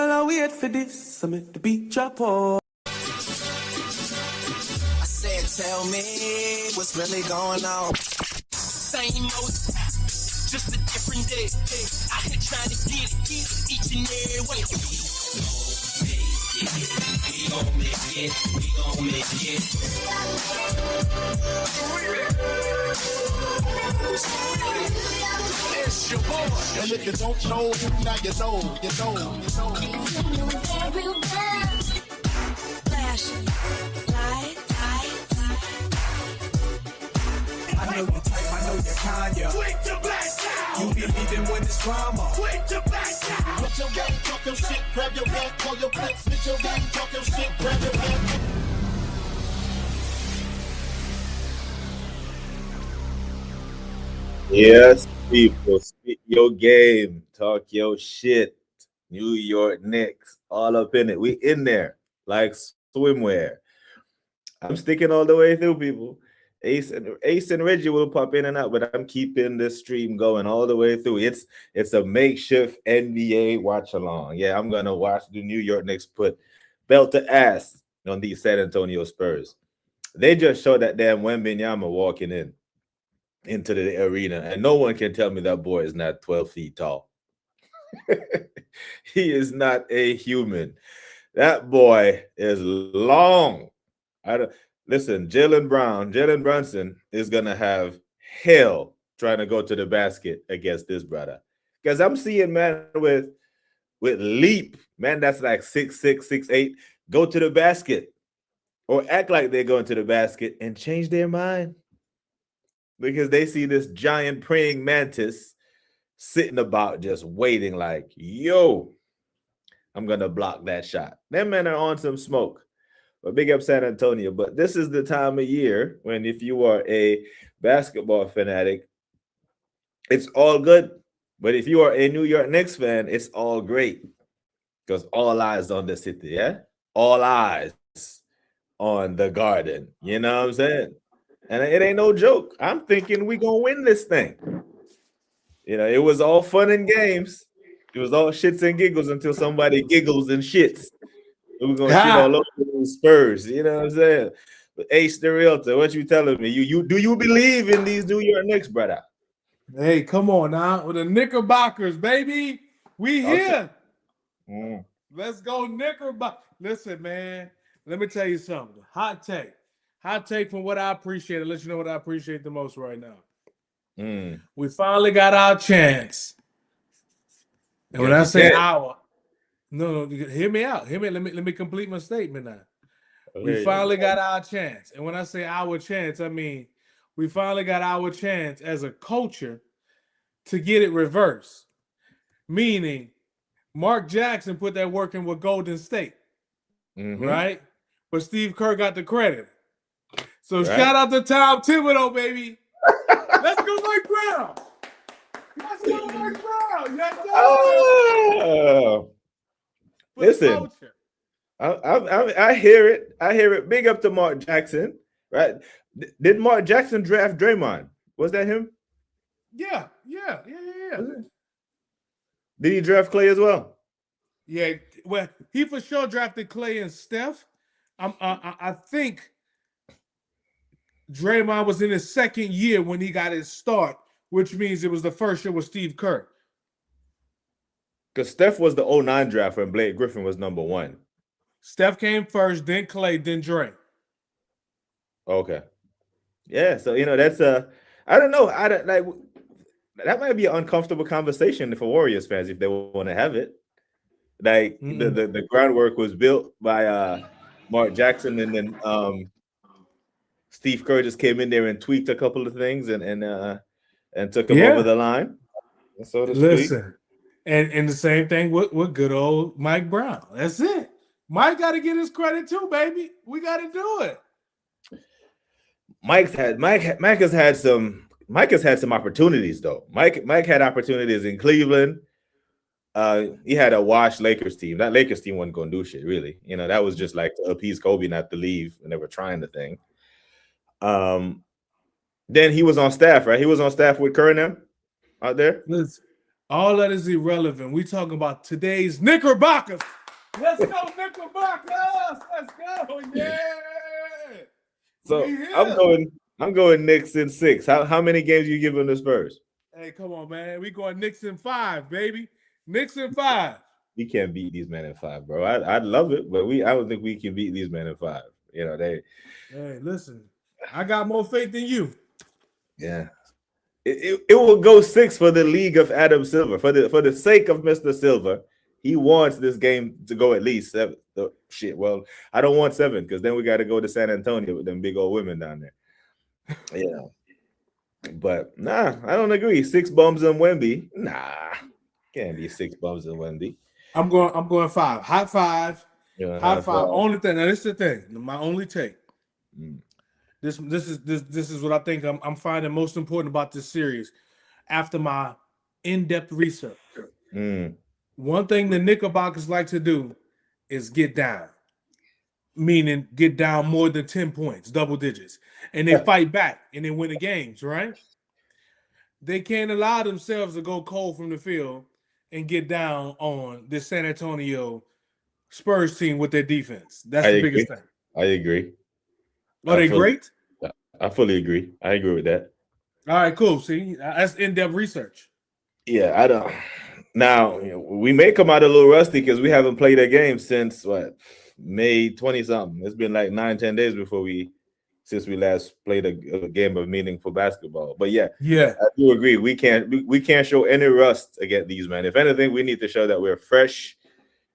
While I wait for this, I make the beat drop off. I said, tell me what's really going on. Same old, just a different day. I here trying to get it each and every way. We gon' make it. We gon' make it. It's your boy. And if you don't know, now you know. Flash, light. I know you type, I know you Kanye. Quick to black out. You be leaving when it's drama. Quick to black out. Put your game, talk your shit, grab your back, call your flex. Put your game, talk your shit, grab your back. Yes, people, speak your game, talk your shit. New York Knicks, all up in it. We in there like swimwear. I'm sticking all the way through, people. Ace and Reggie will pop in and out, but I'm keeping this stream going all the way through. It's a makeshift NBA watch along. Yeah, I'm gonna watch the New York Knicks put belt to ass on these San Antonio Spurs. They just showed that damn Wembanyama walking into the arena, and no one can tell me that boy is not 12 feet tall. He is not a human. That boy is long. Listen, Jalen Brunson is gonna have hell trying to go to the basket against this brother. Because I'm seeing man with leap, man, that's like 6'6", 6'8", go to the basket or act like they're going to the basket and change their mind. Because they see this giant praying mantis sitting about just waiting like, yo, I'm going to block that shot. Them men are on some smoke. But big up San Antonio. But this is the time of year when if you are a basketball fanatic, it's all good. But if you are a New York Knicks fan, it's all great. Because all eyes on the city, yeah? All eyes on the Garden. You know what I'm saying? And it ain't no joke. I'm thinking we gonna win this thing. You know, it was all fun and games. It was all shits and giggles until somebody giggles and shits. We're gonna shit all over the Spurs. You know what I'm saying? But Ace the Realtor, what you telling me? You do you believe in these New York Knicks, brother? Hey, come on now. With the Knickerbockers, baby. We here. Let's go Knickerbockers. Listen, man. Let me tell you something. Hot take. Hot take from what I appreciate. I'll let you know what I appreciate the most right now. We finally got our chance. And when I say our, no, hear me out. Let me complete my statement now. Okay, we finally got our chance. And when I say our chance, I mean we finally got our chance as a culture to get it reversed. Meaning Mark Jackson put that work in with Golden State. Right? But Steve Kerr got the credit. So shout out to Tom Thibodeau, baby. Let's go Mike Brown. Let's go Mike Brown. Listen, I hear it. I hear it. Big up to Mark Jackson, right? Did Mark Jackson draft Draymond? Was that him? Yeah. Did he draft Clay as well? Yeah, well, he for sure drafted Clay and Steph. I think Draymond was in his second year when he got his start, which means it was the first year with Steve Kerr. Because Steph was the 09 draft and Blake Griffin was number 1. Steph came first, then Clay, then Dre. Okay. Yeah, so that's I don't know. That might be an uncomfortable conversation for Warriors fans if they want to have it. Like the groundwork was built by Mark Jackson, and then Steve Kerr just came in there and tweaked a couple of things and took him over the line. So to listen, and the same thing with good old Mike Brown. That's it. Mike got to get his credit too, baby. We got to do it. Mike has had some opportunities though. Mike had opportunities in Cleveland. He had a washed Lakers team. That Lakers team wasn't going to do shit, really. That was just like to appease Kobe not to leave, and they were trying the thing. Then he was on staff, right? He was on staff with Kerr and them out there. All that is irrelevant. We talking about today's Knickerbockers. Let's go, Knickerbockers. Let's go. Yeah. So I'm going Knicks in 6. How many games you giving the Spurs? Hey, come on, man. We going Knicks in 5, baby. Knicks in 5. We can't beat these men in 5, bro. I'd love it, but I don't think we can beat these men in 5. You know, Hey, listen, I got more faith than you. Yeah. It will go 6 for the league of Adam Silver. For the sake of Mr. Silver, he wants this game to go at least 7. Well, I don't want 7 because then we got to go to San Antonio with them big old women down there. Yeah. But nah, I don't agree. 6 bums in Wemby. Nah, can't be 6 bums in Wemby. I'm going 5. High 5. Yeah, high 5. Only thing. Now this is the thing. My only take. This is what I think I'm finding most important about this series. After my in-depth research, one thing the Knickerbockers like to do is get down, meaning get down more than 10 points, double digits, and they fight back and they win the games. Right? They can't allow themselves to go cold from the field and get down on this San Antonio Spurs team with their defense. That's the biggest thing. I agree. Are they great? I fully agree. I agree with that. All right, cool. See, that's in-depth research. Yeah, I don't. Now, we may come out a little rusty because we haven't played a game since May 20-something. It's been like 9-10 days since we last played a game of meaningful basketball. But yeah, I do agree. We can't show any rust against these men. If anything, we need to show that we're fresh,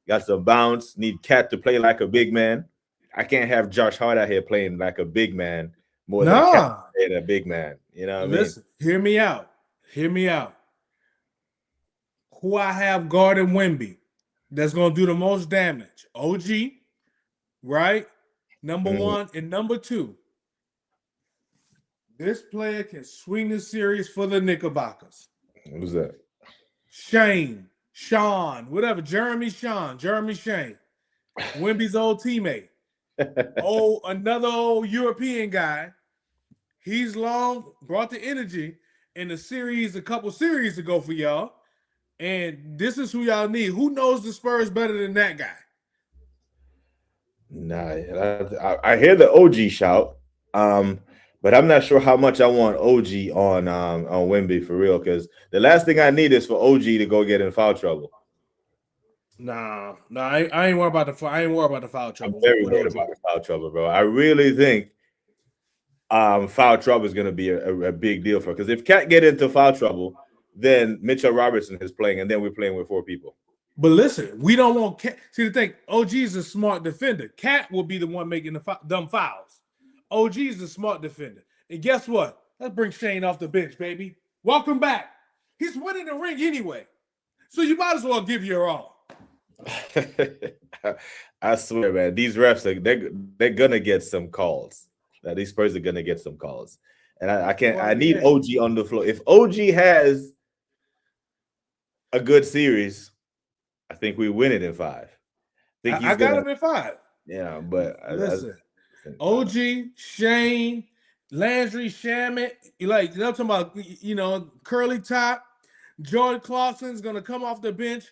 got some bounce, need Cat to play like a big man. I can't have Josh Hart out here playing like a big man more than Cat playing a big man. You know what Listen, I mean? Hear me out. Who I have guarding Wemby that's going to do the most damage? OG, right? Number 1 and number 2. This player can swing the series for the Knickerbockers. Who's that? Sean, whatever. Jeremy Shane. Wemby's old teammate. Another old European guy. He's long, brought the energy in a couple series ago for y'all. And this is who y'all need. Who knows the Spurs better than that guy? Nah, I hear the OG shout. But I'm not sure how much I want OG on Wemby for real, because the last thing I need is for OG to go get in foul trouble. Nah, I ain't worried about the foul trouble. I'm very worried about the foul trouble, bro. I really think foul trouble is going to be a big deal for, because if Cat get into foul trouble, then Mitchell Robertson is playing, and then we're playing with 4 people. But listen, we don't want Cat. See, the thing, OG is a smart defender. Cat will be the one making the dumb fouls. OG is a smart defender. And guess what? Let's bring Shane off the bench, baby. Welcome back. He's winning the ring anyway. So you might as well give your all. I swear, man, these refs they're gonna get some calls. Now, these Spurs are gonna get some calls. And I can't. I need OG on the floor. If OG has a good series, I think we win it in 5. I got him in 5. Yeah, but listen, OG, Shane, Landry, Shamet, I'm talking about, curly top. Jordan Clarkson's gonna come off the bench,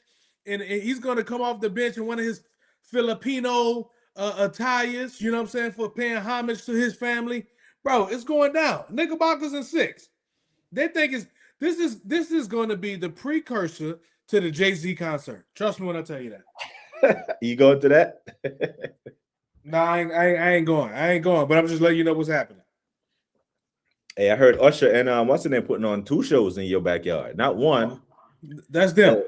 and he's gonna come off the bench in one of his Filipino attires. You know what I'm saying, for paying homage to his family. Bro, it's going down. Knickerbockers in 6. They think this is going to be the precursor to the Jay-Z concert. Trust me when I tell you that. You going to that? No, I ain't going. But I'm just letting you know what's happening. Hey, I heard Usher and what's the name putting on 2 shows in your backyard, not 1. That's them.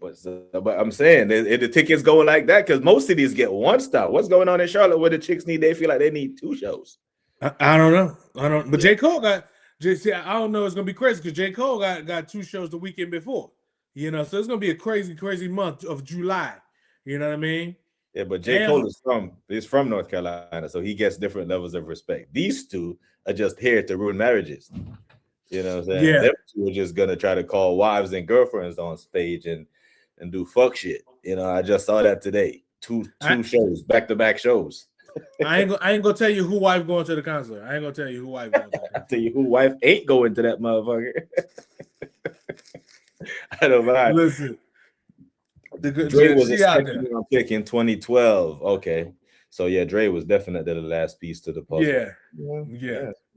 But I'm saying the tickets going like that because most cities get 1 stop. What's going on in Charlotte where the chicks they feel like they need 2 shows? I don't know. But J. Cole got. I don't know. It's gonna be crazy because J. Cole got 2 shows the weekend before. So it's gonna be a crazy month of July. You know what I mean? Yeah, but J. Cole is from North Carolina, so he gets different levels of respect. These 2 are just here to ruin marriages. You know what I'm saying? Yeah. Them 2 are just gonna try to call wives and girlfriends on stage and do fuck shit. I just saw that today. 2 shows, back-to-back shows. I ain't gonna tell you who wife going to the concert. I ain't gonna tell you who wife going to the concert. I'll tell you who wife ain't going to that motherfucker. I don't mind. Listen, the good Dre was a she out there. second round pick in 2012. Okay. So yeah, Dre was definitely the last piece to the puzzle. Yeah.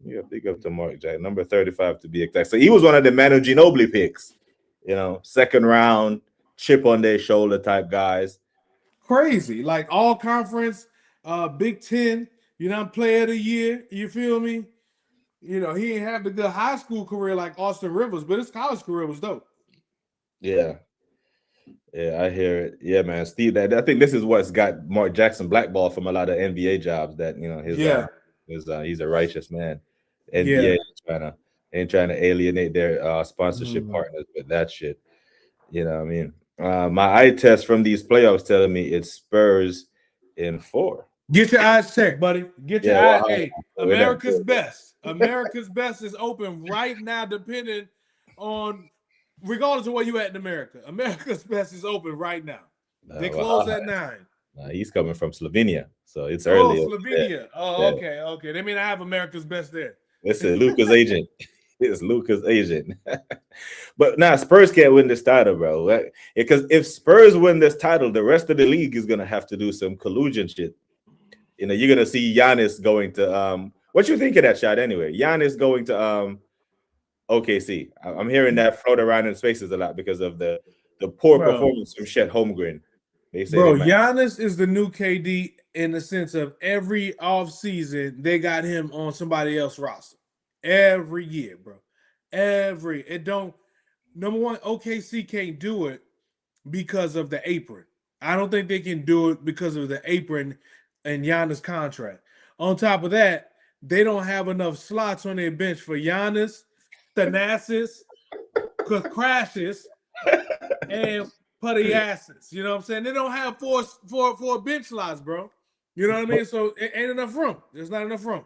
Yeah, big up to Mark Jack, number 35 to be exact. So he was one of the Manu Ginobili picks, second round, chip on their shoulder type guys. Crazy, like all conference, Big Ten, player of the year. You feel me? He didn't have the good high school career like Austin Rivers, but his college career was dope. Yeah. Yeah, I hear it. Yeah, man. Steve, I think this is what's got Mark Jackson blackballed from a lot of NBA jobs. That he's a righteous man. NBA ain't trying to alienate their sponsorship partners with that shit. You know what I mean? My eye test from these playoffs telling me it's Spurs in 4. Get your eyes checked, buddy. Get your eyes. Hey, we're not America's good. Best. America's Best is open right now, depending on, regardless of where you at in America. America's Best is open right now. They close at 9. He's coming from Slovenia, so it's early. Oh, Slovenia. Oh, okay. They mean I have America's Best there. This is Luca's agent. It's Luca's agent. But now Spurs can't win this title, bro. Because if Spurs win this title, the rest of the league is gonna have to do some collusion shit. You're gonna see Giannis going to what you think of that shot anyway? Giannis going to OKC. I'm hearing that float around in spaces a lot because of the poor performance from Chet Holmgren. They say Giannis is the new KD in the sense of every offseason they got him on somebody else's roster. Every year, bro. Number one, OKC can't do it because of the apron. I don't think they can do it because of the apron and Giannis' contract. On top of that, they don't have enough slots on their bench for Giannis, Thanasis, Crashes, and Putty-asses. You know what I'm saying? They don't have four bench slots, bro. You know what I mean? So it ain't enough room. There's not enough room.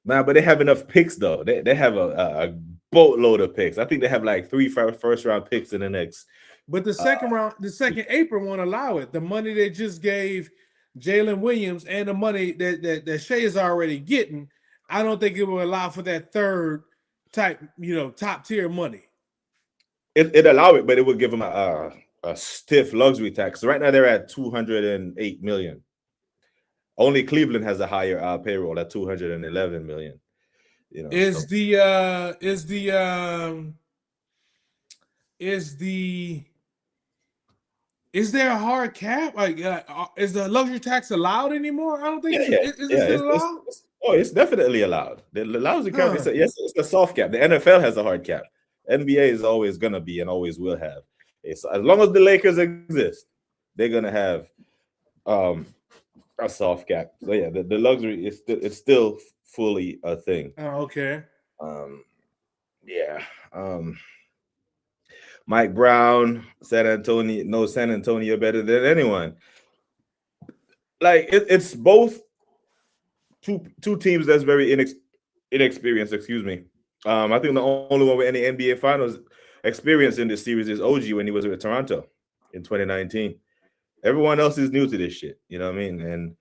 Nah, but they have enough picks though. They have a boatload of picks. I think they have like 3 first round picks in the next. But the second apron won't allow it. The money they just gave Jalen Williams and the money that Shea is already getting, I don't think it will allow for that third type, top tier money. It allow it, but it would give them a stiff luxury tax. So right now they're at $208 million. Only Cleveland has a higher payroll at $211 million. Is there a hard cap? Like, is the luxury tax allowed anymore? I don't think. Is allowed? It's definitely allowed. The luxury cap it's a soft cap. The NFL has a hard cap. NBA is always gonna be and always will have. As long as the Lakers exist, they're gonna have a soft cap. So yeah, the luxury is still fully a thing. Oh, okay. Mike Brown, San Antonio better than anyone. Like it's both two teams that's very inexperienced. Excuse me. I think the only one with any NBA Finals experience in this series is OG when he was with Toronto in 2019. Everyone else is new to this shit. You know what I mean? And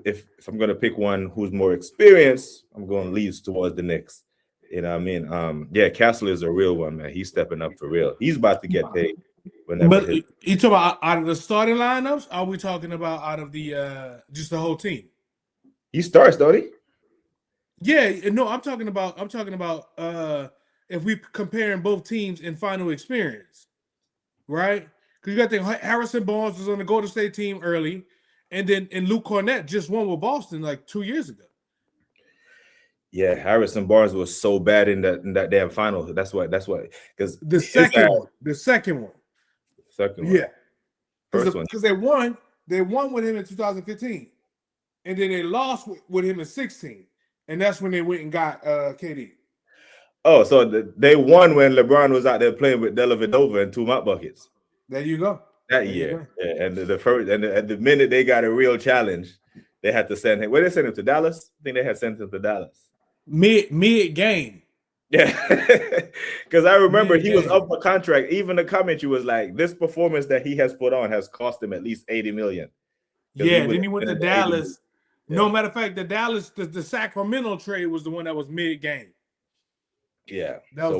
if I'm gonna pick one who's more experienced, I'm going to lean towards the Knicks. You know what I mean? Castle is a real one, man. He's stepping up for real. He's about to get paid. But you talking about out of the starting lineups? Are we talking about out of the just the whole team? He starts, don't he? Yeah, no, I'm talking about if we comparing both teams in final experience, right? Because you got to think Harrison Barnes was on the Golden State team early, and Luke Cornett just won with Boston like 2 years ago. Yeah, Harrison Barnes was so bad in that damn final. That's why because the second one. Yeah, because they won with him in 2015, and then they lost with him in 16, and that's when they went and got KD. Oh, so they won when LeBron was out there playing with Dellavedova and 2 mop buckets. There you go. That year, yeah, and the minute they got a real challenge, they had to send him. Where they sent him to Dallas? I think they had sent him to Dallas. Mid game. Yeah, because I remember he was up for contract. Even the commentary was like, "This performance that he has put on has cost him at least $80 million." Yeah, then he went to Dallas. No matter of fact, the Sacramento trade was the one that was mid game. Yeah, that was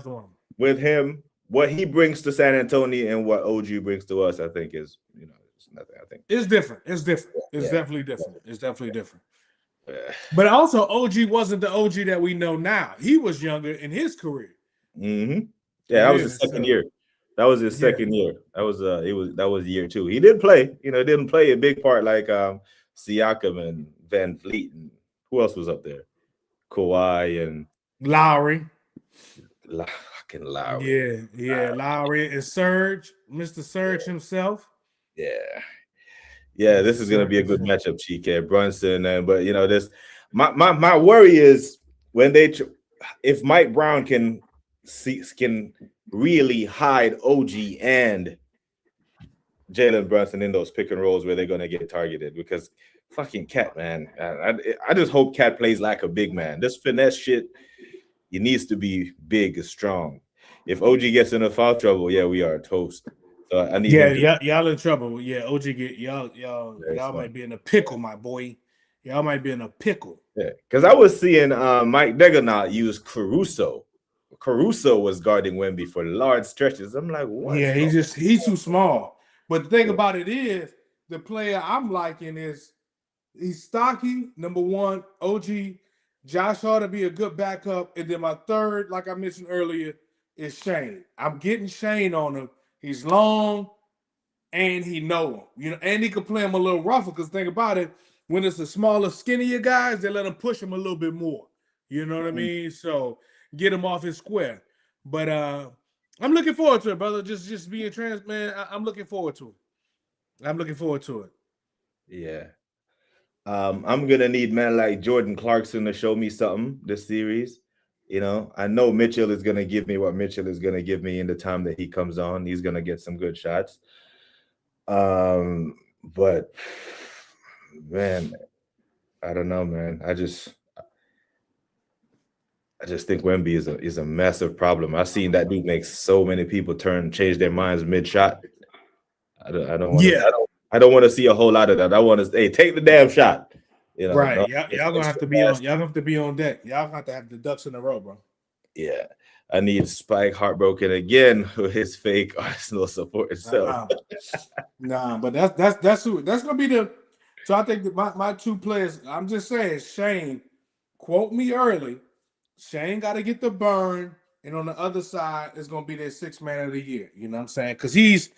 the one. with him, what he brings to San Antonio and what OG brings to us, I think is, it's nothing. I think It's different. It's different. It's yeah. definitely different. It's definitely different. Yeah. But also, OG wasn't the OG that we know now. He was younger in his career. Mm-hmm. Yeah, that was his second year. That was his second year. That was year 2. He did play, didn't play a big part like Siakam and Van Vliet, and who else was up there? Kawhi and Lowry. Fucking Lowry. Yeah, Lowry and Serge, Mr. Serge himself. Yeah, this is gonna be a good matchup, Chique Brunson. But this my worry is when if Mike Brown can really hide OG and Jalen Brunson in those pick and rolls where they're gonna get targeted, because fucking Cat, man, I just hope Cat plays like a big man. This finesse shit, he needs to be big and strong. If OG gets into foul trouble, yeah, we are toast. So I need y'all in trouble. Yeah, OG get y'all might be in a pickle, my boy. Y'all might be in a pickle. Yeah, because I was seeing Mike Degonaut use Caruso. Caruso was guarding Wemby for large stretches. I'm like, what? Yeah, he's too small. But the thing about it is, the player I'm liking is he's stocky, number one, OG. Josh ought to be a good backup. And then my third, like I mentioned earlier, is Shane. I'm getting Shane on him. He's long and he know him. And he can play him a little rougher, because think about it, when it's the smaller, skinnier guys, they let him push him a little bit more. You know what I mean? So get him off his square. But I'm looking forward to it, brother. Just being trans, man. I'm looking forward to it. I'm looking forward to it. Yeah. I'm gonna need man like Jordan Clarkson to show me something this series. I know Mitchell is gonna give me what Mitchell is gonna give me in the time that he comes on. He's gonna get some good shots. But man, I don't know, man. I just think Wemby is a massive problem. I've seen that dude make so many people change their minds mid shot. I don't want to. I don't want to see a whole lot of that. I want to take the damn shot. Right. Y'all gonna have to be on. Y'all have to be on deck. Y'all have to have the ducks in a row, bro. Yeah. I need Spike heartbroken again with his fake Arsenal support itself. Nah, but that's gonna be the. So I think that my two players. I'm just saying, Shane. Quote me early. Shane got to get the burn, and on the other side is gonna be their 6th man of the year. You know what I'm saying? Because he's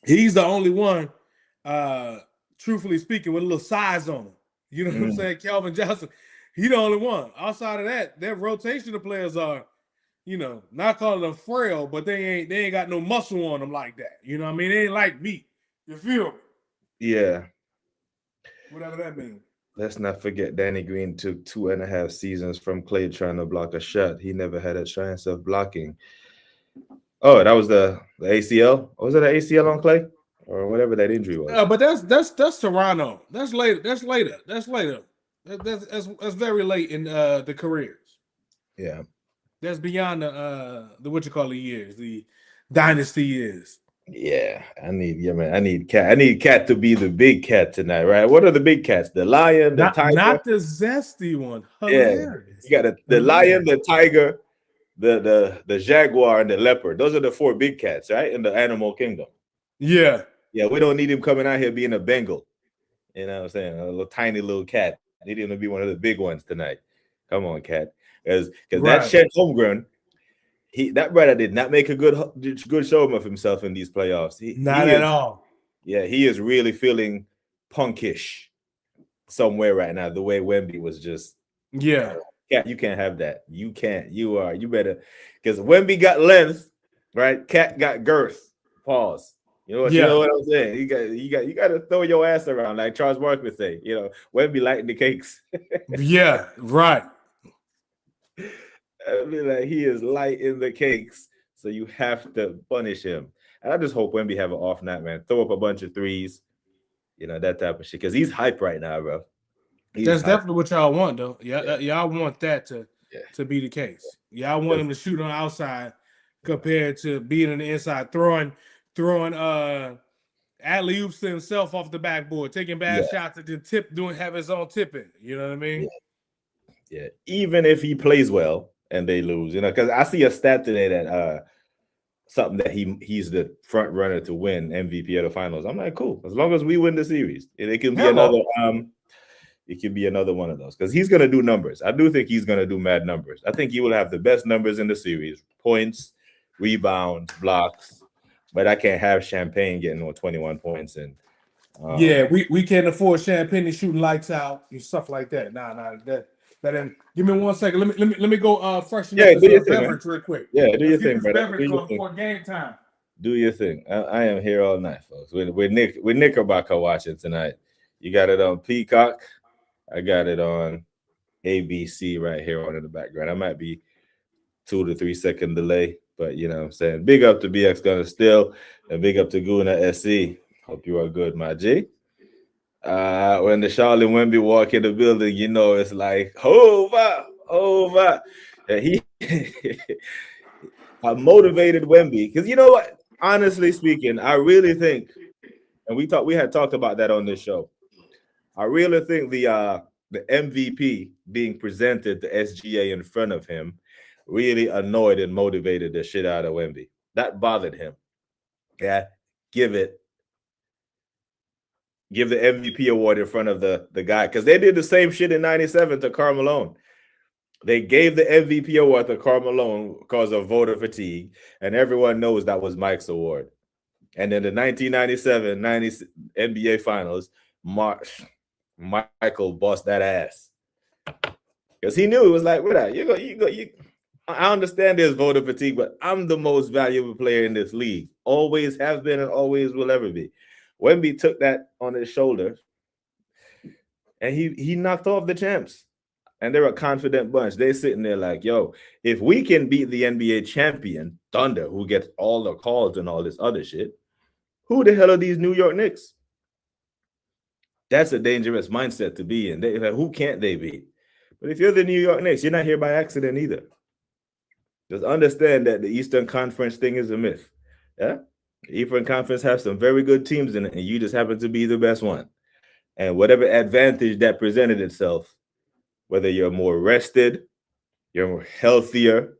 the only one, truthfully speaking, with a little size on him. You know what I'm saying? Calvin Johnson, he the only one. Outside of that, their rotation of players are, not calling them frail, but they ain't got no muscle on them like that. You know what I mean? They ain't like me. You feel me? Yeah. Whatever that means. Let's not forget Danny Green took 2.5 seasons from Clay trying to block a shot. He never had a chance of blocking. Oh, that was the ACL? Or was it an ACL on Clay? Or whatever that injury was. But that's Toronto. That's later. That's very late in the careers. Yeah. That's beyond the what you call the years, the dynasty years. Yeah, I need Cat. I need Cat to be the big cat tonight, right? What are the big cats? The lion, the tiger, not the zesty one. Hilarious. Yeah, you got the lion, the tiger, the jaguar, and the leopard. Those are the 4 big cats, right? In the animal kingdom. Yeah. Yeah, we don't need him coming out here being a Bengal. You know what I'm saying? A little tiny little cat. Need him to be one of the big ones tonight. Come on, Cat. Because that Chet Holmgren, that brother did not make a good show of himself in these playoffs. Not at all. Yeah, he is really feeling punkish somewhere right now. The way Wemby was just. Yeah. Cat, you can't have that. You can't. You better. Because Wemby got length, right? Cat got girth. Pause. You know what I'm saying? You got to throw your ass around like Charles Barkley say. Wemby lighting the cakes. Yeah, right. I mean, like, he is light in the cakes, so you have to punish him. And I just hope Wemby have an off night, man. Throw up a bunch of threes, that type of shit. Because he's hype right now, bro. That's definitely what y'all want, though. Y'all want that to be the case. Y'all want him to shoot on the outside compared to being on the inside, throwing alley-oops to himself off the backboard, taking bad shots, and then have his own tipping. You know what I mean? Yeah. Even if he plays well and they lose. Because I see a stat today that something that he's the front runner to win MVP of the finals. I'm like, cool. As long as we win the series, it can be another. It could be another one of those because he's going to do numbers. I do think he's going to do mad numbers. I think he will have the best numbers in the series: points, rebounds, blocks. But I can't have Champagne getting on 21 points and. Yeah, we can't afford Champagne shooting lights out and stuff like that. Nah, that ain't. Give me 1 second. Let me go freshen up this beverage real quick. Yeah, do your Get thing, brother. beverage going before game time. Do your thing. I am here all night, folks. We're Knickerbocker watching tonight. You got it on Peacock. I got it on ABC right here on in the background. I might be 2 to 3 second delay, but you know what I'm saying. Big up to BX Gunner still, and big up to Guna SC. Hope you are good, my G. When the Charlotte Wemby walk in the building, you know it's like over. He a motivated Wemby, because you know what? Honestly speaking, I really think, and we had talked about that on this show. I really think the MVP being presented to SGA in front of him really annoyed and motivated the shit out of Wemby. That bothered him. Yeah, give the MVP award in front of the guy, because they did the same shit in '97 to Karl Malone. They gave the MVP award to Karl Malone because of voter fatigue, and everyone knows that was Mike's award. And in the 1997 NBA Finals, Michael bossed that ass because he knew it was like, what? You. I understand there's voter fatigue, but I'm the most valuable player in this league. Always have been and always will ever be. Wemby took that on his shoulders, and he knocked off the champs. And they're a confident bunch. They're sitting there like, yo, if we can beat the NBA champion, Thunder, who gets all the calls and all this other shit, who the hell are these New York Knicks? That's a dangerous mindset to be in. Who can't they beat? But if you're the New York Knicks, you're not here by accident either. Just understand that the Eastern Conference thing is a myth. Yeah? The Eastern Conference has some very good teams in it, and you just happen to be the best one. And whatever advantage that presented itself, whether you're more rested, you're more healthier.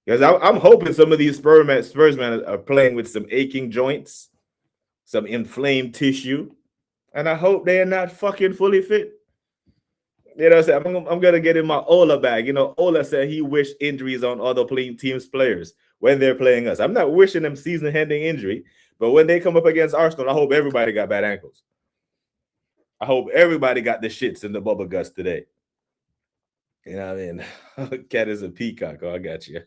Because I'm hoping some of these Spurs men are playing with some aching joints, some inflamed tissue, and I hope they are not fucking fully fit. You know what I'm saying? I'm going to get in my Ola bag. You know, Ola said he wished injuries on other teams' players when they're playing us. I'm not wishing them season-ending injury, but when they come up against Arsenal, I hope everybody got bad ankles. I hope everybody got the shits and the bubble guts today. You know what I mean? Cat is a peacock. Oh, I got you.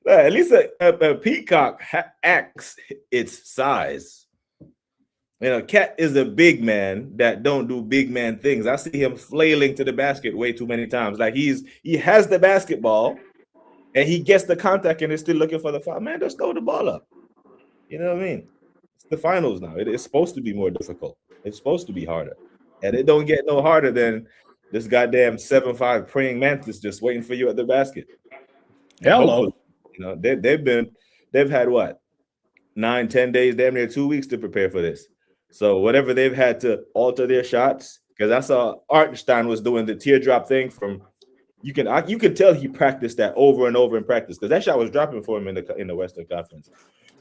At least a peacock acts its size. You know, Cat is a big man that don't do big man things. I see him flailing to the basket way too many times. Like he has the basketball and he gets the contact and is still looking for the foul. Man, just throw the ball up. You know what I mean? It's the finals now. It's supposed to be more difficult. It's supposed to be harder. And it don't get no harder than this goddamn 7'5" praying mantis just waiting for you at the basket. Hello. You know, they've had what? 9-10 days, damn near 2 weeks to prepare for this. So whatever they've had to alter their shots, because I saw Arnstein was doing the teardrop thing from you can tell he practiced that over and over in practice, because that shot was dropping for him in the Western Conference.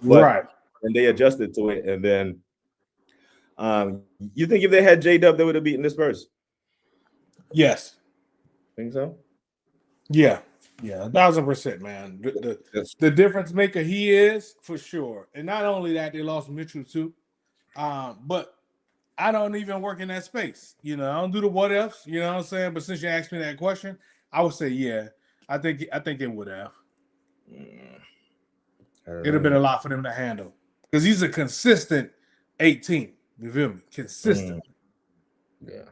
But, right. And they adjusted to it. And then you think if they had J-Dub, they would have beaten the Spurs? Yes. Think so? Yeah, 1,000%, man. The difference maker he is, for sure. And not only that, they lost Mitchell too. But I don't even work in that space. You know, I don't do the what ifs. You know what I'm saying? But since you asked me that question, I would say yeah. I think it would have. It'd have been a lot for them to handle because he's a consistent 18. You feel me? Consistent. Yeah.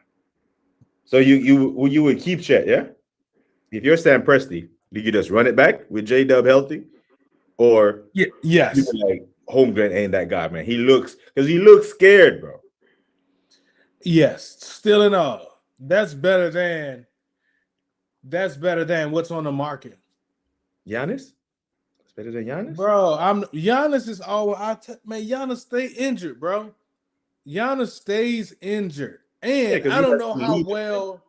So you would keep Chet, yeah? If you're Sam Presti, do you just run it back with J-Dub healthy? Or yes. You like Holmgren ain't that guy, man. He looks scared, bro. Yes, still in all. That's better than what's on the market. Giannis? It's better than Giannis? Bro, Giannis is always man, Giannis stay injured, bro. Giannis stays injured. And I don't know how well.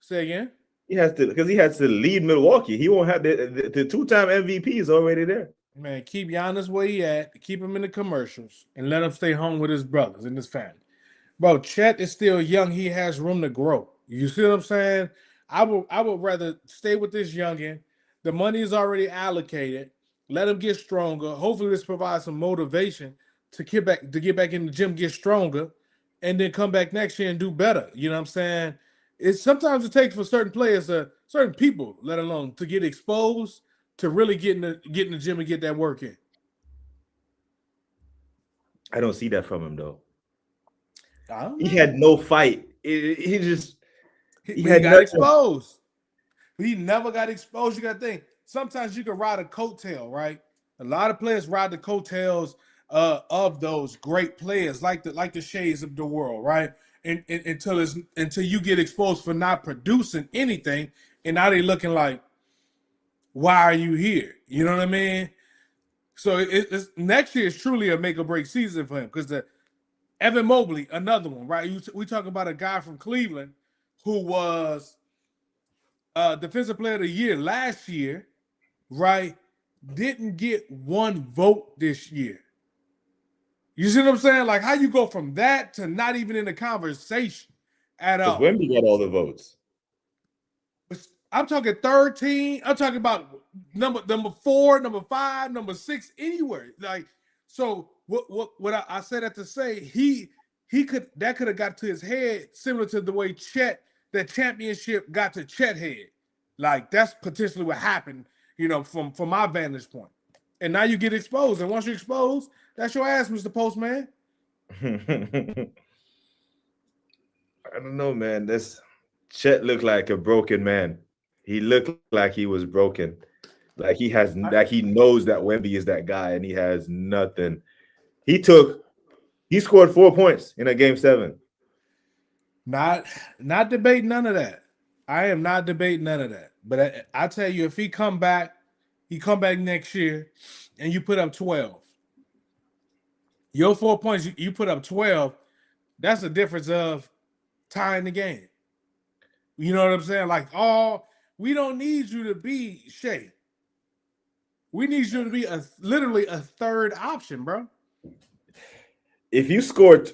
Say again. He has to because he has to lead Milwaukee. He won't have the two-time MVP is already there. Man, keep Giannis where he at, keep him in the commercials, and let him stay home with his brothers and his family. Bro, Chet is still young. He has room to grow. You see what I'm saying? I would rather stay with this youngin. The money is already allocated. Let him get stronger. Hopefully, this provides some motivation to get back in the gym, get stronger, and then come back next year and do better. You know what I'm saying? It's sometimes it takes for certain players, certain people, let alone to get exposed, to really get in the gym and get that work in. I don't see that from him though. He Know. had no fight. He got nothing. Exposed. He never got exposed. You got to think. Sometimes you can ride a coattail, right? A lot of players ride the coattails of those great players, like the Shades of the world, right? And until you get exposed for not producing anything, and now they looking like, why are you here? You know what I mean? So it's next year is truly a make or break season for him because Evan Mobley, another one, right? We talk about a guy from Cleveland who was Defensive Player of the Year last year, right? Didn't get one vote this year. You see what I'm saying? Like how you go from that to not even in the conversation at all. Because Wemby got all the votes. I'm talking third team. I'm talking about number 4, number 5, number 6, anywhere. Like so. What I said that to say he could have got to his head similar to the way that championship got to Chet head. Like that's potentially what happened, from my vantage point. And now you get exposed, and once you're exposed, that's your ass, Mr. Postman. I don't know, man. This Chet looked like a broken man. He looked like he was broken. Like he knows that Wemby is that guy, and he has nothing. He scored 4 points in a game 7. Not debating none of that. I am not debating none of that. But I tell you, if he come back next year, and you put up 12. Your 4 points, you put up 12. That's the difference of tying the game. You know what I'm saying? Like, we don't need you to be Shea. We need you to be literally a third option, bro. If you score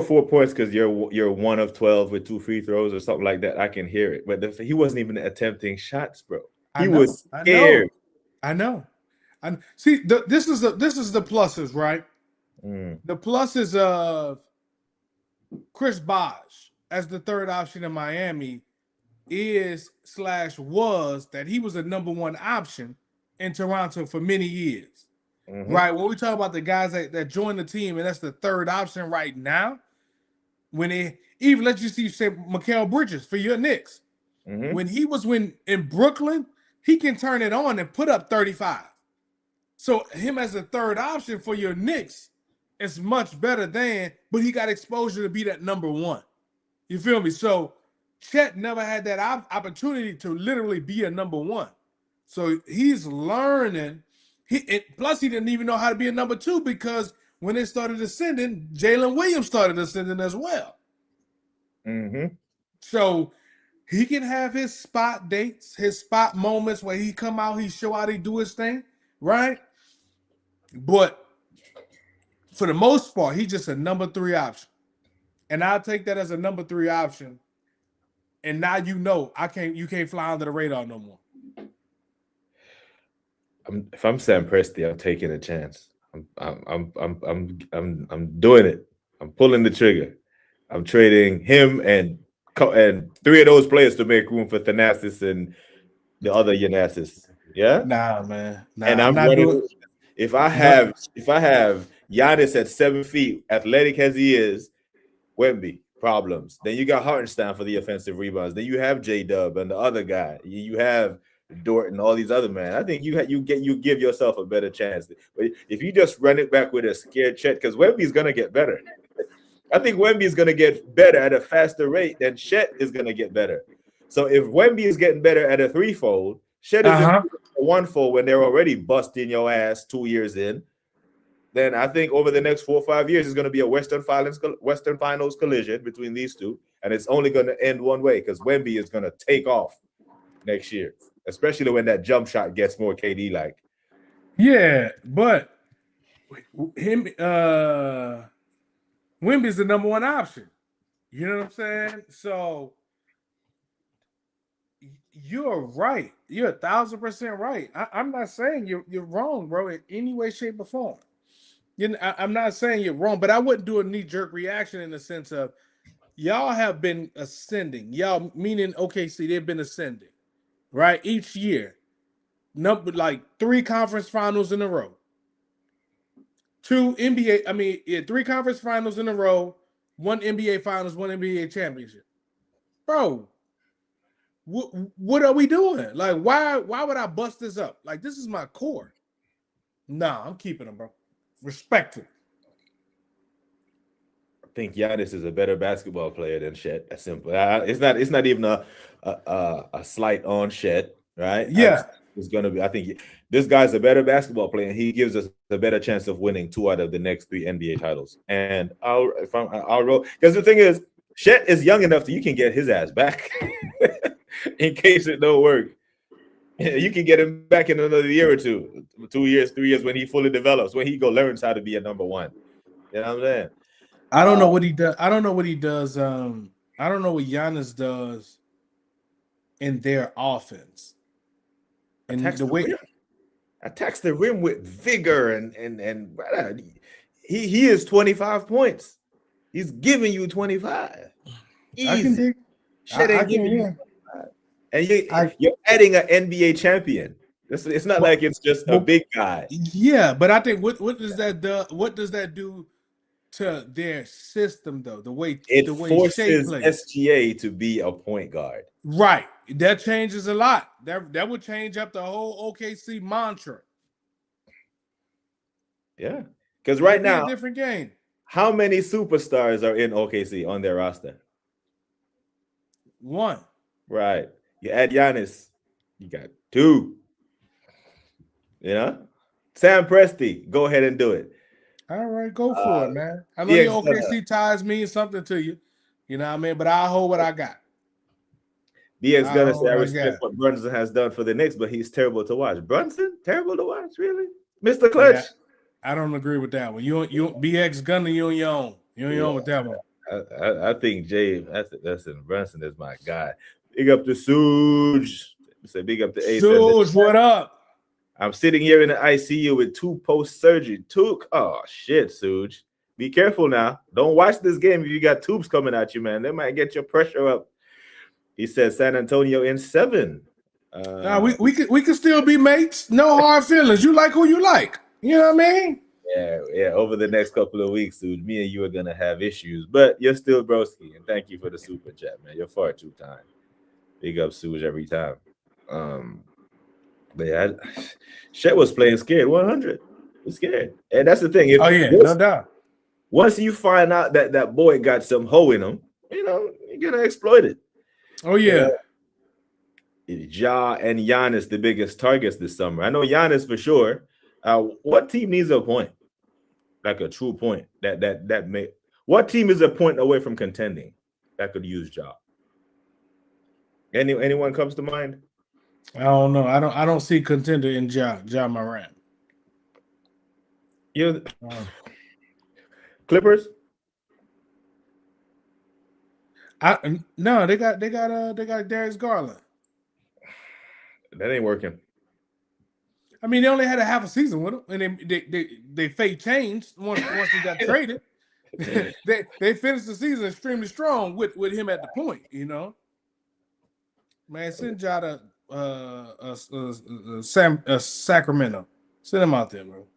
4 points because you're 1 of 12 with 2 free throws or something like that, I can hear it. But he wasn't even attempting shots, bro. He was scared. I know. And see, this is the pluses, right? The pluses of Chris Bosh as the third option in Miami was that he was the number 1 option in Toronto for many years. Mm-hmm. Right. When we talk about the guys that joined the team, and that's the third option right now, when they even let you see, say, Mikal Bridges for your Knicks. Mm-hmm. When he was in Brooklyn, he can turn it on and put up 35. So him as a third option for your Knicks is much better but he got exposure to be that number 1. You feel me? So Chet never had that opportunity to literally be a number 1. So he's learning. Plus, he didn't even know how to be a number 2 because when they started ascending, Jalen Williams started ascending as well. Mm-hmm. So he can have his spot dates, his spot moments where he come out, he show how he do his thing, right? But for the most part, he's just a number 3 option. And I'll take that as a number 3 option. And now you can't fly under the radar no more. If I'm Sam Presti, I'm taking a chance. I'm doing it. I'm pulling the trigger. I'm trading him and 3 of those players to make room for Thanasis and the other Yanasis. Yeah. Nah, man. And I'm running. Doing... If I have Giannis at 7 feet, athletic as he is, Wemby problems. Then you got Hartenstein for the offensive rebounds. Then you have J-Dub and the other guy. You have Dort and all these other men. I think you give yourself a better chance. But if you just run it back with a scared Chet, because Wemby's gonna get better. I think Wemby is gonna get better at a faster rate than Chet is gonna get better. So if Wemby is getting better at a 3-fold, Chet is a 1-fold when they're already busting your ass 2 years in. Then I think over the next 4 or 5 years is going to be a Western Finals collision between these two, and it's only going to end one way because Wemby is going to take off. next year, especially when that jump shot gets more KD like. Yeah, but him, Wemby's the number one option. You know what I'm saying? So you're right. You're 1,000% right. I'm not saying you're wrong, bro, in any way, shape, or form. I'm not saying you're wrong, but I wouldn't do a knee-jerk reaction in the sense of y'all have been ascending. Y'all meaning OKC, they've been ascending, right? Each year. Number like 3 conference finals in a row. 3 conference finals in a row, 1 NBA finals, 1 NBA championship. Bro, what are we doing? Like, why would I bust this up? Like, this is my core. Nah, I'm keeping them, bro. Respect it. I think Giannis is a better basketball player than Shet. That's simple. It's not even a slight on Shet, right? Yeah. It's gonna be. I think this guy's a better basketball player, and he gives us a better chance of winning 2 out of the next 3 NBA titles. And I'll roll, because the thing is, Shet is young enough that you can get his ass back in case it don't work. You can get him back in another year or 2, 2 years, 3 years when he fully develops, when he learns how to be a number 1. You know what I'm saying? I don't know what he does. I don't know what he does. I don't know what Giannis does in their offense. And attacks the way attacks the rim with vigor and brother, he is 25 points. He's giving you 25. Easy. I can dig. Shit ain't giving you 25. And you're adding an NBA champion. It's not like it's just a big guy. Yeah, but I think what does that do? What does that do to their system though? The way forces SGA to be a point guard. Right. That changes a lot. That would change up the whole OKC mantra. Yeah. Because right now, a different game. How many superstars are in OKC on their roster? 1. Right. You add Giannis, you got 2. You know? Sam Presti, go ahead and do it. All right, go for it, man. I know your OKC ties mean something to you. You know what I mean? But I'll hold what I got. BX gonna say I respect what Brunson has done for the Knicks, but he's terrible to watch. Brunson, terrible to watch, really? Mr. Clutch. Yeah, I don't agree with that one. You BX Gunner, you on your own. You on your own with that one. I think Jay, Brunson is my guy. Big up to Suge. Say big up to Ace. Suge, what up? I'm sitting here in the ICU with 2 post-surgery. Oh shit, Suge. Be careful now. Don't watch this game if you got tubes coming at you, man. They might get your pressure up. He said San Antonio in 7. We could still be mates. No hard feelings. You like who you like. You know what I mean? Yeah. Over the next couple of weeks, dude, me and you are gonna have issues, but you're still broski. And thank you for the super chat, man. You're far too kind. Big up Suge every time. But yeah, Shet was playing scared. 100. Was scared, and that's the thing. No doubt. Once you find out that boy got some hoe in him, you're gonna exploit it. Oh yeah. Ja and Giannis the biggest targets this summer. I know Giannis for sure. What team needs a point? Like a true point that may. What team is a point away from contending that could use Ja? Anyone comes to mind? I don't know. I don't see contender in Ja Morant. Clippers? No, they got Darius Garland. That ain't working. I mean, they only had a half a season with him, and they fate changed once he got traded. they finished the season extremely strong with him at the point. Man, send Ja to Sacramento. Send him out there, bro.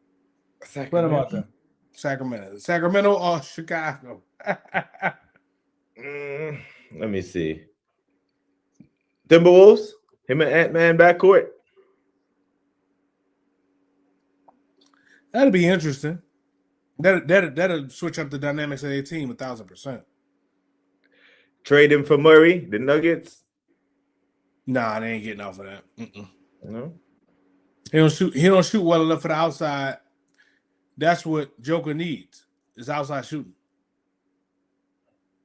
Send him out there. Sacramento or Chicago. Let me see. Timberwolves, him and Ant-Man backcourt. That'd be interesting. That'll switch up the dynamics of their team 1,000%. Trade him for Murray, the Nuggets. Nah, they ain't getting off of that. No. He don't shoot well enough for the outside. That's what Joker needs, is outside shooting.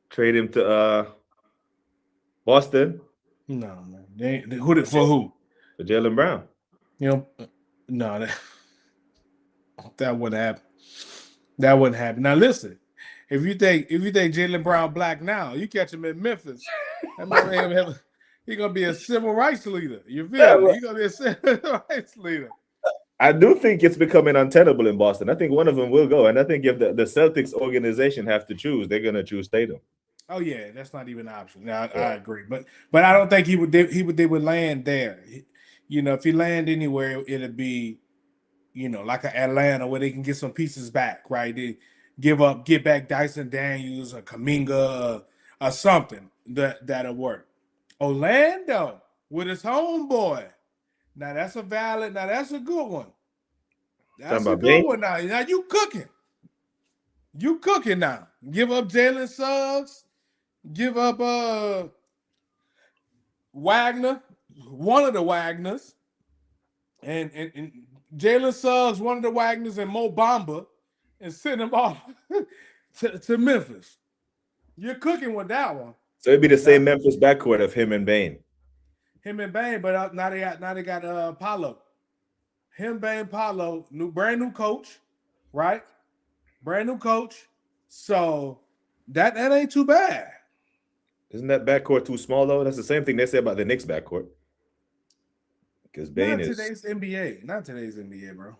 Trade him to Boston. No, man. Who did for who? For Jaylen Brown. You know, no, that wouldn't happen. That wouldn't happen. Now listen, if you think Jaylen Brown black now, you catch him in Memphis, that man he's gonna be a civil rights leader. You feel me? He's gonna be a civil rights leader. I do think it's becoming untenable in Boston. I think one of them will go, and I think if the Celtics organization have to choose, they're gonna choose Tatum. Oh yeah, that's not even an option. Now I agree, but I don't think they would land there. You know, if he land anywhere, it'd be, you know, like a Atlanta where they can get some pieces back, right? They get back Dyson Daniels or Kaminga or something that'll work. Orlando with his homeboy. Now that's a good one. That's a good one now. Now you cooking. You cooking now. Give up Jalen Suggs. Give up Wagner, one of the Wagners, and Jalen Suggs, one of the Wagners, and Mo Bamba, and send them off to Memphis. You're cooking with that one. So it'd be the same Memphis backcourt of him and Bane. Him and Bane, but now they got Paolo. Him, Bane, Paolo, brand new coach, right? Brand new coach. So that ain't too bad. Isn't that backcourt too small though? That's the same thing they say about the Knicks backcourt. Because Bane is today's NBA, not today's NBA, bro.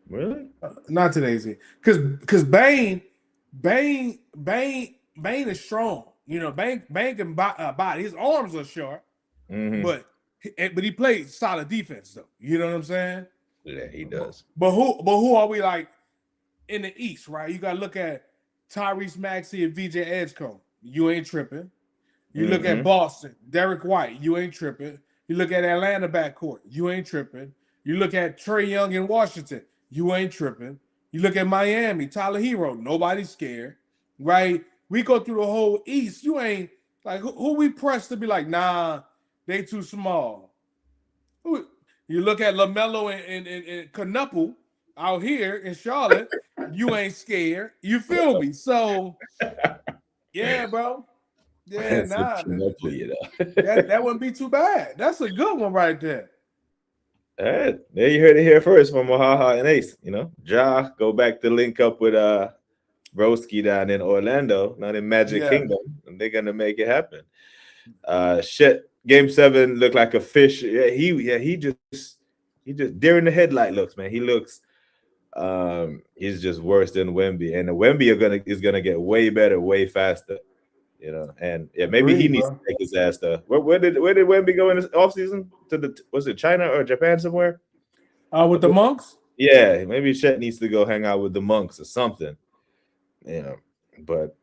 Really? Not today's NBA. Because Bane is strong. You know, Bane can body. His arms are short, but he plays solid defense though. You know what I'm saying? Yeah, he does. But who are we like in the East, right? You gotta look at Tyrese Maxey and VJ Edgecombe. You ain't tripping. You look at Boston, Derek White, you ain't tripping. You look at Atlanta backcourt, you ain't tripping. You look at Trae Young in Washington, you ain't tripping. You look at Miami, Tyler Hero, nobody's scared, right? We go through the whole East. You ain't like who we press to be like, nah, they too small. You look at LaMelo and Knuckle out here in Charlotte, you ain't scared. You feel me? So, yeah, bro. Yeah, nah. That wouldn't be too bad. That's a good one right there. All right. There you heard it here first from Wahaha and Ace. You know, Ja go back to link up with Broski down in Orlando, not in Magic Kingdom, and they're gonna make it happen. Game 7 looked like a fish. He just deer in the headlight looks, man. He looks he's just worse than Wemby. And the Wemby is gonna get way better, way faster. You know, and maybe he needs to take his ass to where did Wemby go in this offseason? Was it China or Japan somewhere? With the monks? Yeah, maybe Chet needs to go hang out with the monks or something. You know, but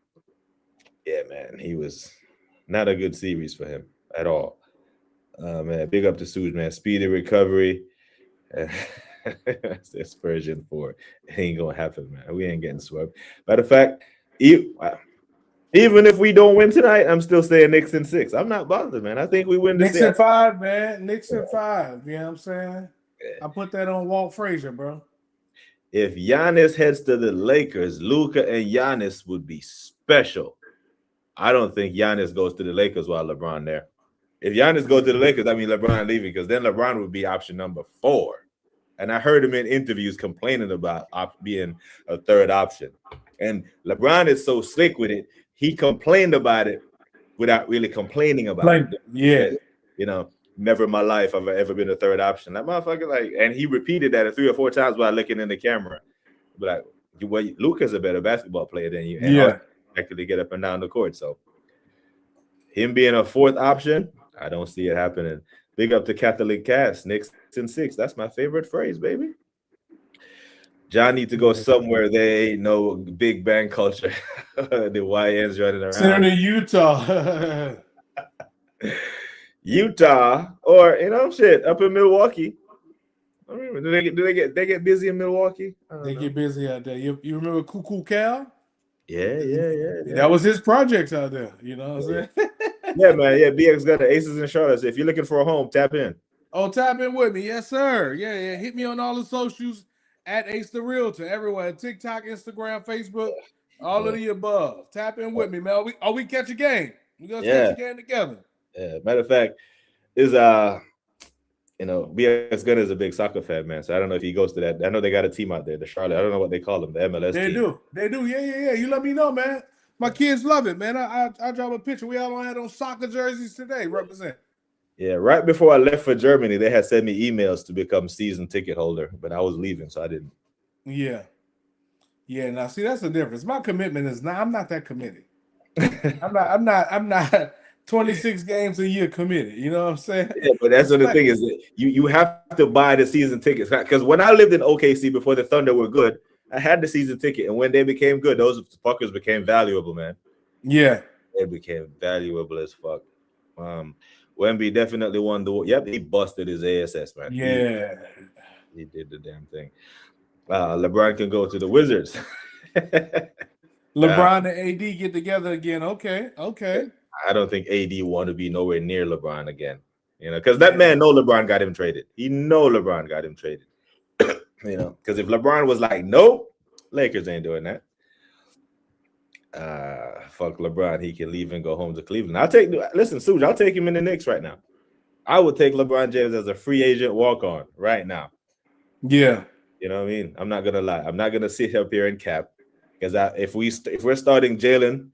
yeah, man, he was not a good series for him at all. Man, big up to Suge, man. Speedy recovery. That's Spurgeon for it. Ain't gonna happen, man. We ain't getting swept. Matter of fact, even if we don't win tonight, I'm still saying Knicks in 6. I'm not bothered, man. I think we win this. Knicks in 5, man. Knicks in 5. You know what I'm saying? I put that on Walt Frazier, bro. If Giannis heads to the Lakers, Luka and Giannis would be special. I don't think Giannis goes to the Lakers while LeBron there. If Giannis goes to the Lakers, I mean LeBron leaving, because then LeBron would be option number 4. And I heard him in interviews complaining about being a third option. And LeBron is so slick with it. He complained about it without really complaining about it. Yeah. You know, never in my life have I ever been a third option. That motherfucker, and he repeated that 3 or 4 times while looking in the camera. But Luka's a better basketball player than you. And actually get up and down the court. So him being a 4th option, I don't see it happening. Big up to Catholic Cast, Knicks in 6. That's my favorite phrase, baby. John need to go somewhere they ain't no Big Bang culture. The YNs running around. Send him to Utah. Utah, or up in Milwaukee. I mean, do they get busy in Milwaukee? They get busy out there. You remember Cuckoo Cal? Yeah. That was his projects out there. You know what I'm saying? Yeah, man. Yeah, BX got the Aces in Charlotte. So if you're looking for a home, tap in. Oh, tap in with me. Yes, sir. Yeah. Hit me on all the socials at Ace the Realtor. Everywhere. TikTok, Instagram, Facebook, all of the above. Tap in with me, man. We catch a game. We're going to catch a game together. Yeah. Matter of fact, is be as good as a big soccer fan, man. So I don't know if he goes to that. I know they got a team out there, the Charlotte. I don't know what they call them, the MLS They team. do. Yeah. You let me know, man. My kids love it, man. I drop a picture. We all had on soccer jerseys today. Represent. Yeah, right before I left for Germany, they had sent me emails to become season ticket holder, but I was leaving, so I didn't. Yeah. Now see, that's the difference. My commitment is not. I'm not that committed. I'm not 26 games a year committed. You know what I'm saying? Yeah, but that's the thing is that you have to buy the season tickets, because when I lived in OKC before the Thunder were good, I had the season ticket, and when they became good, those fuckers became valuable, man. Yeah, they became valuable as fuck. Wemby definitely won the. Yep, he busted his ASS, man. Yeah, he did the damn thing. LeBron can go to the Wizards. LeBron and AD get together again. Okay. I don't think AD want to be nowhere near LeBron again. Because that man know LeBron got him traded. He know LeBron got him traded. Because if LeBron was like, nope, Lakers ain't doing that. Fuck LeBron. He can leave and go home to Cleveland. Listen, Suge, I'll take him in the Knicks right now. I would take LeBron James as a free agent walk-on right now. Yeah. You know what I mean? I'm not gonna lie. I'm not gonna sit up here and cap, because if we're starting Jalen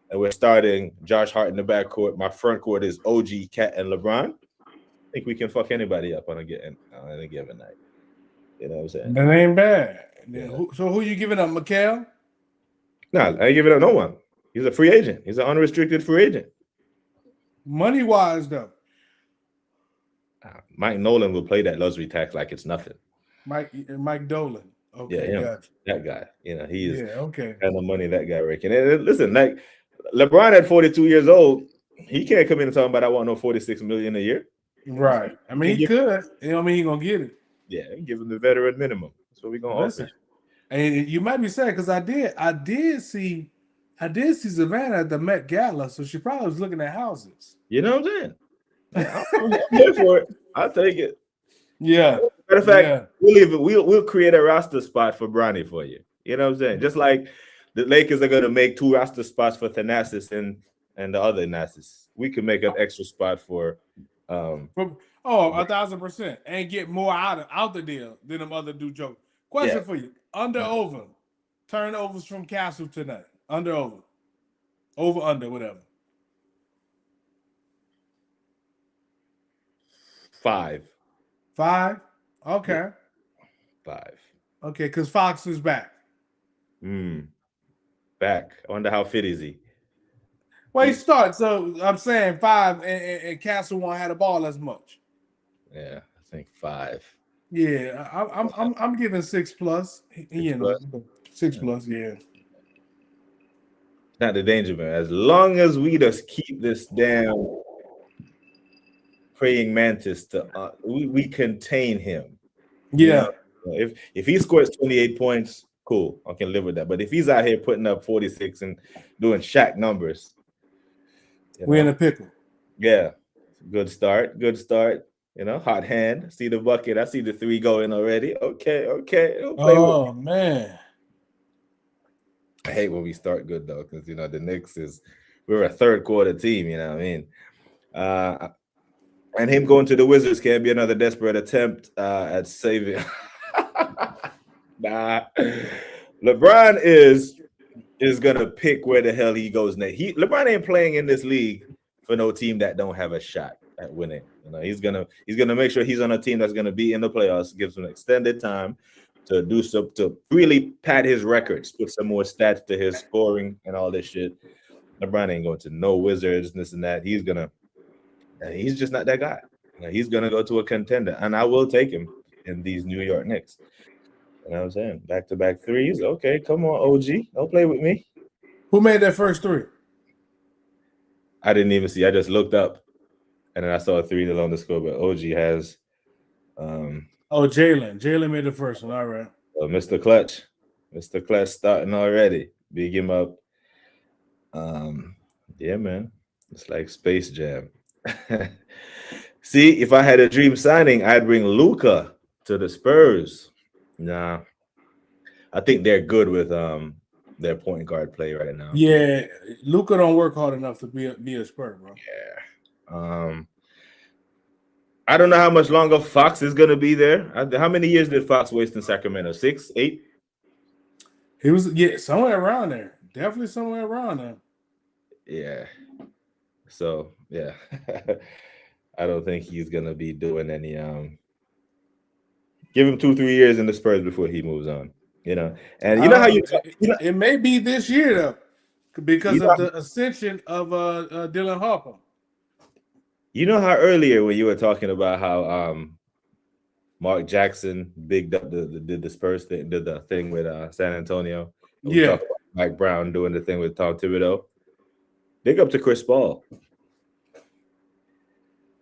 and we're starting Josh Hart in the backcourt, my front court is OG, Cat, and LeBron. I think we can fuck anybody up on a given night. You know what I'm saying? That ain't bad. Yeah. So who you giving up, Mikal? No, I ain't giving up no one. He's a free agent. He's an unrestricted free agent. Money wise, though, Mike Nolan will play that luxury tax like it's nothing. Mike Dolan. Okay, yeah, gotcha. That guy. He is. Yeah, okay. Kind of money that guy making. And listen, like LeBron at 42 years old, he can't come in and talk about I want no 46 million a year. Right. I mean, he could. You know, he gonna get it. Yeah, give him the veteran minimum. That's what we gonna offer. And you might be sad, because I did see Savannah at the Met Gala, so she probably was looking at houses. You know what I'm saying? I'm here for it. I'll take it. Yeah. Matter of fact, we'll create a roster spot for Bronny for you. You know what I'm saying? Just like the Lakers are gonna make 2 roster spots for Thanasis and the other Nasis. We can make an extra spot for 1,000%, and get more out the deal than them other do jokes. Question for you: under over turnovers from Castle tonight? Under under whatever. 5. 5. Okay. 5. Okay, because Fox is back. Back. I wonder how fit is he. Well, he starts. So I'm saying 5, and Castle won't have the ball as much. Yeah, I think 5. Yeah, I'm giving 6+. 6+. Yeah. Not the danger, man. As long as we just keep this damn praying mantis to we contain him. Yeah. If he scores 28 points, cool. I can live with that. But if he's out here putting up 46 and doing Shaq numbers, we're in a pickle. Yeah. Good start. Hot hand. See the bucket. I see the 3 going already. Okay. Oh, man. I hate when we start good, though, because, the Knicks we're a third quarter team, you know what I mean? And him going to the Wizards can be another desperate attempt at saving. Nah. LeBron is going to pick where the hell he goes next. LeBron ain't playing in this league for no team that don't have a shot at winning. He's gonna make sure he's on a team that's gonna be in the playoffs, gives him extended time to do some, to really pad his records, put some more stats to his scoring and all this shit. LeBron ain't going to no Wizards, this and that. He's just not that guy. He's gonna go to a contender, and I will take him in these New York Knicks. You know what I'm saying? Back-to-back threes. Okay, come on, OG. Don't play with me. Who made that first 3? I didn't even see. I just looked up, and then I saw a 3 along the score. But OG has. Jalen. Jalen made the first one. All right. Mr. Clutch starting already. Big him up. Yeah, man. It's like Space Jam. See, if I had a dream signing, I'd bring Luka to the Spurs. Nah, I think they're good with their point guard play right now. Yeah, Luka don't work hard enough to be a Spur, bro. Yeah. I don't know how much longer Fox is going to be there. How many years did Fox waste in Sacramento? 6, 8? He was somewhere around there. Definitely somewhere around there. Yeah. So yeah, I don't think he's gonna be doing any. Give him 2-3 years in the Spurs before he moves on. And you know how it may be this year though, because you of know, the ascension of Dylan Harper. you know how earlier when you were talking about how Mark Jackson did the Spurs thing, did the thing with San Antonio. We talked about Mike Brown doing the thing with Tom Thibodeau. Big up to Chris Paul.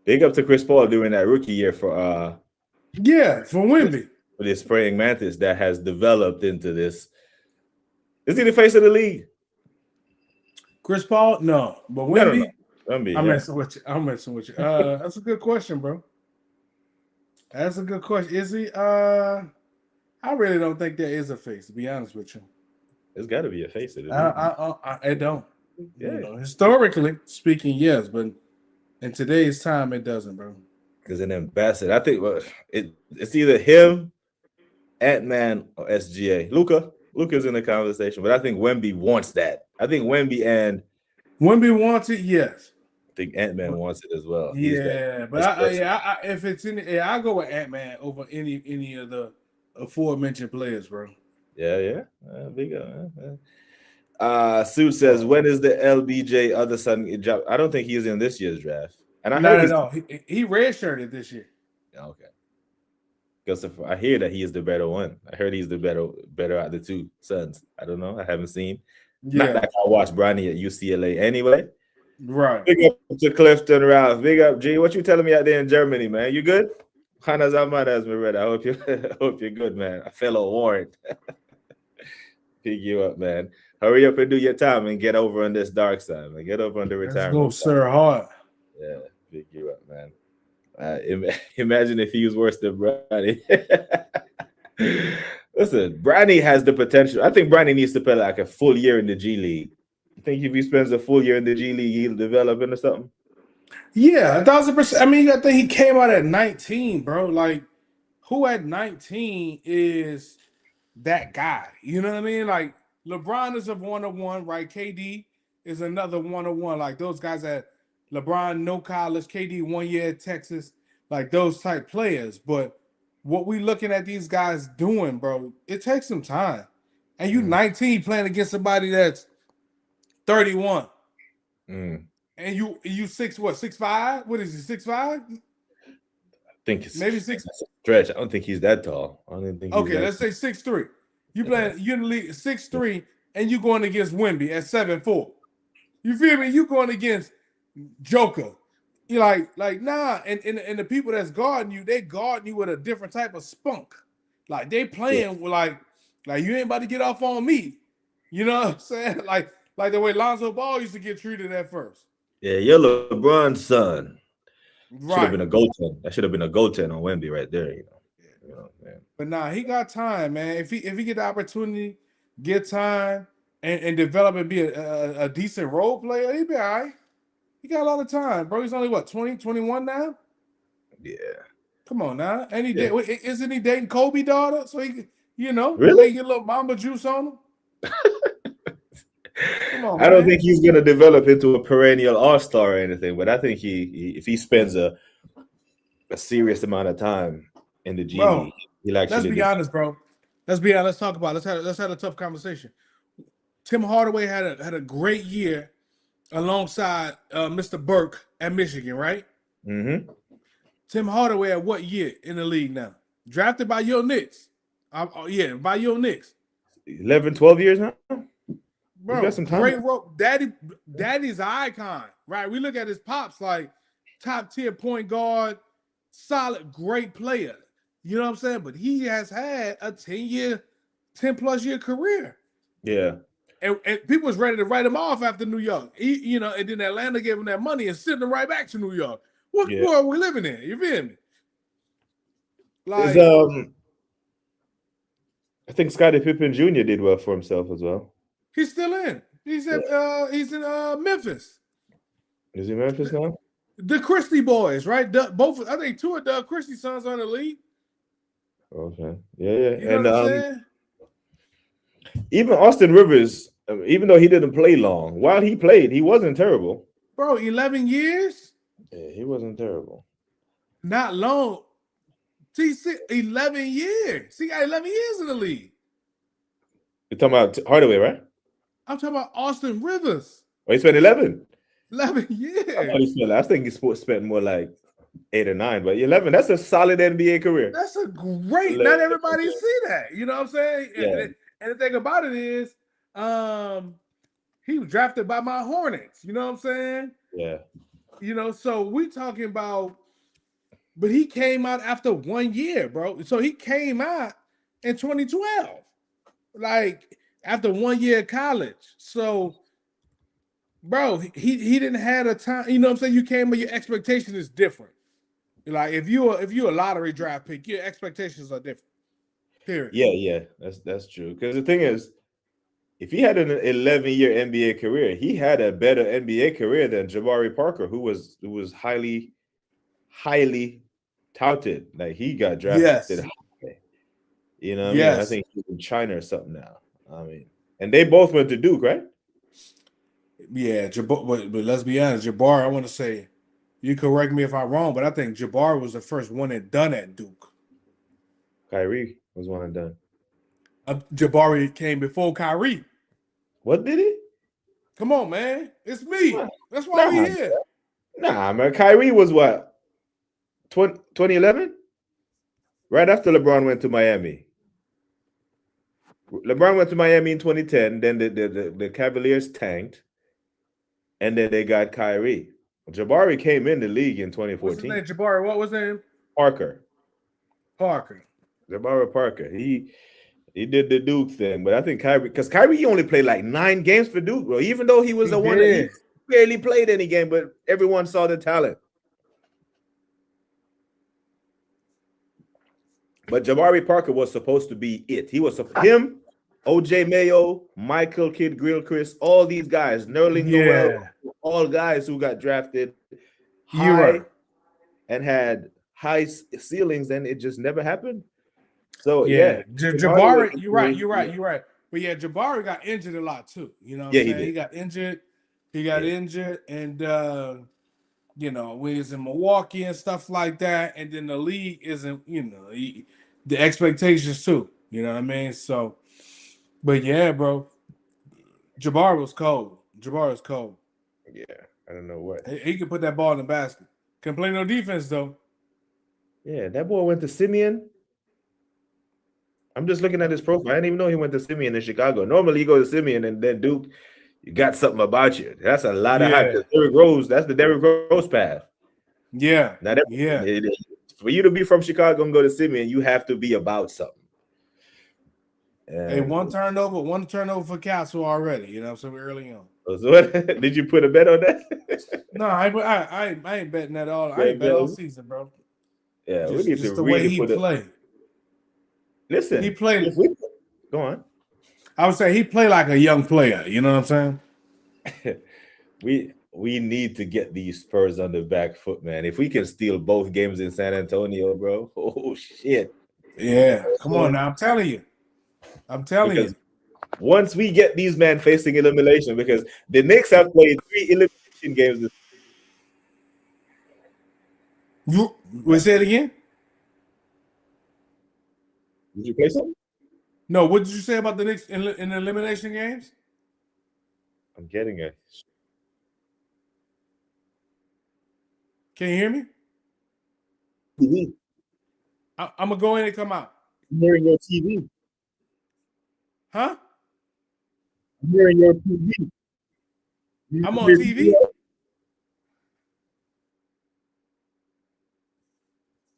Big up to Chris Paul during that rookie year for Wemby. For this praying mantis that has developed into this. Is he the face of the league? Chris Paul? No. But Wemby? Wemby, I'm messing with you. That's a good question, bro. That's a good question. Is he I really don't think there is a face, to be honest with you. There's got to be a face of the league. I don't. Yeah. Historically speaking, yes, but in today's time, it doesn't, bro. Because an ambassador, I think it's either him, Ant-Man, or SGA. Luka's in the conversation, but I think Wemby wants that. I think Wemby wants it, yes. I think Ant-Man wants it as well. Yeah, but if it's I go with Ant-Man over any of the aforementioned players, bro. Yeah. Big up. Sue says, when is the LBJ other son job? I don't think he's in this year's draft. And I heard no. He redshirted this year. Okay. Because I hear that he is the better one. I heard he's the better out of the two sons. I don't know. I haven't seen. Not like I watched Bronny at UCLA anyway. Right. Big up to Clifton Ralph. Big up, G. What you telling me out there in Germany, man? You good? Hannah's Ahmad me read. I hope you're good, man. A fellow warrant. Pick you up, man. Hurry up and do your time and get over on this dark side, man. Get over on the retirement. Let's go, Sir Hart. Yeah, pick you up, man. Imagine if he was worse than Bronny. Listen, Bronny has the potential. I think Bronny needs to play like a full year in the G League. You think if he spends a full year in the G League, he'll develop into something? Yeah, 1,000%. I mean, I think he came out at 19, bro. Like, who at 19 is that guy? You know what I mean? Like, LeBron is a 101, right? KD is another 101. Like, those guys at LeBron, no college, KD 1 year at Texas, like those type players. But what we looking at these guys doing, bro, it takes some time. And you 19 playing against somebody that's 31. And you 6'5"? What is he, 6'5"? I think it's maybe 6. Stretch. I don't think he's that tall. I don't think. Okay, let's say 6'3". You playing you in the league 6'3", and you going against Wemby at 7'4". You feel me? You going against Joker. You like nah, and the people that's guarding you, they guarding you with a different type of spunk. Like they playing with like you ain't about to get off on me. You know what I'm saying? Like the way Lonzo Ball used to get treated at first. Yeah, you're LeBron's son. Right. Should have been a goaltend. That should have been a goaltend on Wemby right there. Man. But nah, he got time, man. If he get the opportunity, get time, and develop and be a decent role player, he'll be all right. He got a lot of time, bro. He's only what, 20, 21 now? Yeah. Come on now. And isn't he dating Kobe daughter? So he, really get a little mamba juice on him. Come on, I don't think he's gonna develop into a perennial all-star or anything, but I think if he spends a serious amount of time in the G League, he'll actually. Let's be honest, bro. Let's be honest. Let's talk about it. Let's have a tough conversation. Tim Hardaway had a great year alongside Mr. Burke at Michigan, right? Mm-hmm. Tim Hardaway at what year in the league now? Drafted by your Knicks. By your Knicks. 11, 12 years now? Bro, got some time. Great role. Daddy's an icon, right? We look at his pops like top tier point guard, solid, great player. You know what I'm saying? But he has had a 10+ year career. Yeah. And people was ready to write him off after New York. And then Atlanta gave him that money and sent him right back to New York. What world are we living in? You feel me? Like, I think Scottie Pippen Jr. did well for himself as well. He's still in. He's in Memphis. Is he Memphis now? The Christie boys, right? Both, I think 2 of Doug Christie's sons are in the league. Okay. Yeah. You know And what I'm saying? even Austin Rivers, even though he didn't play long, while he played, he wasn't terrible. Bro, 11 years? Yeah, he wasn't terrible. Not long. See, 11 years. He got 11 years in the league. You're talking about Hardaway, right? I'm talking about Austin Rivers. Oh, he spent 11. 11 years. I think he spent more like 8 or 9, but 11. That's a solid NBA career. That's a great. 11, Not everybody see that. You know what I'm saying? Yeah. And the thing about it is, he was drafted by my Hornets. You know what I'm saying? Yeah. You know, so we talking about, but he came out after 1 year, bro. So he came out in 2012, like after 1 year of college. So, bro, he didn't have a time. You know what I'm saying? You came, but your expectation is different. Like if you're a lottery draft pick, your expectations are different. Period. Yeah. That's true. Because the thing is, if he had an 11-year NBA career, he had a better NBA career than Jabari Parker, who was highly touted. Like he got drafted. Yes. High. You know what I mean? I think he's in China or something now. I mean, and they both went to Duke, right? Yeah, but let's be honest, Jabari, I want to say, you correct me if I'm wrong, but I think Jabari was the first one and done at Duke. Kyrie was one and done. Jabari came before Kyrie. What did he? Come on, man. It's me. That's why we're here. Nah, man. Kyrie was what? 2011? Right after LeBron went to Miami. LeBron went to Miami in 2010. Then the Cavaliers tanked. And then they got Kyrie. Jabari came in the league in 2014. What's his name? Jabari, what was his name? Parker. Jabari Parker. He did the Duke thing, but I think Kyrie, because Kyrie only played like 9 games for Duke, bro. Even though he was the one that he barely played any game, but everyone saw the talent. But Jabari Parker was supposed to be it. He was him, OJ Mayo, Michael Kidd Gilchrist, all these guys, Nerling Noel, all guys who got drafted high and had high ceilings, and it just never happened. So Jabari, you're right. But yeah, Jabari got injured a lot too. You know what I'm saying? He got injured. And you know, when he's in Milwaukee and stuff like that, and then the league isn't, you know, the expectations too. You know what I mean? So, but yeah, bro, Jabari was cold. Yeah, I don't know what. He could put that ball in the basket. Couldn't play no defense though. Yeah, that boy went to Simeon. I'm just looking at his profile. I didn't even know he went to Simeon in Chicago. Normally, you go to Simeon and then Duke, you got something about you. That's a lot of hype. Derrick Rose, that's the Derrick Rose path. Yeah. Now for you to be from Chicago and go to Simeon, you have to be about something. Hey, one turnover for Castle already. You know, so we're early on. So did you put a bet on that? No, I ain't betting at all. I ain't bet all season, bro. Yeah, we need to the way he played. Listen, he played. Go on. I would say he played like a young player. You know what I'm saying? We need to get these Spurs on the back foot, man. If we can steal both games in San Antonio, bro. Oh shit. Yeah, come on now. I'm telling you. Once we get these men facing elimination, because the Knicks have played 3 elimination games. Will say it again? Did you play something? No, what did you say about the Knicks in the elimination games? I'm getting it. Can you hear me? TV. I'm gonna go in and come out. I'm hearing your TV. Huh? I'm hearing your TV. I'm on TV.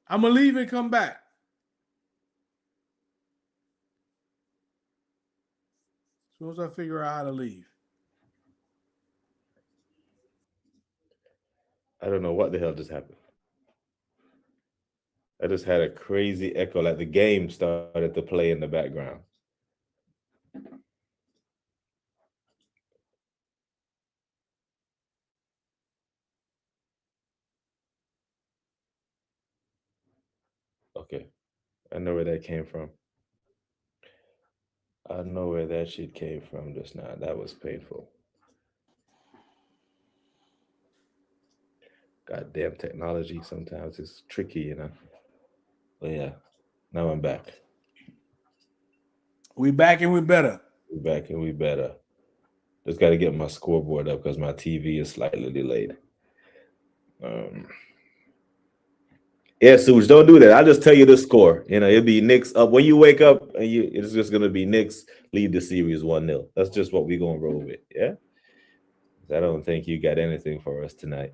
I'm gonna leave and come back. As soon as I figure out how to leave. I don't know what the hell just happened. I just had a crazy echo, like the game started to play in the background. Okay. I know where that came from. I know where that shit came from just now. That was painful. Goddamn technology sometimes is tricky, you know. But yeah, now I'm back. We back and we better. We back and we better. Just got to get my scoreboard up because my TV is slightly delayed. Yeah, Suge, don't do that. I'll just tell you the score. You know, it'll be Knicks up. When you wake up, and it's just going to be Knicks lead the series 1-0. That's just what we're going to roll with. Yeah? I don't think you got anything for us tonight.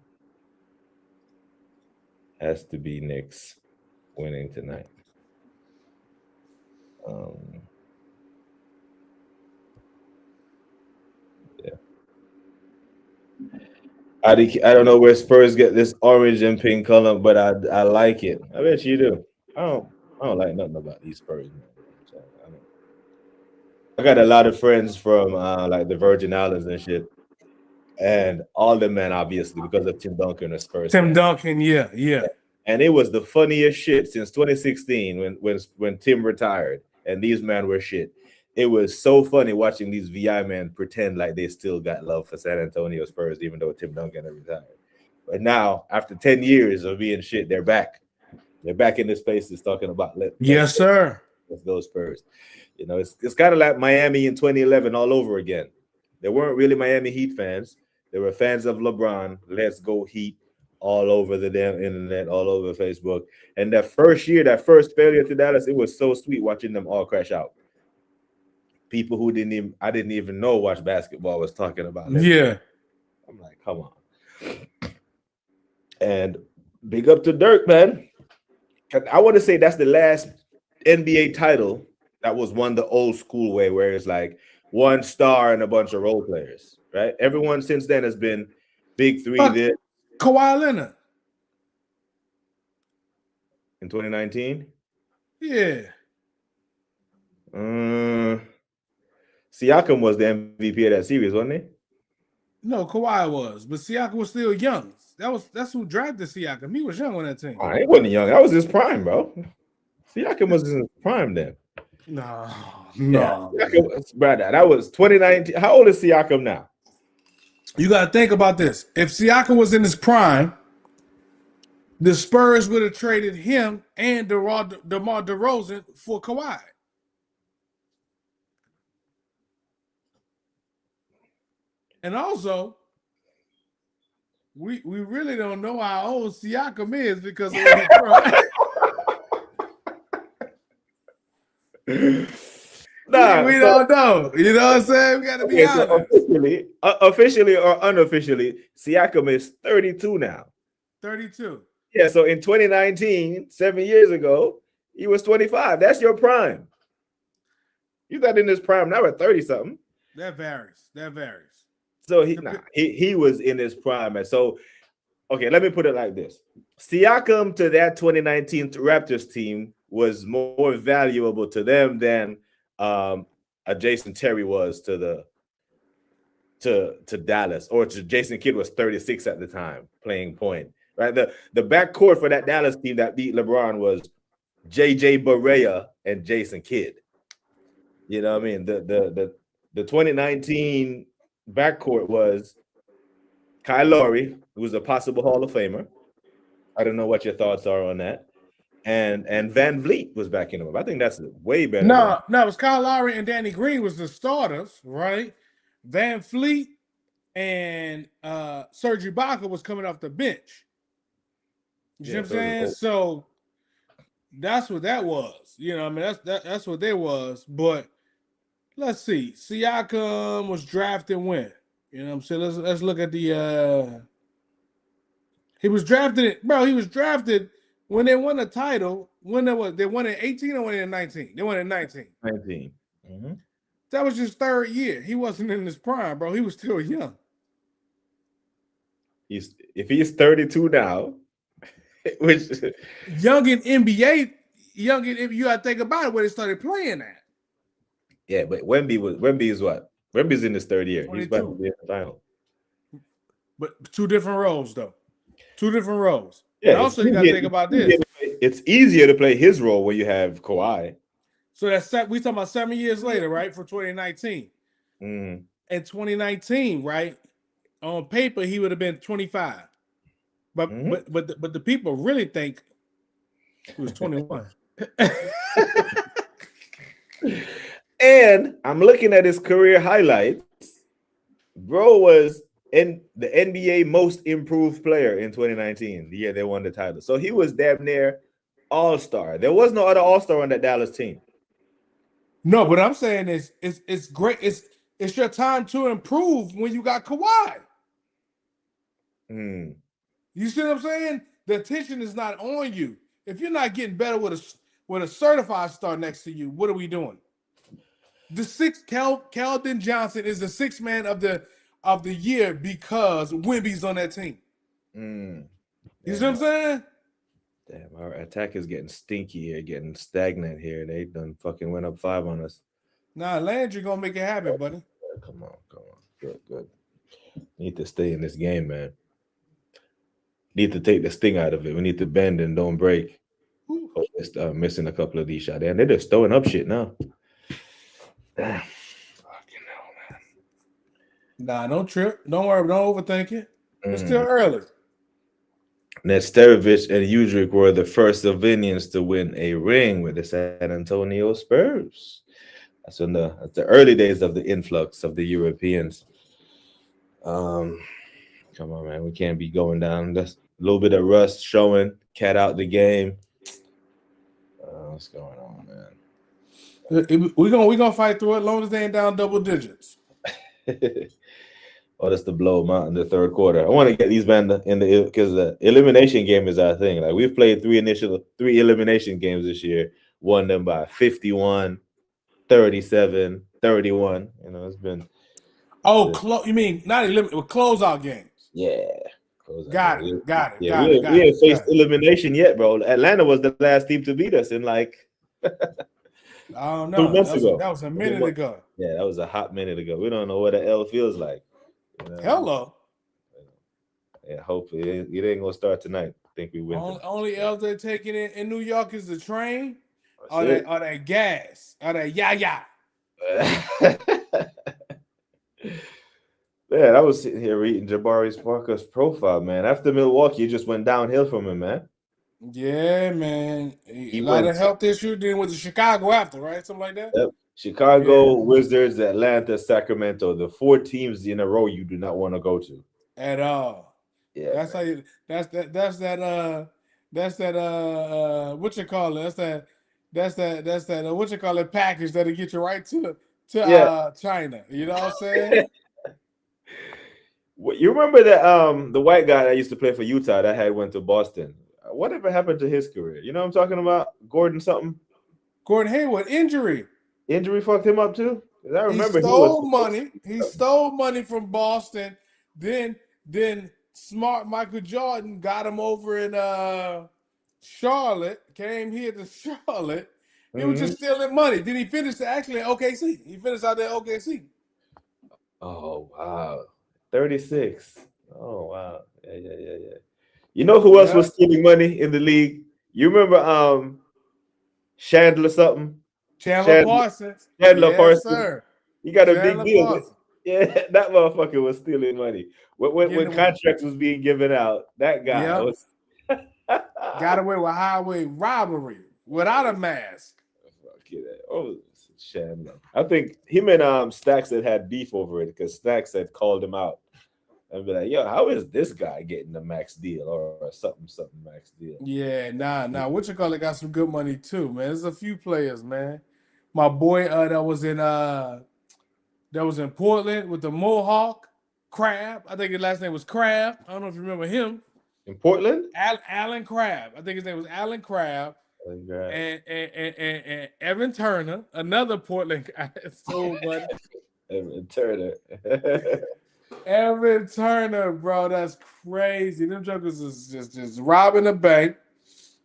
Has to be Knicks winning tonight. Yeah. I don't know where Spurs get this orange and pink color, but I like it. I bet you do. I don't like nothing about these Spurs. I got a lot of friends from like the Virgin Islands and shit, and all the men obviously because of Tim Duncan, a Spurs. Tim Duncan, yeah. And it was the funniest shit since 2016 when Tim retired, and these men were shit. It was so funny watching these VI men pretend like they still got love for San Antonio Spurs, even though Tim Duncan had retired. But now, after 10 years of being shit, they're back. They're back in the spaces talking about yes, sir. Let's go Spurs. You know, it's kind of like Miami in 2011 all over again. They weren't really Miami Heat fans. They were fans of LeBron. Let's go Heat all over the damn internet, all over Facebook. And that first year, that first failure to Dallas, it was so sweet watching them all crash out. People who I didn't even know watch basketball was talking about it. Yeah. I'm like, come on. And big up to Dirk, man. I want to say that's the last NBA title that was won the old school way, where it's like one star and a bunch of role players, right? Everyone since then has been big three. Kawhi Leonard. In 2019? Yeah. Siakam was the MVP of that series, wasn't he? No, Kawhi was, but Siakam was still young. That's who drafted Siakam. He was young on that team. He wasn't young. That was his prime, bro. Siakam was in his prime then. No. Yeah, brother, that was 2019. How old is Siakam now? You got to think about this. If Siakam was in his prime, the Spurs would have traded him and DeMar DeRozan for Kawhi. And also, we really don't know how old Siakam is because of his prime. Nah, we don't know. You know what I'm saying? We got to be honest. So officially or unofficially, Siakam is 32 now. 32. Yeah, so in 2019, 7 years ago, he was 25. That's your prime. He's not in his prime now at 30-something. That varies. So he was in his prime. And so, okay, let me put it like this. Siakam to that 2019 Raptors team was more valuable to them than a Jason Terry was to Dallas, or to Jason Kidd was 36 at the time playing point, right? The backcourt for that Dallas team that beat LeBron was JJ Barea and Jason Kidd. You know what I mean? The 2019 backcourt was Kyle Lowry, who was a possible Hall of Famer. I don't know what your thoughts are on that. And Van Vliet was backing him up. I think that's way better. No, it was Kyle Lowry and Danny Green was the starters, right? Van Vliet and Serge Ibaka was coming off the bench. You know what I'm saying? So that's what that was. You know, I mean, that's what they was. But let's see. Siakam was drafted when? You know what I'm saying? Let's look at the he was drafted, bro. He was drafted when they won the title. When they won in 18 or won in 19? They won in 19. 19. Mm-hmm. That was his third year. He wasn't in his prime, bro. He was still young. If he's 32 now, which young in NBA, young in, you got to think about it when they started playing that. Yeah, but Wemby is what? Wemby's in his third year. 22. He's about to be in the final. But two different roles, though. Two different roles. Yeah. And also, you got to think about this. it's easier to play his role when you have Kawhi. So that's we talking about 7 years later, right? For 2019. Mm. In 2019, right? On paper, he would have been 25. But the people really think he was 21. And I'm looking at his career highlights. Bro was in the NBA most improved player in 2019, the year they won the title. So he was damn near all-star. There was no other all-star on that Dallas team. No, but I'm saying is it's great. It's your time to improve when you got Kawhi. Mm. You see what I'm saying? The attention is not on you. If you're not getting better with a certified star next to you, what are we doing? The sixth Keldon Johnson is the sixth man of the year because Wemby's on that team. Mm. You see what I'm saying? Damn, our attack is getting stinky here, getting stagnant here. They done fucking went up 5 on us. Nah, Landry gonna make it happen, buddy. Come on. Good. Need to stay in this game, man. Need to take the sting out of it. We need to bend and don't break. Just missing a couple of these shots. And they're just throwing up shit now. Damn. Fucking hell, man. Nah, don't trip. Don't worry. Don't overthink it. It's still early. Nesterovic and Udrich were the first Slovenians to win a ring with the San Antonio Spurs. That's when the early days of the influx of the Europeans. Come on, man. We can't be going down. That's a little bit of rust showing. Cat out the game. What's going on, man? We gonna fight through it as long as they ain't down double digits. Oh, that's the blow them out in the third quarter. I want to get these men because the elimination game is our thing. Like we've played three elimination games this year, won them by 51, 37, 31. You know, it's been. Oh, you mean not eliminate with closeout games? Yeah. Got it. We ain't faced elimination yet, bro. Atlanta was the last team to beat us in like. I don't know. 2 months ago. That was a minute ago. Yeah, that was a hot minute ago. We don't know what the L feels like. You know? Hello. Yeah, hopefully it ain't gonna start tonight. I think we win. Only L's they're taking in New York is the train, or that gas, or that yeah. Man, I was sitting here reading Jabari Parker's profile, man. After Milwaukee, it just went downhill from him, man. Yeah, man. A lot of health issues. Then with the Chicago after, right? Something like that. Yep. Chicago, Wizards, Atlanta, Sacramento. The 4 teams in a row you do not want to go to. At all. Yeah. That's how you that's that what you call it? That's that what you call it package that'll get you right to China. You know what I'm saying? You remember that the white guy that used to play for Utah that had went to Boston? Whatever happened to his career? You know what I'm talking about? Gordon something? Gordon Hayward, injury. Injury fucked him up too? I remember he stole money from Boston. Then smart Michael Jordan got him over in Charlotte, came here to Charlotte. He was just stealing money. Then he finished actually in OKC. He finished out there at OKC. Oh, wow. 36. Oh, wow. Yeah. You know who else was stealing money in the league? You remember Chandler something? Chandler Parsons. Parsons. Sir. He got a big deal. Parsons. Yeah, that motherfucker was stealing money. When contracts was being given out, that guy was got away with highway robbery without a mask. Oh, Chandler. I think him and Stacks had beef over it because Stacks had called him out and be like, yo, how is this guy getting a max deal or something max deal? Yeah, nah. What you call it got some good money too, man. There's a few players, man. My boy that was in Portland with the Mohawk, Crab. I think his last name was Crab. I don't know if you remember him. In Portland? Alan Crab. I think his name was Alan Crab. And Evan Turner, another Portland guy. So buddy. Evan Turner. Evan Turner, bro, that's crazy. Them jokers is just robbing the bank.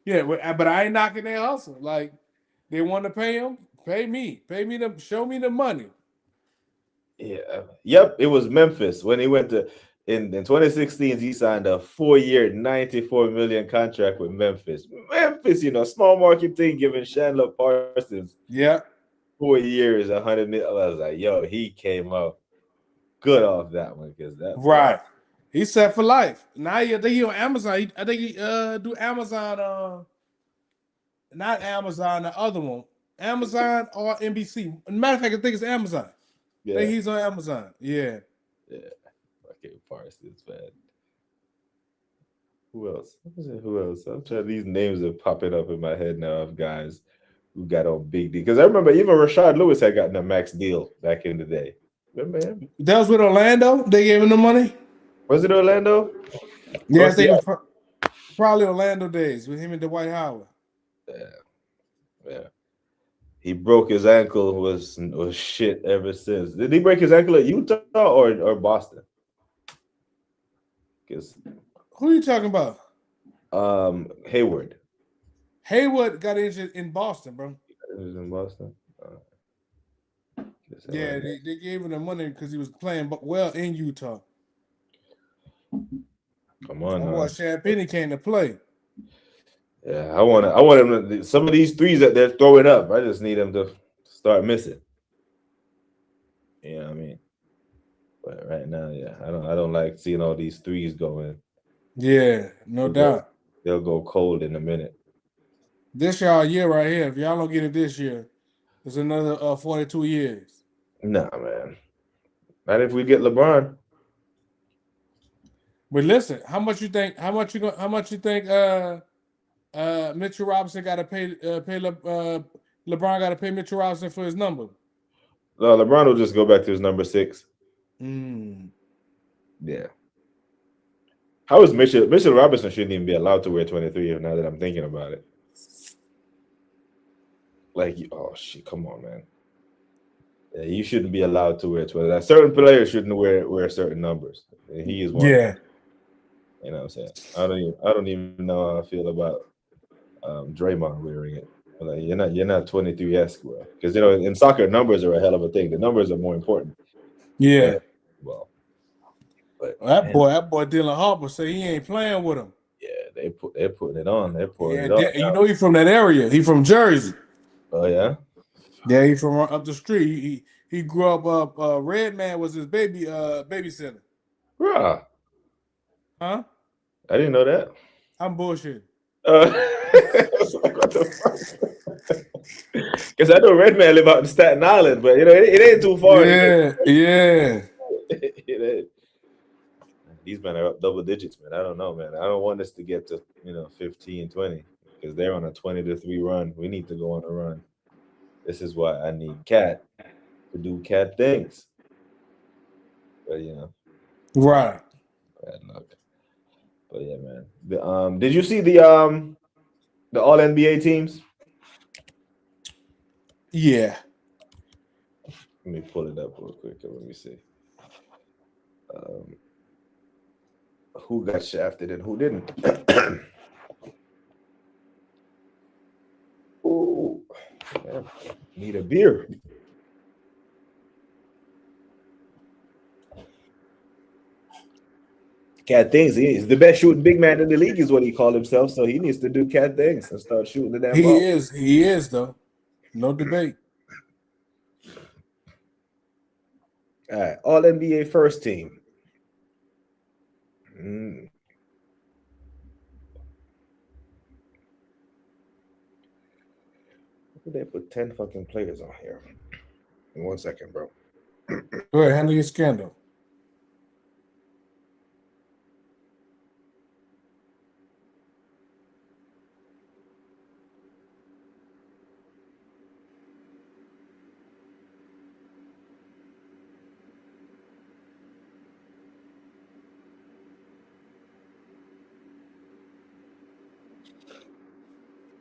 Yeah, but I ain't knocking their hustle. Like they want to pay him, pay me, show me the money. Yeah. Yep. It was Memphis when he went to. in 2016, he signed a 4-year, $94 million contract with Memphis. Memphis, small market team, giving Chandler Parsons 4 years, $100 million. I was like, yo, he came up good off that one because that right. He's set for life. Now I think he on Amazon. I think he do Amazon. Not Amazon, the other one. Amazon or NBC. Matter of fact, I think it's Amazon. I think he's on Amazon. Yeah. Okay, Parsons, man. Who else? I'm trying. These names are popping up in my head now of guys who got on big deal. Because I remember even Rashard Lewis had gotten a max deal back in the day. Remember him? That was with Orlando. They gave him the money. Was it Orlando? Yeah, I think it was probably Orlando days with him and Dwight Howard. Yeah. He broke his ankle. Was shit ever since. Did he break his ankle at Utah or Boston? Who are you talking about? Hayward. Hayward got injured in Boston, bro. It was in Boston. Yeah, they gave him the money because he was playing well in Utah. Come on, boy Champagne came to play. Yeah, I want him to. Some of these threes that they're throwing up, I just need him to start missing. You know what I mean? But right now, I don't like seeing all these threes going. Yeah, no doubt. They'll go cold in a minute. This y'all year right here. If y'all don't get it this year, it's another 42 years. Nah, man. Not if we get LeBron. But listen, how much you think Mitchell Robinson got to pay LeBron got to pay Mitchell Robinson for his number? No, LeBron will just go back to his number 6. Yeah. How is Mitchell Robinson shouldn't even be allowed to wear 23 now that I'm thinking about it. Like, oh shit, come on, man. Yeah, you shouldn't be allowed to wear 20. Certain players shouldn't wear certain numbers. And he is one. Yeah. You know what I'm saying? I don't even know how I feel about Draymond wearing it. Like, you're not 23-esque, bro. Because in soccer, numbers are a hell of a thing. The numbers are more important. Yeah. Well, that boy Dylan Harper said he ain't playing with him. Yeah, they're putting it on. They're pouring it on. You know he's from that area. He from Jersey. Oh yeah. Yeah, he from up the street. He grew up. Redman was his babysitter. Bruh. Huh? I didn't know that. I'm bullshit. What the fuck? Because I know Redman live out in Staten Island, but it ain't too far. Yeah. These men are up double digits, man. I don't know, man. I don't want us to get to 15, 20 because they're on a 20-3 run. We need to go on a run. This is why I need Cat to do Cat things. But right. Bad luck. But yeah, man. Did you see the All NBA teams? Yeah. Let me pull it up real quick. Let me see. Who got shafted and who didn't? Ooh, yeah. Need a beer. Cat things. He's the best shooting big man in the league, is what he called himself. So he needs to do cat things and start shooting the damn ball. He is though. No debate. All right, All NBA first team. They put 10 fucking players on here. In 1 second, bro. Go ahead, handle your scandal.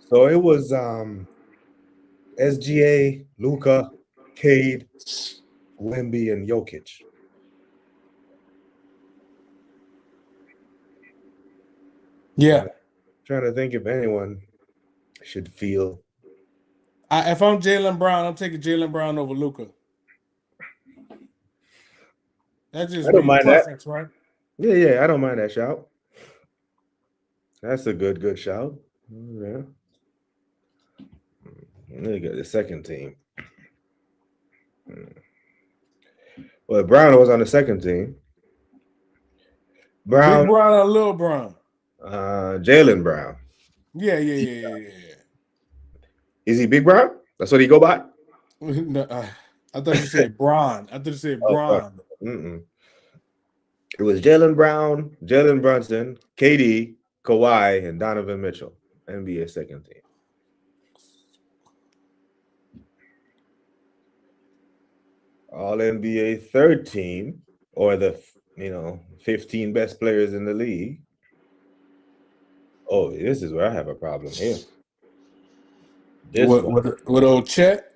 So it was SGA, Luka, Cade, Wemby, and Jokic. Yeah. Trying to think if anyone should feel. If I'm Jaylen Brown, I'm taking Jaylen Brown over Luka. That's just I don't mind preference, right? Yeah. I don't mind that shout. That's a good shout. Yeah. Look at the second team. Well, Brown was on the second team. Big Brown, Brown or Little Brown? Jalen Brown. Yeah. Is he Big Brown? That's what he go by? No, I thought you said Braun. I thought you said Oh, sorry. Braun. It was Jalen Brown, Jalen Brunson, KD, Kawhi, and Donovan Mitchell, NBA second team. All NBA third team, or the 15 best players in the league. Oh, this is where I have a problem here. With old Chet?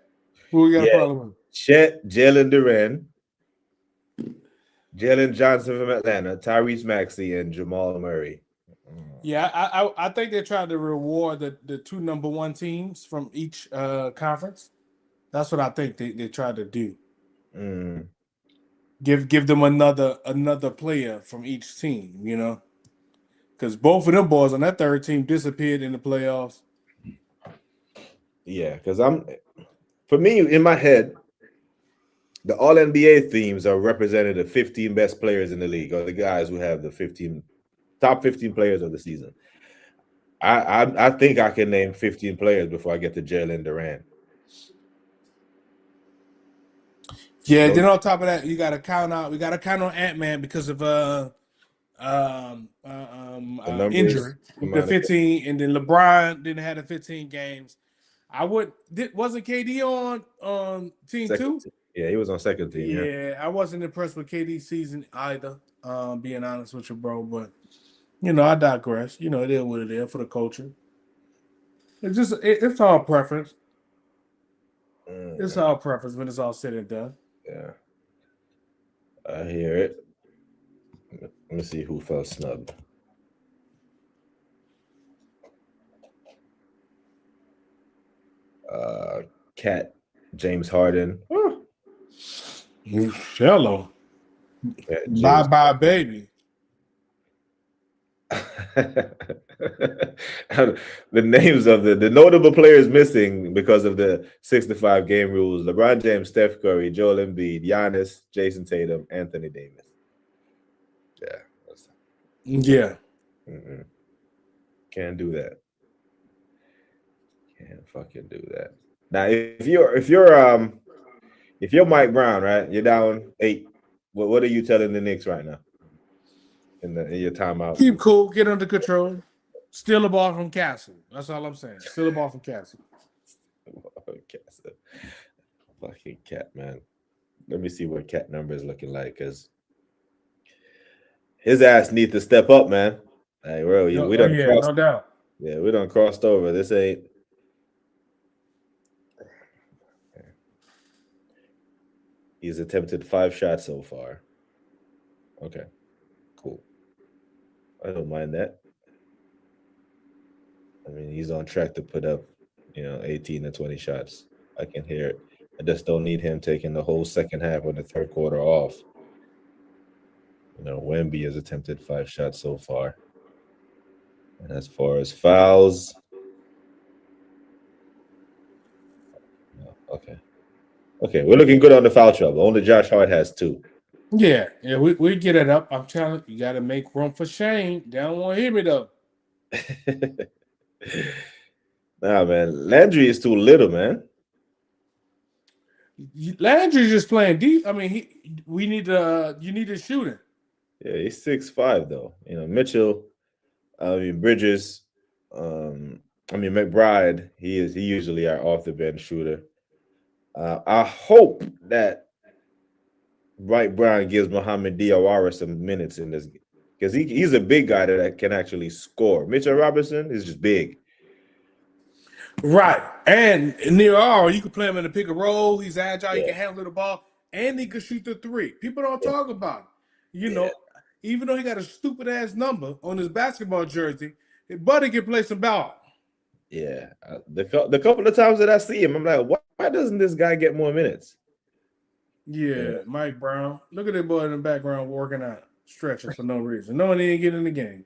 Who we got a problem with? Chet, Jalen Duren, Jalen Johnson from Atlanta, Tyrese Maxey, and Jamal Murray. Yeah, I think they tried to reward the two number one teams from each conference. That's what I think they tried to do. Give them another player from each team, because both of them boys on that third team disappeared in the playoffs. Yeah, because for me, in my head, the All NBA themes are represented the 15 best players in the league, or the guys who have the top 15 players of the season. I think I can name 15 players before I get to Jalen Duran. Yeah, then on top of that, you got to count out. We got to count on Ant-Man because of injury. The 15, and then LeBron didn't have the 15 games. Wasn't KD on team second 2? Yeah, he was on second team. Yeah, I wasn't impressed with KD's season either. Being honest with you, bro, but I digress. It is what it is for the culture. It's all preference. It's all preference when it's all said and done. Yeah, I hear it. Let me see who fell snubbed. Cat, James Harden. Hello. Bye, baby. The names of the notable players missing because of the 65 game rules: LeBron James, Steph Curry, Joel Embiid, Giannis, Jason Tatum, Anthony Davis. Yeah. Can't do that. Can't fucking do that. Now, if you're Mike Brown, right? You're down 8. What are you telling the Knicks right now? In your timeout. Keep cool, get under control. Steal the ball from Castle. That's all I'm saying. Steal the ball from Castle. Fucking Cat, man. Let me see what Cat number is looking like, because his ass needs to step up, man. Hey, bro, we done crossed. No doubt. Yeah, we done crossed over. This ain't. He's attempted 5 shots so far. Okay, cool. I don't mind that. I mean, he's on track to put up, 18 to 20 shots. I can hear it. I just don't need him taking the whole second half of the third quarter off. Wemby has attempted 5 shots so far. And as far as fouls, okay, we're looking good on the foul trouble. Only Josh Hart has 2. Yeah, we get it up. I'm telling you, got to make room for Shane. They don't want to hear me though. Nah, man, Landry is too little, man. Landry's just playing deep. I mean, you need to shoot him. Yeah, he's 6'5", though. Mitchell, Bridges, McBride. He usually our off the bench shooter. I hope that Wright Brown gives Mohamed Diawara some minutes in this, because he's a big guy that can actually score. Mitchell Robinson is just big. Right. And near all, you can play him in the pick and roll. He's agile. He can handle the ball. And he can shoot the 3. People don't talk about it. Even though he got a stupid-ass number on his basketball jersey, his buddy can play some ball. Yeah. The couple of times that I see him, I'm like, why doesn't this guy get more minutes? Yeah, Mike Brown. Look at that boy in the background working out. stretching for no reason. No one didn't get in the game.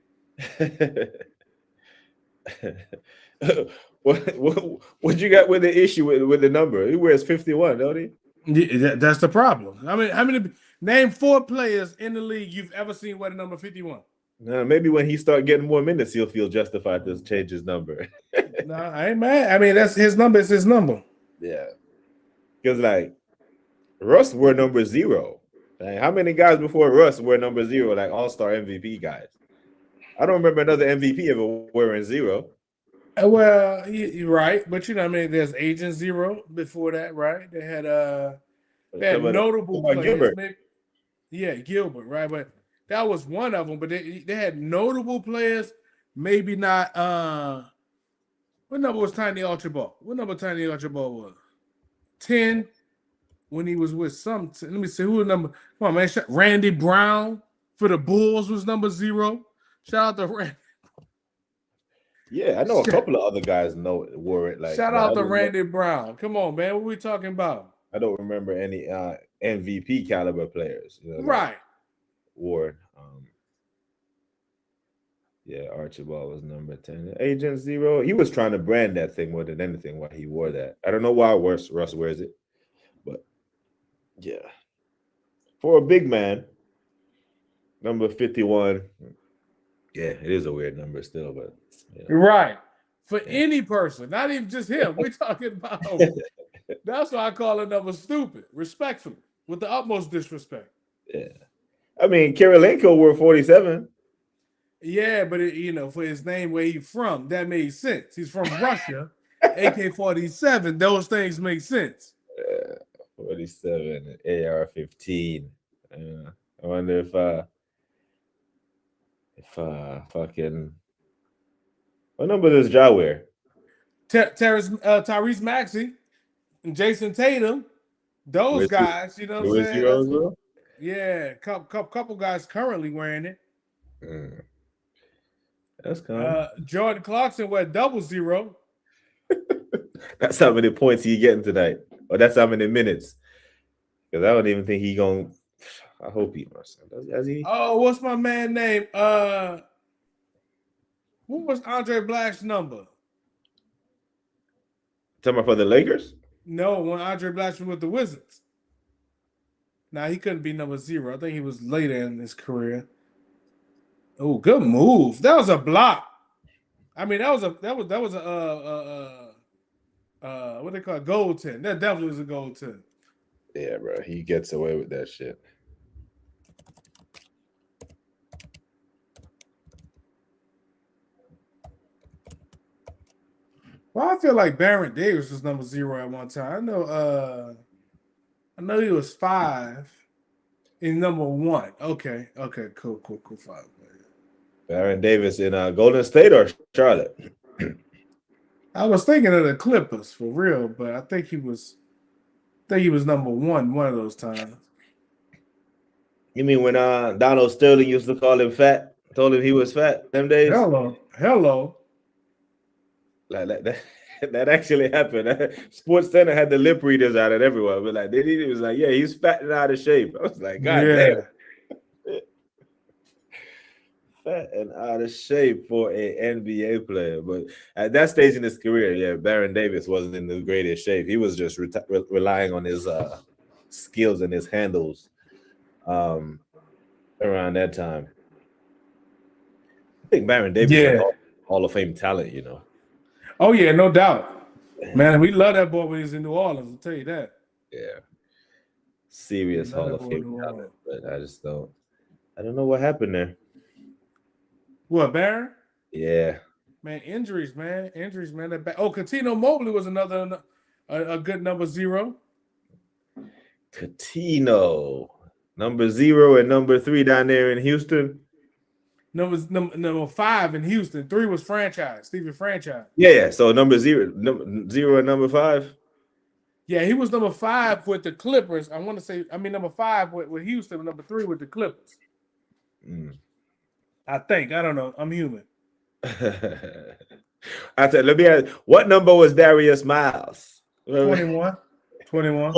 what you got with the issue with the number? He wears 51, don't he? Yeah, that's the problem. I mean, how many? Name 4 players in the league you've ever seen wear the number 51. Maybe when he start getting more minutes, he'll feel justified to change his number. No, I ain't mad. I mean, that's his number. It's his number. Yeah, because like Russ wore number 0. Like, how many guys before Russ were number 0? Like All-Star MVP guys. I don't remember another MVP ever wearing 0. Well, you're right, but you know, I mean, there's Agent 0 before that, right? They had notable players. Gilbert. Yeah, Gilbert, right? But that was one of them. But they had notable players. Maybe not. What number was Tiny Archibald? What number Tiny Archibald was? 10 when he was with some. Let me see who was number. Come on, man. Randy Brown for the Bulls was number 0. Shout out to Randy. Yeah, I know a couple of other guys wore it. Like, shout out to Randy Brown. Come on, man. What we talking about? I don't remember any MVP caliber players. You know, right. Wore. Yeah, Archibald was number 10. Agent 0. He was trying to brand that thing more than anything while he wore that. I don't know why Russ wears it, but yeah. For a big man, number 51. Yeah, it is a weird number still, but yeah. Right. For any person, not even just him. We're talking about. That's why I call it number stupid, respectfully, with the utmost disrespect. Yeah. I mean, Kirilenko wore 47. Yeah, but for his name, where he's from, that made sense. He's from Russia, AK-47. Those things make sense. 47, AR-15. I wonder if fucking what number does Ja wear? Tyrese Maxey and Jason Tatum. Those guys, you know what I'm saying? Yeah, couple guys currently wearing it. That's cool. Jordan Clarkson wear 00. That's how many points he getting tonight, or that's how many minutes. Because I don't even think he gonna. I hope he must. Does he? Oh, what's my man name? What was Andre Black's number? Talking about for the Lakers? No, when Andre Black was with the Wizards. Now he couldn't be number 0. I think he was later in his career. Oh, good move. That was a block. I mean, that was a what they call a goaltend. That definitely was a goaltend. Yeah, bro. He gets away with that shit. Well, I feel like Baron Davis was number 0 at one time. I know he was 5 in number 1. Okay, cool. 5. Baron Davis in Golden State or Charlotte? I was thinking of the Clippers for real, but I think he was number 1 one of those times. You mean when Donald Sterling used to call him fat? Told him he was fat them days? Hello. Like that actually happened. Sports Center had the lip readers out of everyone, but like it was like, yeah, he's fat and out of shape. I was like, God damn. Fat and out of shape for an NBA player. But at that stage in his career, yeah, Baron Davis wasn't in the greatest shape. He was just relying on his skills and his handles around that time. I think Baron Davis is Hall of Fame talent, you know. Oh, yeah, no doubt. Man, we love that boy when he's in New Orleans, I'll tell you that. Yeah. Serious Hall of Fame talent, but I don't know what happened there. What, Baron? Yeah. Man, injuries, man. Coutinho Mobley was another a good number 0. Coutinho, number 0 and number 3 down there in Houston. Number 5 in Houston. 3 was Stephen Franchise. Yeah. So number 0 and number 5. Yeah, he was number 5 with the Clippers. Number 5 with Houston, number 3 with the Clippers. I think. I don't know. I'm human. I said, let me ask, what number was Darius Miles? 21. 21.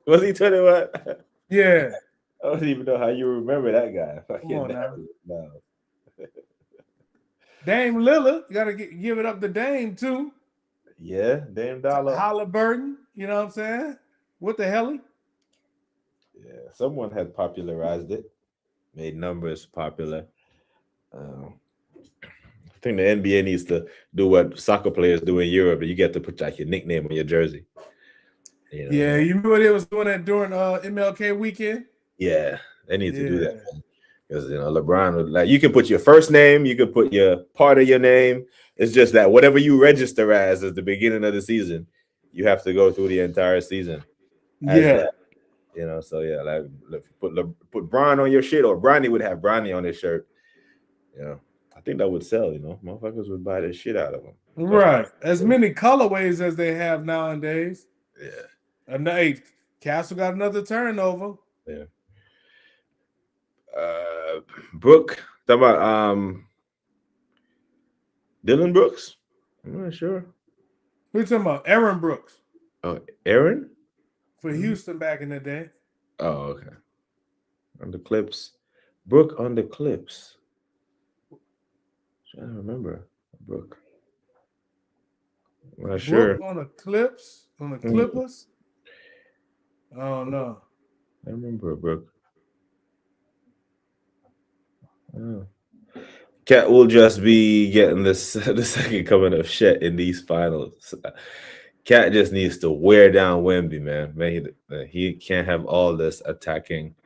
Was he 21? Yeah. I don't even know how you remember that guy. Come on now. No. Dame Lillard, you gotta give it up to Dame too. Yeah, Dame Dollar. Halliburton, you know what I'm saying? What the hell? Yeah, someone had popularized it, made numbers popular. I think the NBA needs to do what soccer players do in Europe. You get to put like your nickname on your jersey. You know, Yeah, you remember they was doing that during MLK weekend? Yeah, they need to do that. Because LeBron would, like, you can put your first name, you can put your part of your name. It's just that whatever you register as the beginning of the season, you have to go through the entire season. As that, so yeah, like put Bron on your shit, or Bronny would have Bronny on his shirt. I think that would sell. Motherfuckers would buy the shit out of them. Right, as many colorways as they have nowadays. Yeah. And hey, Castle got another turnover. Yeah. Brooke, talk about Dylan Brooks. I'm not sure. We're talking about Aaron Brooks. Oh, Aaron? For Houston back in the day. Oh, okay. On the Clips. Brooke on the Clips. I'm trying to remember. Brooke. I'm not sure. On the Clips? On the Clippers? I don't know. I remember Brooke. Oh. Cat will just be getting the second coming of Shet in these finals. Cat just needs to wear down Wemby, man. He can't have all this attacking.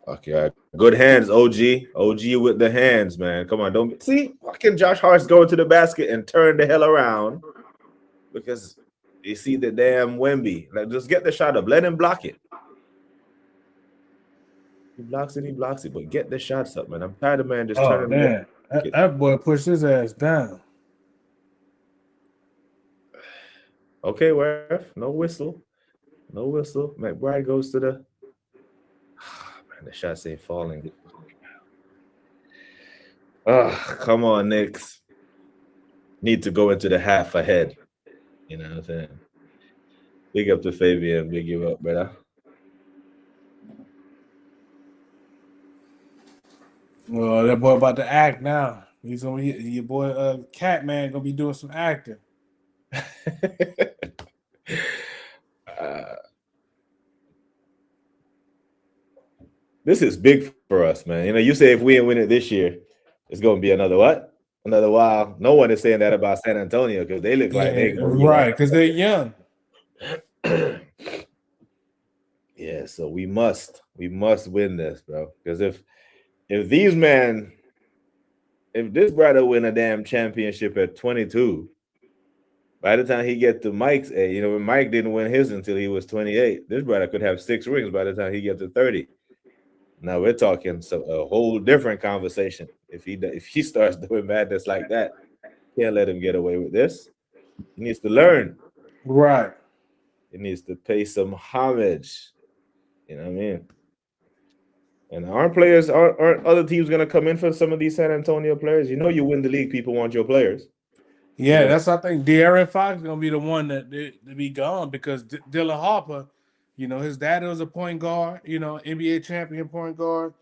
Okay, good hands, OG. OG with the hands, man. Come on, don't see fucking Josh Hart's going to the basket and turn the hell around because you see the damn Wemby. Like, just get the shot up. Let him block it. He blocks it, but get the shots up, man. I'm tired of man just turning. Man, that boy pushed his ass down. Okay, ref, no whistle. McBride goes to the. Man, the shots ain't falling. Come on, Knicks. Need to go into the half ahead. You know what I'm saying? Big up to Fabian. Big you up, brother. Well, that boy about to act now. He's gonna be your boy Cat Man gonna be doing some acting. This is big for us, man. You say if we didn't win it this year, it's gonna be another what? Another while. No one is saying that about San Antonio because they look like they're right, because they're young. Yeah, so we must win this, bro. Because if this brother win a damn championship at 22, by the time he get to Mike's age, when Mike didn't win his until he was 28, this brother could have 6 rings by the time he gets to 30. Now we're talking a whole different conversation. If he starts doing madness like that, can't let him get away with this. He needs to learn. Right. He needs to pay some homage. You know what I mean? And aren't other teams going to come in for some of these San Antonio players? You win the league, people want your players. Yeah, that's I think De'Aaron Fox is going to be the one that to be gone because Dylan Harper, his dad was a point guard, NBA champion point guard.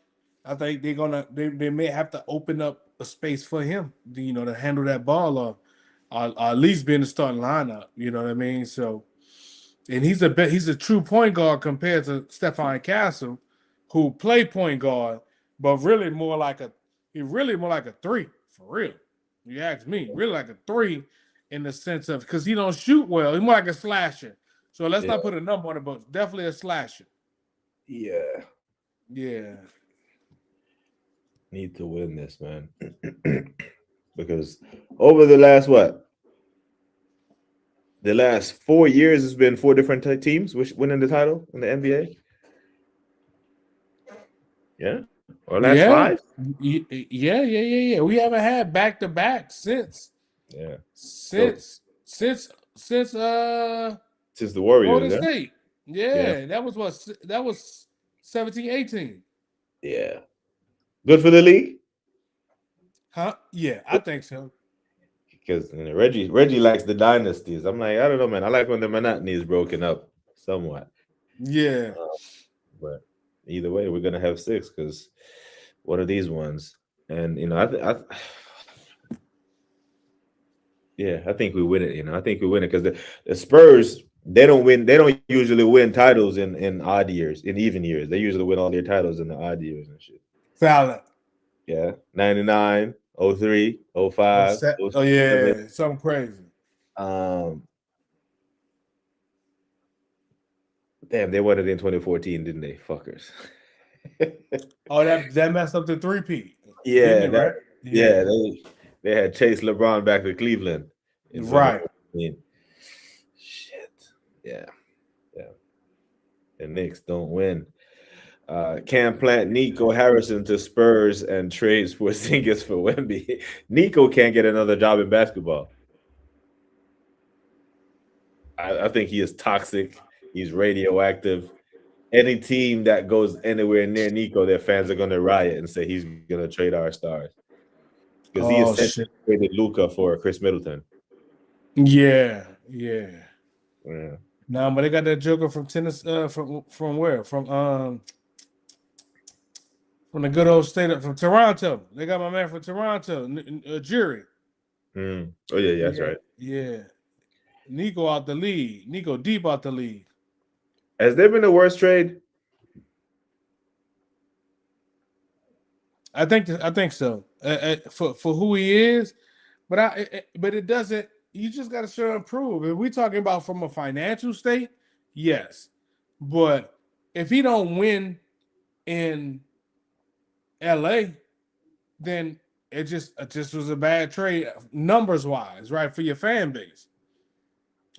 I think they may have to open up a space for him, to handle that ball or at least be in the starting lineup. You know what I mean? So, and he's a true point guard compared to Stephon Castle, who played point guard, but really more like a 3 for real. You ask me, really like a 3 in the sense of because he don't shoot well. He's more like a slasher. So let's not put a number on it, but definitely a slasher. Yeah. Yeah. Need to win this, man. Because over the last the last 4 years has been 4 different teams winning the title in the NBA. Yeah. Or last 5? Yeah. We haven't had back-to-back since. Yeah. Since the Warriors. Golden State. Yeah. That was 17-18. Yeah. Good for the league? Huh? Yeah, I think so. Because Reggie likes the dynasties. I'm like, I don't know, man. I like when the monotony is broken up somewhat. Yeah. But Either way, we're gonna have 6 because one of these ones, and I think we win it. I think we win it because the Spurs they don't win. They don't usually win titles in odd years, in even years. They usually win all their titles in the odd years and shit. Valid. Yeah, 99, 03, 05, Oh yeah, something crazy. Damn, they won it in 2014, didn't they? Fuckers. Oh, that messed up the 3-peat. Yeah, Didn't it, right? Yeah, they had chased LeBron back to Cleveland in Right. 2014. Shit. Yeah. The Knicks don't win. Can't plant Nico Harrison to Spurs and trades Porzingis for Wemby. Nico can't get another job in basketball. I think he is toxic. He's radioactive. Any team that goes anywhere near Nico, their fans are going to riot and say he's going to trade our stars. Because he essentially traded Luka for Chris Middleton. Yeah. Yeah. But they got that joker from Tennessee. From where? From the good old state from Toronto. They got my man from Toronto, Jury. Oh yeah, that's right. Yeah. Nico out the league. Nico deep out the league. Has there been a worse trade? I think so. For who he is, but it doesn't. You just got to show and prove. If we're talking about from a financial state, yes, but if he don't win in LA, then it just was a bad trade numbers wise, right, for your fan base.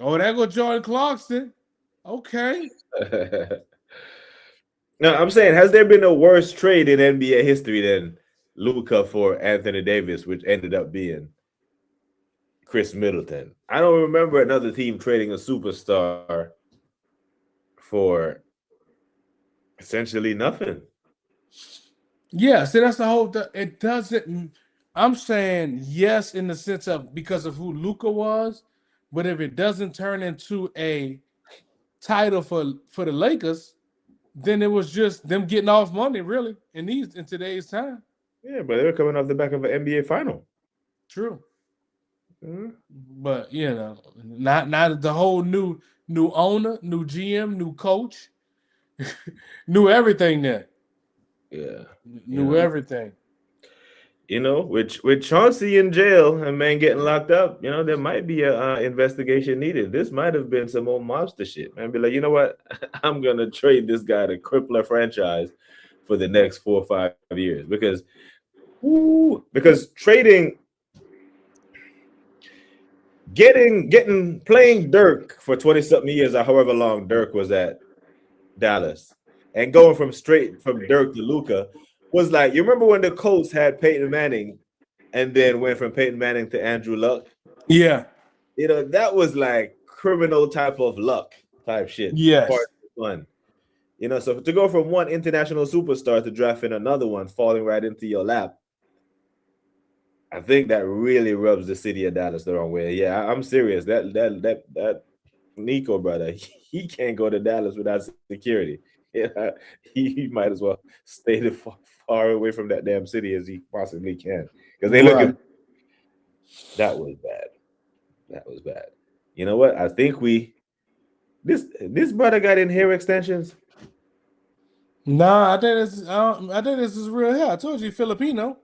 Oh, there go Jordan Clarkson. Okay. No, I'm saying, has there been a worse trade in NBA history than Luka for Anthony Davis, which ended up being Chris Middleton? I don't remember another team trading a superstar for essentially nothing. Yeah, see, that's the whole. It doesn't. I'm saying yes in the sense of because of who Luka was, but if it doesn't turn into a title for the Lakers, then it was just them getting off money, really, in today's time. Yeah, but they were coming off the back of an NBA final. True. Mm-hmm. But not the whole new owner, new GM, new coach, new everything there. Yeah, Knew everything. With Chauncey in jail and man getting locked up, there might be a investigation needed. This might have been some old mobster shit, man. Be like, you know what? I'm gonna trade this guy to cripple a franchise for the next 4 or 5 years because trading, playing Dirk for 20-something years or however long Dirk was at Dallas and going from Dirk to Luka was like, you remember when the Colts had Peyton Manning and then went from Peyton Manning to Andrew Luck? Yeah. That was like criminal type of luck type shit. Yes. Fun. So to go from one international superstar to drafting another one falling right into your lap, I think that really rubs the city of Dallas the wrong way. Yeah, I'm serious. That Nico brother, he can't go to Dallas without security. Yeah, he might as well stay as far away from that damn city as he possibly can because they look. That was bad. You know what? I think this brother got in hair extensions. Nah, I think this is real hair. I told you, Filipino.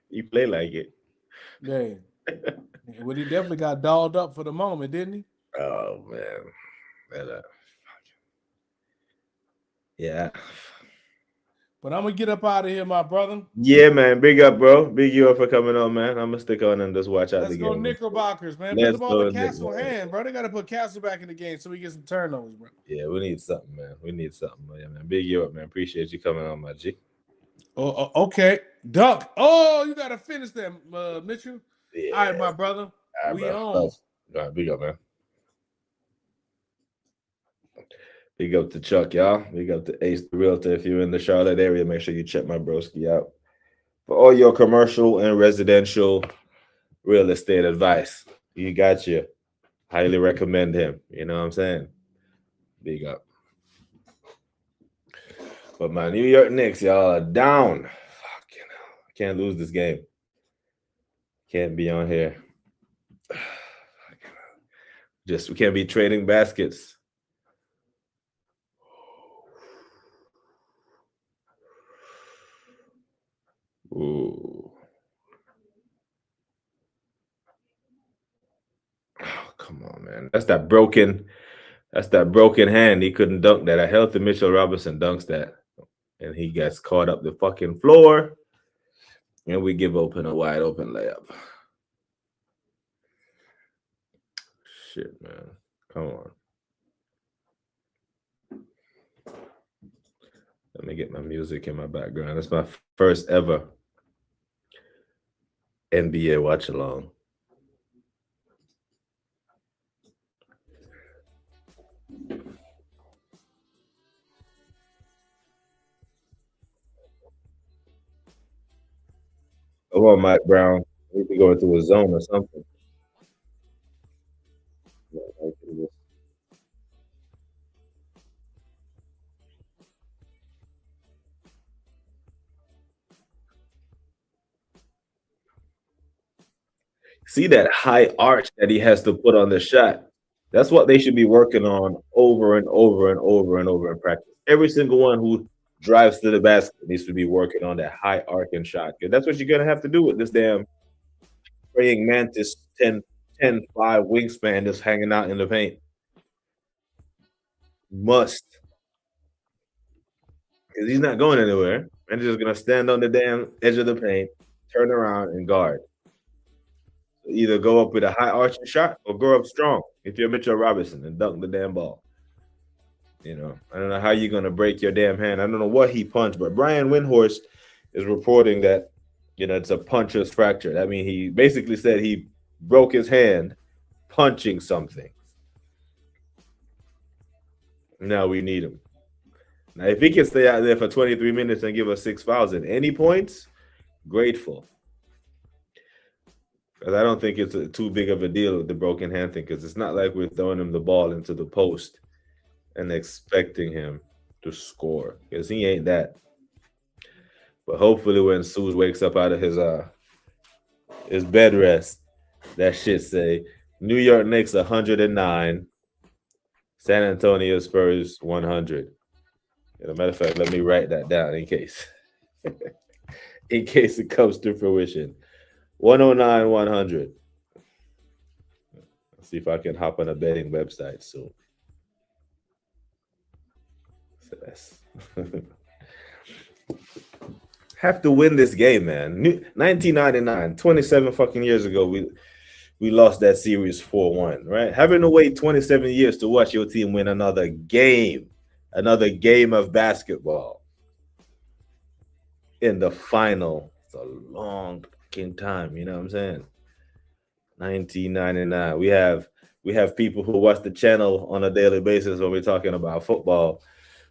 He play like it. Dang. Well, he definitely got dolled up for the moment, didn't he? Oh man. Yeah. But I'm gonna get up out of here, my brother. Yeah, man. Big up, bro. Big you up for coming on, man. I'm gonna stick on and just watch out Let's the go game. Knickerbockers, man. Put the ball in Castle hand, bro. They gotta put Castle back in the game so we get some turnovers, bro. Yeah, we need something, man. Yeah, man. Big you up, man. Appreciate you coming on, my G. Oh, okay. Duck. Oh, you gotta finish that, Mitchell. Yeah. All right, my brother. All right, we bro. on. All right, big up, man. Big up to Chuck, y'all. Big up to Ace the Realtor. If you're in the Charlotte area, make sure you check my broski out for all your commercial and residential real estate advice. You got you. Highly recommend him. You know what I'm saying? Big up. But my New York Knicks, y'all are down. Fucking hell. I can't lose this game. Can't be on here. We can't be trading baskets. Ooh. Oh, come on, man. That's that broken hand. He couldn't dunk that. A healthy Mitchell Robinson dunks that. And he gets caught up the fucking floor. And we give open a wide open layup. Shit, man. Come on. Let me get my music in my background. That's my first ever NBA watch along. Come on, Mike Brown. We need to go into a zone or something. See that high arch that he has to put on the shot. That's what they should be working on over and over and over and over in practice. Every single one who drives to the basket needs to be working on that high arcing shot. Because that's what you're going to have to do with this damn praying mantis 10, 5 wingspan just hanging out in the paint. Must. Because he's not going anywhere. And he's just going to stand on the damn edge of the paint, turn around, and guard. Either go up with a high arching shot or go up strong if you're Mitchell Robinson and dunk the damn ball. You know, I don't know how you're going to break your damn hand. I don't know what he punched, but Brian Windhorst is reporting that, you know, it's a puncher's fracture. I mean, he basically said he broke his hand punching something. Now we need him. Now, if he can stay out there for 23 minutes and give us 6 fouls and any points, grateful. Because I don't think it's too big of a deal with the broken hand thing, because it's not like we're throwing him the ball into the post and expecting him to score, because he ain't that. But hopefully when Suze wakes up out of his bed rest, that shit say New York Knicks 109, San Antonio Spurs 100. As a matter of fact, let me write that down in case it comes to fruition. 109, 100. Let's see if I can hop on a betting website soon. So that's have to win this game, man. 1999, 27 fucking years ago, we lost that series 4-1, right? Having to wait 27 years to watch your team win another game of basketball in the final. It's a long time, you know what I'm saying? 1999. We have people who watch the channel on a daily basis when we're talking about football,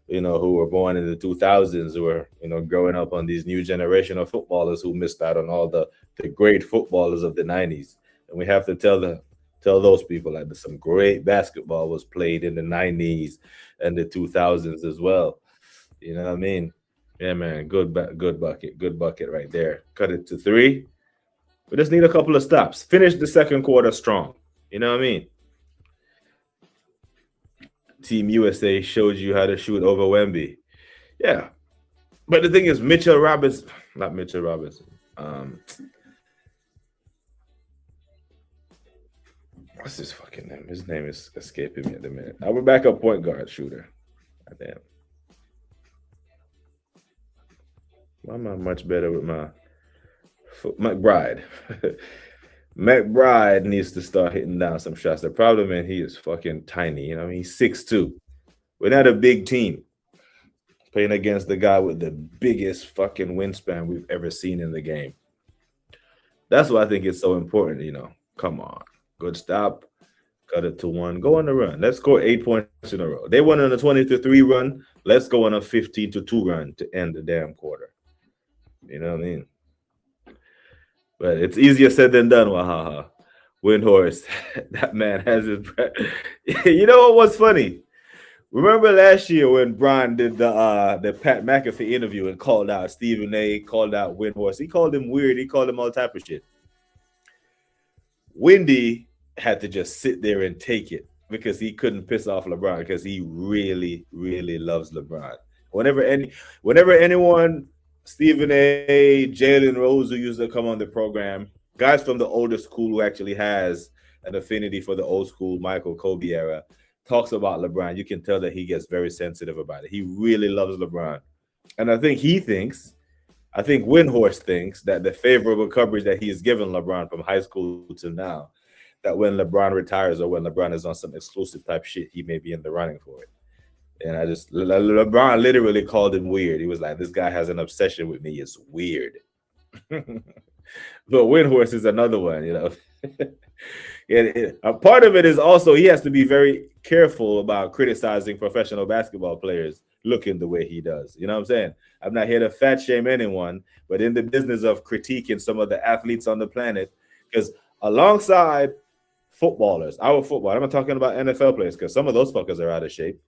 you know, who were born in the 2000s, who were, you know, growing up on these new generation of footballers who missed out on all the great footballers of the 90s. And we have to tell those people that some great basketball was played in the 90s and the 2000s as well. You know what I mean? Yeah, man, good bucket right there. Cut it to 3. We just need a couple of stops. Finish the second quarter strong. You know what I mean? Team USA showed you how to shoot over Wemby. Yeah. But the thing is, Mitchell Robinson, not Mitchell Robinson. What's his fucking name? His name is escaping me at the minute. Our backup point guard shooter. God damn. Why am I much better with my McBride? McBride needs to start hitting down some shots. The problem is he is fucking tiny. You know, he's 6'2". We're not a big team. Playing against the guy with the biggest fucking wingspan we've ever seen in the game. That's why I think it's so important, you know. Come on. Good stop. Cut it to 1. Go on the run. Let's score 8 points in a row. They went on a 20-3 run. Let's go on a 15-2 run to end the damn quarter. You know what I mean? But it's easier said than done, Remember last year when Brian did the Pat McAfee interview and called out Stephen A, called out Windhorst. He called him weird. He called him all type of shit. Wendy had to just sit there and take it because he couldn't piss off LeBron because he really, really loves LeBron. Whenever anyone, Stephen A, Jalen Rose, who used to come on the program, guys from the older school who actually has an affinity for the old school Michael Kobe era, talks about LeBron, you can tell that he gets very sensitive about it. He really loves LeBron. And I think Windhorst thinks that the favorable coverage that he has given LeBron from high school to now, that when LeBron retires or when LeBron is on some exclusive type shit, he may be in the running for it. And LeBron literally called him weird. He was like, this guy has an obsession with me. It's weird. But Windhorst is another one, you know. A part of it is also he has to be very careful about criticizing professional basketball players looking the way he does. You know what I'm saying? I'm not here to fat shame anyone, but in the business of critiquing some of the athletes on the planet, because alongside footballers, I'm not talking about NFL players, because some of those fuckers are out of shape.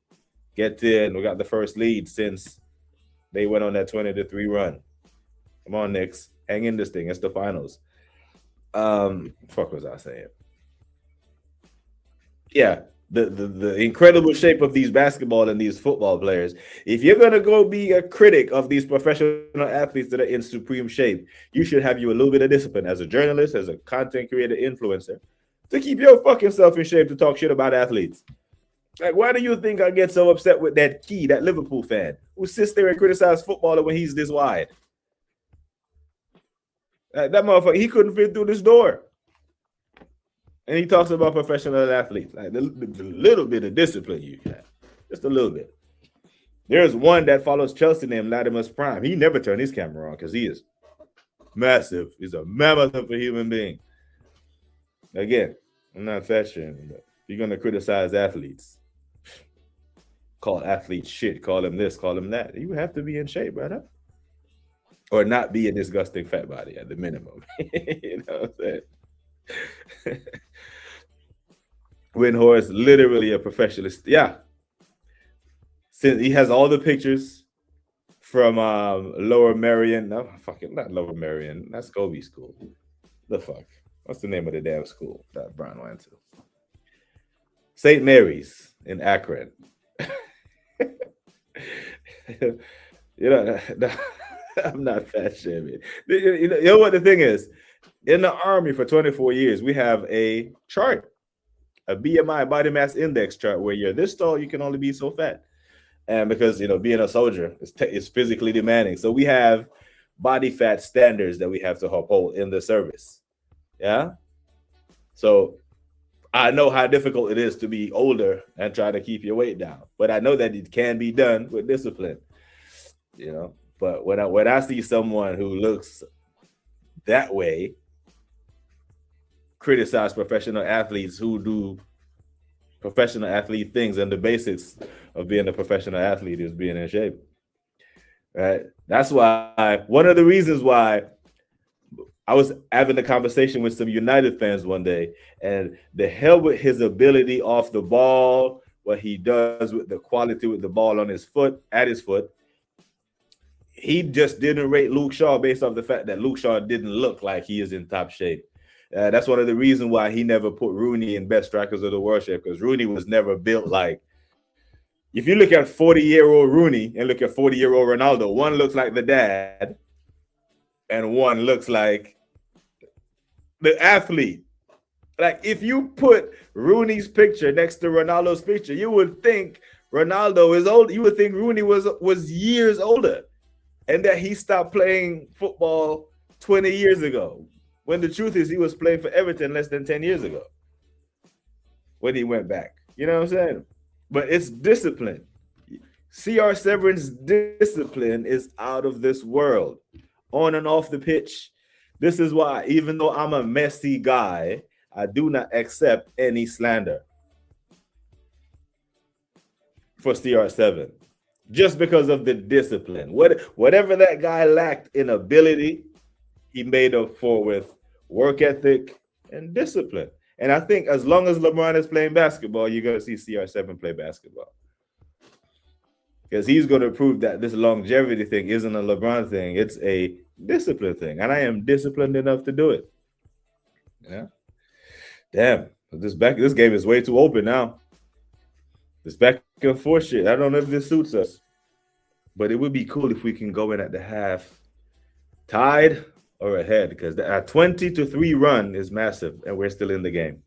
Get in. We got the first lead since they went on that 20-3 run. Come on, Knicks. Hang in this thing. It's the finals. Fuck was I saying? Yeah, the incredible shape of these basketball and these football players. If you're gonna go be a critic of these professional athletes that are in supreme shape, you should have you a little bit of discipline as a journalist, as a content creator, influencer, to keep your fucking self in shape to talk shit about athletes. Like, why do you think I get so upset with that Liverpool fan, who sits there and criticizes footballer when he's this wide? That motherfucker, he couldn't fit through this door. And he talks about professional athletes, like the little bit of discipline you have, just a little bit. There's one that follows Chelsea named Latimer's Prime. He never turned his camera on because he is massive. He's a mammoth of a human being. Again, I'm not fat shaming, but you're going to criticize athletes, call athletes shit, call them this, call them that. You have to be in shape, brother. Or not be a disgusting fat body at the minimum. You know what I'm saying? Windhorst, literally a professionalist. Yeah. Since he has all the pictures from Lower Merion. No, fucking not Lower Merion. That's Kobe School. The fuck? What's the name of the damn school that Brian went to? St. Mary's in Akron. You know, I'm not fat shaming. You know what the thing is? In the Army for 24 years, we have a chart, a BMI, body mass index chart, where you're this tall, you can only be so fat. And because, you know, being a soldier is physically demanding. So we have body fat standards that we have to uphold in the service. Yeah. So I know how difficult it is to be older and try to keep your weight down, but I know that it can be done with discipline, you know. But when I see someone who looks that way criticize professional athletes who do professional athlete things, and the basics of being a professional athlete is being in shape, right? That's why one of the reasons why I was having a conversation with some United fans one day, and the hell with his ability off the ball, what he does with the quality with the ball on his foot, at his foot. He just didn't rate Luke Shaw based off the fact that Luke Shaw didn't look like he is in top shape. That's one of the reasons why he never put Rooney in best strikers of the world shape, because Rooney was never built like. If you look at 40-year-old Rooney and look at 40-year-old Ronaldo, one looks like the dad and one looks like the athlete. Like, if you put Rooney's picture next to Ronaldo's picture, you would think Ronaldo is old. You would think Rooney was years older, and that he stopped playing football 20 years ago. When the truth is, he was playing for Everton less than 10 years ago when he went back. You know what I'm saying? But it's discipline. CR7's discipline is out of this world, on and off the pitch. This is why, even though I'm a messy guy, I do not accept any slander for CR7, just because of the discipline. Whatever that guy lacked in ability, he made up for with work ethic and discipline. And I think as long as LeBron is playing basketball, you're going to see CR7 play basketball. because he's going to prove that this longevity thing isn't a LeBron thing. It's a discipline thing, and I am disciplined enough to do it. Yeah. Damn, this game is way too open now. This back and forth shit. I don't know if this suits us, but it would be cool if we can go in at the half tied or ahead, because a 20-3 run is massive, and we're still in the game.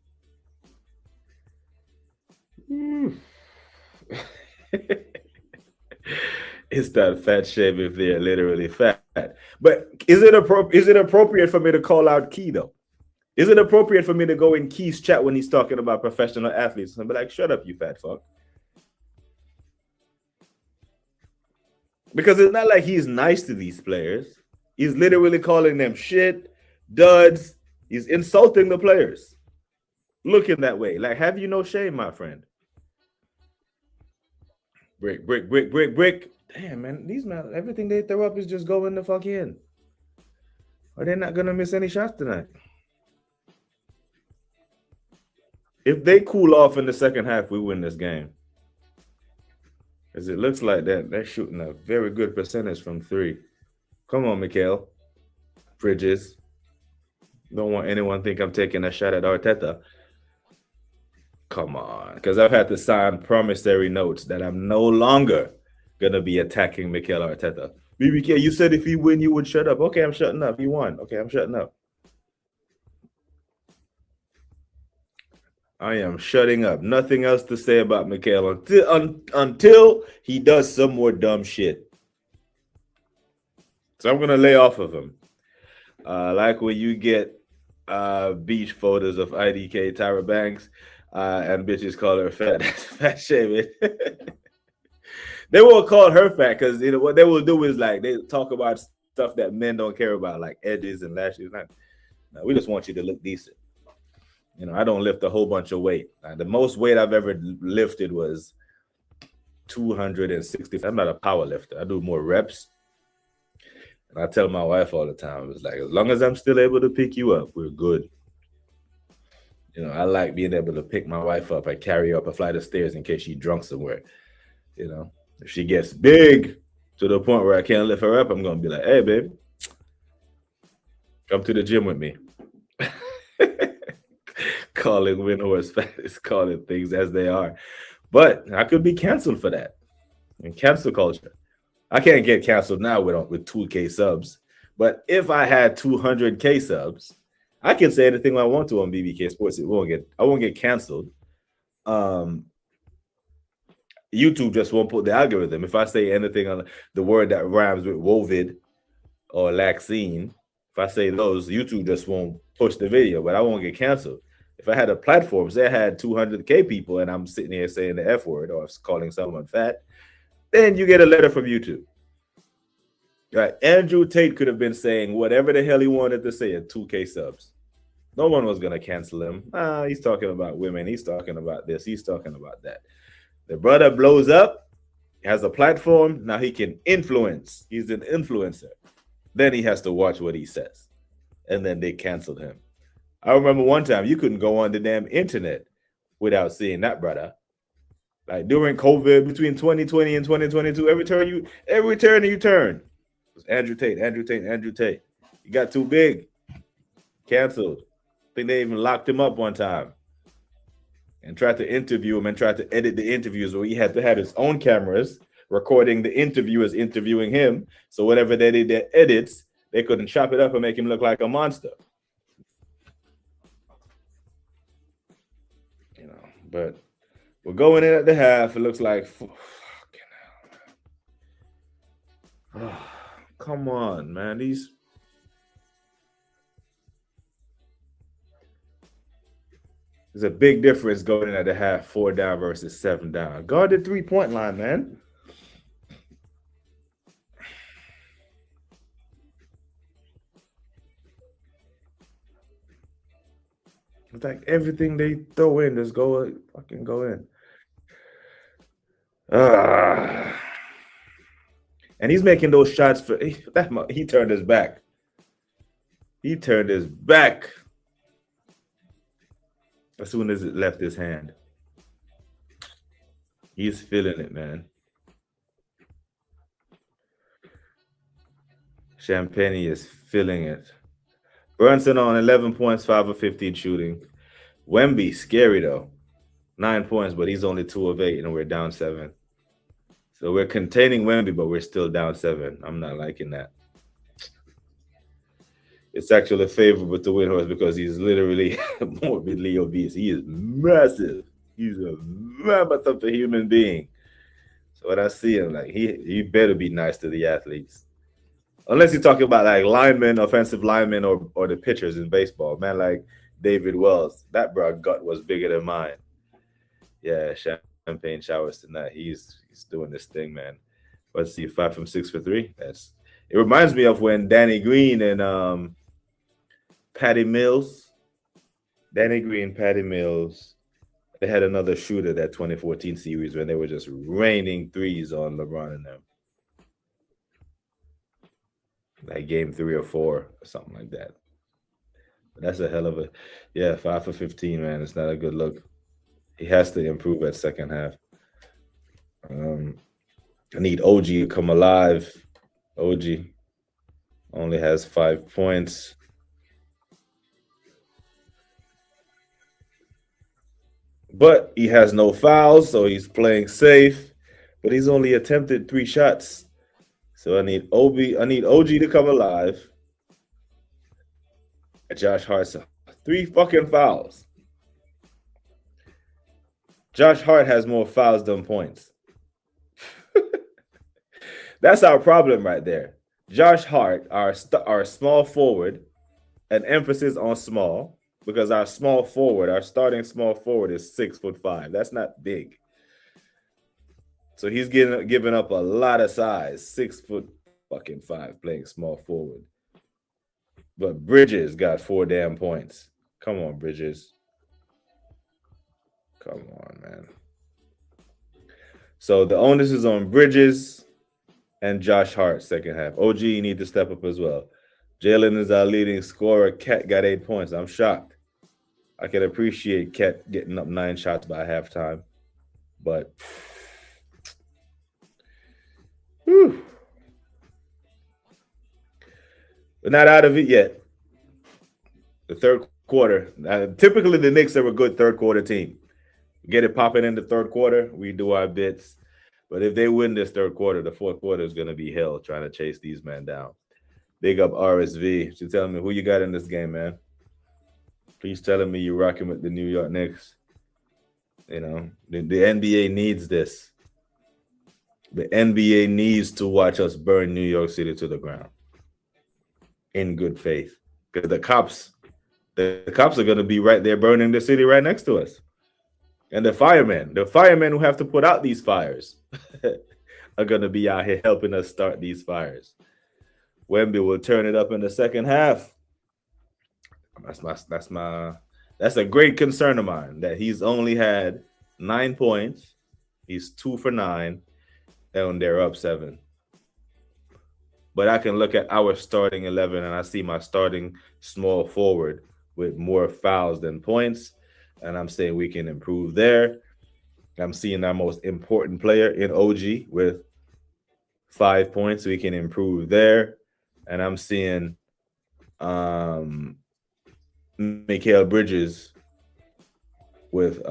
It's that fat shame if they're literally fat. But is it appropriate for me to call out Key though? Is it appropriate for me to go in Key's chat when he's talking about professional athletes and be like, shut up, you fat fuck? Because it's not like he's nice to these players. He's literally calling them shit, duds. He's insulting the players. Looking that way. Like, have you no shame, my friend? Brick. Damn, man. These men, everything they throw up is just going the fuck in. Or they're not going to miss any shots tonight. If they cool off in the second half, we win this game. Because it looks like they're shooting a very good percentage from three. Come on, Mikhail. Bridges. Don't want anyone to think I'm taking a shot at Arteta. Come on. Because I've had to sign promissory notes that I'm no longer going to be attacking Mikel Arteta. BBK, you said if you win, you would shut up. Okay, I'm shutting up. You won. Okay, I'm shutting up. I am shutting up. Nothing else to say about Mikel until he does some more dumb shit. So I'm going to lay off of him. Like when you get beach photos of IDK Tyra Banks and bitches call her fat. Fat shaming. They won't call her fat because what they will do is like they talk about stuff that men don't care about, like edges and lashes. No, we just want you to look decent. I don't lift a whole bunch of weight. The most weight I've ever lifted was 260. I'm not a power lifter. I do more reps. And I tell my wife all the time, it's like, as long as I'm still able to pick you up, we're good. I like being able to pick my wife up. I carry her up a flight of stairs in case she's drunk somewhere. If she gets big to the point where I can't lift her up, I'm going to be like, hey, baby, come to the gym with me. Calling Windhorse fat is calling things as they are. But I could be canceled for that. In cancel culture. I can't get canceled now with 2K subs. But if I had 200K subs, I can say anything I want to on BBK Sports. I won't get canceled. YouTube just won't put the algorithm. If I say anything on the word that rhymes with wovid or laxine, if I say those, YouTube just won't push the video, but I won't get canceled. If I had a platform, say I had 200K people and I'm sitting here saying the F word or calling someone fat, then you get a letter from YouTube. Right? Andrew Tate could have been saying whatever the hell he wanted to say at 2K subs. No one was going to cancel him. He's talking about women. He's talking about this. He's talking about that. The brother blows up, has a platform. Now he can influence. He's an influencer. Then he has to watch what he says. And then they canceled him. I remember one time you couldn't go on the damn internet without seeing that brother. Like during COVID, between 2020 and 2022, every turn you turn, it was Andrew Tate. He got too big. Canceled. I think they even locked him up one time and tried to interview him and tried to edit the interviews where he had to have his own cameras recording the interviewers interviewing him. So whenever they did their edits, they couldn't chop it up and make him look like a monster. But we're going in at the half. It looks like, come on, man. There's a big difference going in at the half, 4 down versus 7 down. Guard the 3-point line, man. It's like everything they throw in, just fucking go in. And he's making those shots he turned his back. He turned his back as soon as it left his hand. He's feeling it, man. Champagne is filling it. Brunson on 11 points, 5 of 15 shooting. Wemby, scary though. 9 points, but he's only 2 of 8, and we're down 7. So we're containing Wemby, but we're still down 7. I'm not liking that. It's actually a favor with the Windhorse because he's literally morbidly obese. He is massive. He's a mammoth of a human being. So when I see him, like he better be nice to the athletes. Unless you're talking about like linemen, offensive linemen, or the pitchers in baseball. Man, like David Wells, that bro gut was bigger than mine. Yeah, Champagne showers tonight. He's doing this thing, man. Let's see, 5 from 6 for 3. It reminds me of when Danny Green and Patty Mills, they had another shooter that 2014 series when they were just raining threes on LeBron and them. Like game 3 or 4 or something like that. But that's a hell of a 5 for 15, man. It's not a good look. He has to improve at second half. I need OG to come alive. OG only has 5 points. But he has no fouls, so he's playing safe. But he's only attempted 3 shots. So I need OG to come alive. Josh Hart, 3 fucking fouls. Josh Hart has more fouls than points. That's our problem right there. Josh Hart, our small forward, an emphasis on small, because our starting small forward is 6'5". That's not big. So he's giving up a lot of size, 6'5" playing small forward. But Bridges got 4 damn points. Come on, Bridges. Come on, man. So the onus is on Bridges and Josh Hart second half. OG, you need to step up as well. Jalen is our leading scorer. Cat got 8 points. I'm shocked. I can appreciate Cat getting up 9 shots by halftime. But we're not out of it yet. The third quarter. Typically, the Knicks are a good third quarter team. Get it popping in the third quarter. We do our bits. But if they win this third quarter, the fourth quarter is going to be hell trying to chase these men down. Big up RSV. She's telling me who you got in this game, man. Please telling me you're rocking with the New York Knicks. You know, the NBA needs this. The NBA needs to watch us burn New York City to the ground in good faith. Because the cops are going to be right there burning the city right next to us. And the firemen who have to put out these fires are going to be out here helping us start these fires. Wemby will turn it up in the second half. That's a great concern of mine that he's only had 9 points. He's 2 for 9, and they're up 7. But I can look at our starting 11 and I see my starting small forward with more fouls than points. And I'm saying we can improve there. I'm seeing our most important player in OG with 5 points. We can improve there. And I'm seeing Mikal Bridges with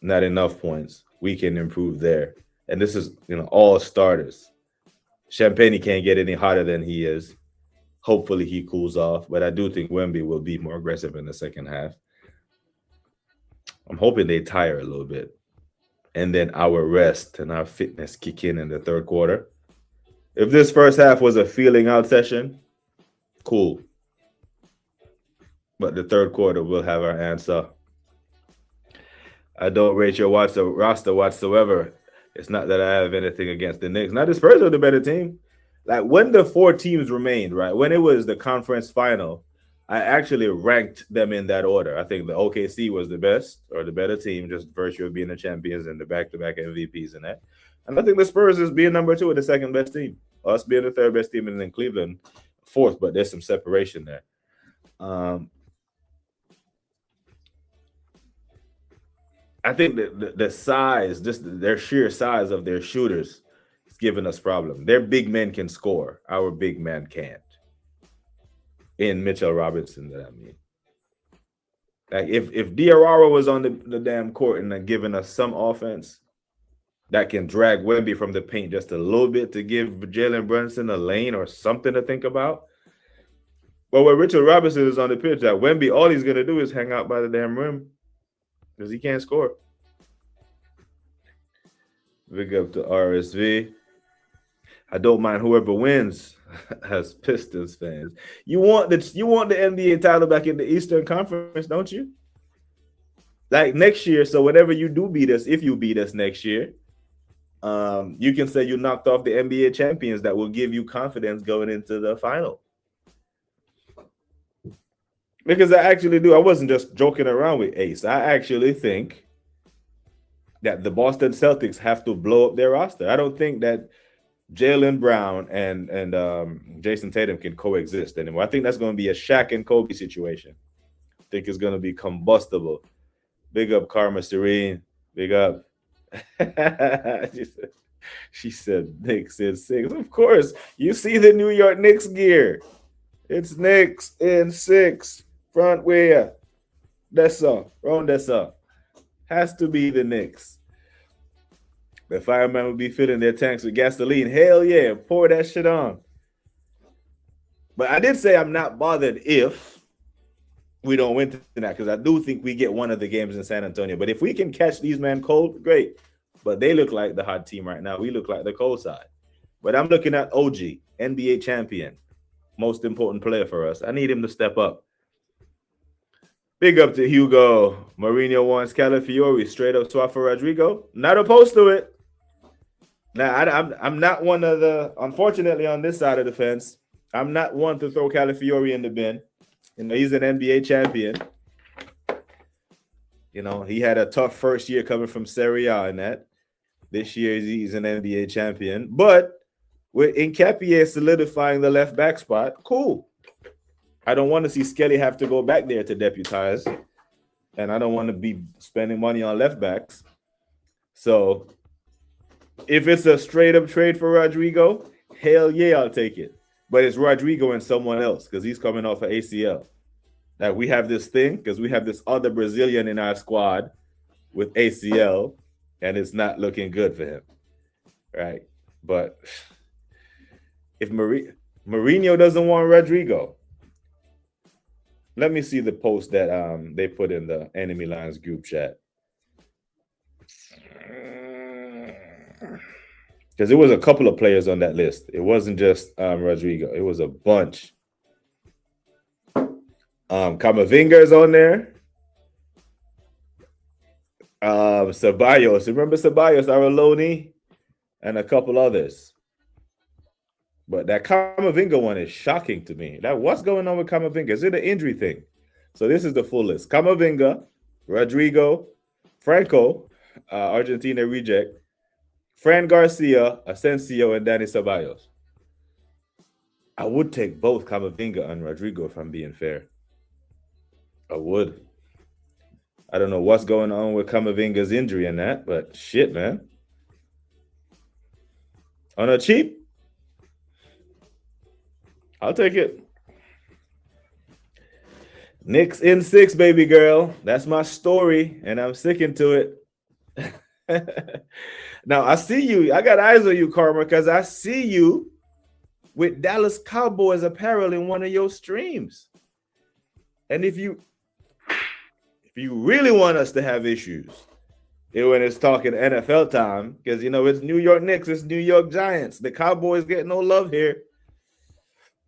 not enough points. We can improve there. And this is, all starters. Champagne can't get any hotter than he is. Hopefully he cools off. But I do think Wemby will be more aggressive in the second half. I'm hoping they tire a little bit. And then our rest and our fitness kick in the third quarter. If this first half was a feeling out session, cool. But the third quarter, we'll have our answer. I don't rate your roster whatsoever. It's not that I have anything against the Knicks. Not the Spurs are the better team. Like when the 4 teams remained, right? When it was the conference final, I actually ranked them in that order. I think the OKC was the best or the better team, just virtue of being the champions and the back-to-back MVPs and that. And I think the Spurs is being number 2 or the second best team. Us being the third best team, and then Cleveland 4th, but there's some separation there. I think that the size, just their sheer size of their shooters is giving us problem. Their big men can score. Our big man can't. in Mitchell Robinson that I mean. Like if Diarra was on the damn court and giving us some offense that can drag Wemby from the paint just a little bit to give Jalen Brunson a lane or something to think about. But when Richard Robinson is on the pitch, that Wemby, all he's gonna do is hang out by the damn rim because he can't score. Big up to RSV. I don't mind whoever wins as Pistons fans. You want the NBA title back in the Eastern Conference, don't you? Like next year. So whenever you do beat us, if you beat us next year, you can say you knocked off the NBA champions. That will give you confidence going into the final. Because I actually do. I wasn't just joking around with Ace. I actually think that the Boston Celtics have to blow up their roster. I don't think that Jaylen Brown and Jason Tatum can coexist anymore. I think that's going to be a Shaq and Kobe situation. I think it's going to be combustible. Big up Karma Serene. Big up. She said Knicks in 6. Of course, you see the New York Knicks gear. It's Knicks in 6. Front wear. That's all. Round that's all. Has to be the Knicks. The firemen will be filling their tanks with gasoline. Hell yeah, pour that shit on. But I did say I'm not bothered if we don't win tonight, because I do think we get one of the games in San Antonio. But if we can catch these men cold, great. But they look like the hot team right now. We look like the cold side. But I'm looking at OG, NBA champion, most important player for us. I need him to step up. Big up to Hugo. Mourinho wants Calafiori. Straight up swap for Rodrigo. Not opposed to it. Now, I'm not one of the, unfortunately, on this side of the fence, I'm not one to throw Calafiori in the bin. You know, he's an NBA champion. You know, he had a tough first year coming from Serie A and that. This year, he's an NBA champion. But with Nketiah solidifying the left back spot, cool. I don't want to see Skelly have to go back there to deputize. And I don't want to be spending money on left backs. So if it's a straight up trade for Rodrigo, hell yeah, I'll take it. But it's Rodrigo and someone else because he's coming off of ACL. Now we have this thing because we have this other Brazilian in our squad with ACL, and it's not looking good for him. Right? But if Mourinho doesn't want Rodrigo, let me see the post that they put in the Enemy Lines group chat. Because there was a couple of players on that list. It wasn't just Rodrigo. It was a bunch. Camavinga is on there. Ceballos. Remember Ceballos, Araloni, and a couple others. But that Camavinga one is shocking to me. What's going on with Camavinga? Is it an injury thing? So this is the full list. Camavinga, Rodrigo, Franco, Argentina reject, Fran Garcia, Asensio, and Dani Ceballos. I would take both Camavinga and Rodrigo if I'm being fair. I would. I don't know what's going on with Camavinga's injury and that, but shit, man. On a cheap, I'll take it. Knicks in 6, baby girl. That's my story, and I'm sticking to it. Now, I see you. I got eyes on you, Karma, because I see you with Dallas Cowboys apparel in one of your streams. And if you really want us to have issues, when it's talking NFL time, because, you know, it's New York Knicks, it's New York Giants. The Cowboys get no love here.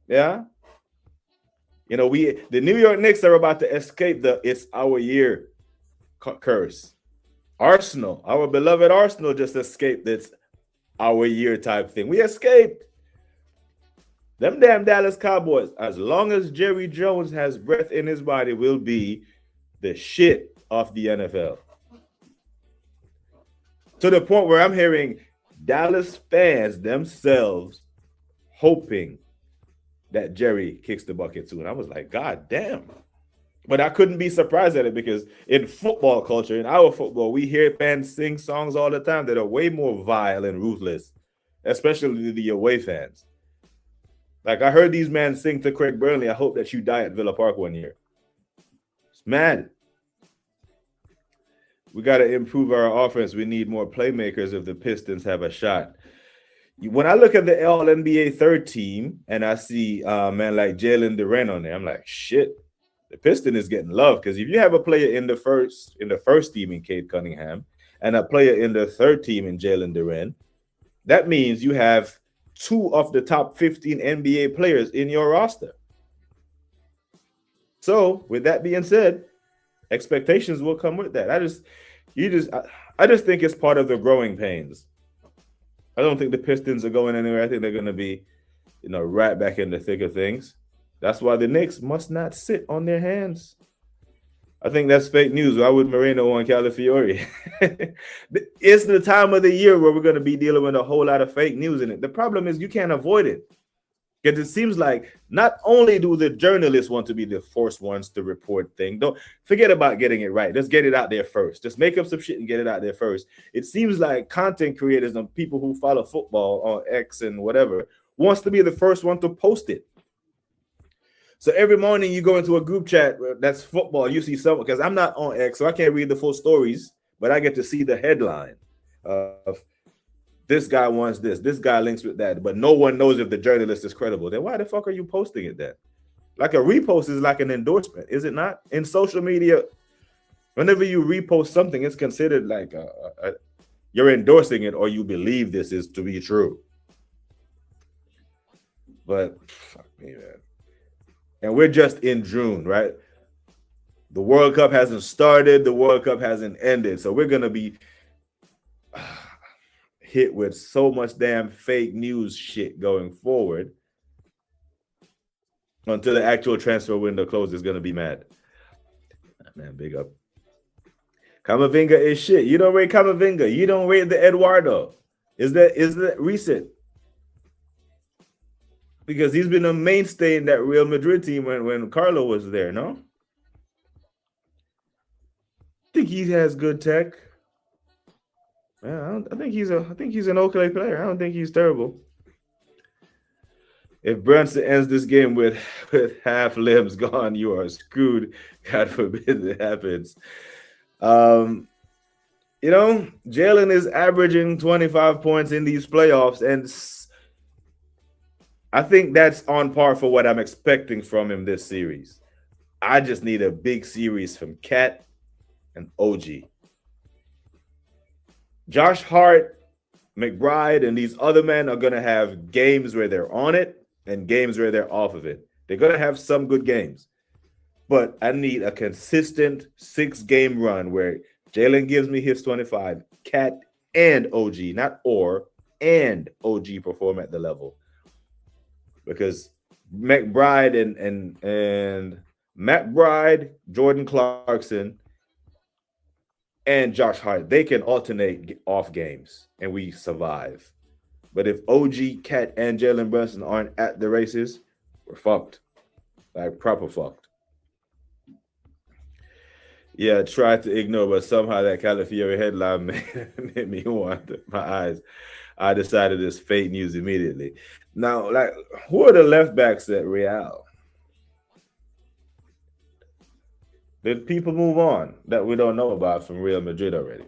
Yeah? You know, the New York Knicks are about to escape the "it's our year" curse. Arsenal, our beloved Arsenal, just escaped this "our year" type thing. We escaped. Them damn Dallas Cowboys, as long as Jerry Jones has breath in his body, will be the shit of the NFL. To the point where I'm hearing Dallas fans themselves hoping that Jerry kicks the bucket too. And I was like, God damn. But I couldn't be surprised at it because in football culture, in our football, we hear fans sing songs all the time that are way more vile and ruthless, especially the away fans. Like I heard these men sing to Craig Burnley, I hope that you die at Villa Park one year. It's mad. We got to improve our offense. We need more playmakers if the Pistons have a shot. When I look at the All NBA third team and I see man like Jalen Duren on there, I'm like, shit. The Piston is getting love because if you have a player in the first team in Cade Cunningham and a player in the third team in Jalen Duren, that means you have 2 of the top 15 NBA players in your roster. So, with that being said, expectations will come with that. I just think it's part of the growing pains. I don't think the Pistons are going anywhere. I think they're going to be, right back in the thick of things. That's why the Knicks must not sit on their hands. I think that's fake news. Why would Moreno want Calafiore? It's the time of the year where we're going to be dealing with a whole lot of fake news in it. The problem is you can't avoid it. Because it seems like not only do the journalists want to be the first ones to report things, don't forget about getting it right. Just get it out there first. Just make up some shit and get it out there first. It seems like content creators and people who follow football on X and whatever wants to be the first one to post it. So every morning you go into a group chat that's football, you see someone, because I'm not on X, so I can't read the full stories, but I get to see the headline of this guy wants this guy links with that, but no one knows if the journalist is credible. Then why the fuck are you posting it then? Like a repost is like an endorsement, is it not? In social media, whenever you repost something, it's considered like you're endorsing it or you believe this is to be true. But fuck me, man. And we're just in June, right? The World Cup hasn't started. The World Cup hasn't ended. So we're going to be hit with so much damn fake news shit going forward until the actual transfer window closes. Is going to be mad. Man, big up. Camavinga is shit. You don't rate Camavinga. You don't rate the Eduardo. Is that recent? Because he's been a mainstay in that Real Madrid team when Carlo was there, no? I think he has good tech. Yeah, I think he's an okay player. I don't think he's terrible. If Brunson ends this game with half limbs gone, you are screwed. God forbid it happens. Jalen is averaging 25 points in these playoffs, and I think that's on par for what I'm expecting from him this series. I just need a big series from Cat and OG. Josh Hart, McBride, and these other men are going to have games where they're on it and games where they're off of it. They're going to have some good games. But I need a consistent 6-game run where Jalen gives me his 25, Cat and OG, not and OG perform at the level. Because McBride and McBride, Jordan Clarkson, and Josh Hart, they can alternate off games and we survive. But if OG, Cat, and Jalen Brunson aren't at the races, we're fucked. Like proper fucked. Yeah, I tried to ignore, but somehow that Calafiore headline made me water my eyes. I decided it's fake news immediately. Now, like, who are the left backs at Real? Did people move on that we don't know about from Real Madrid already?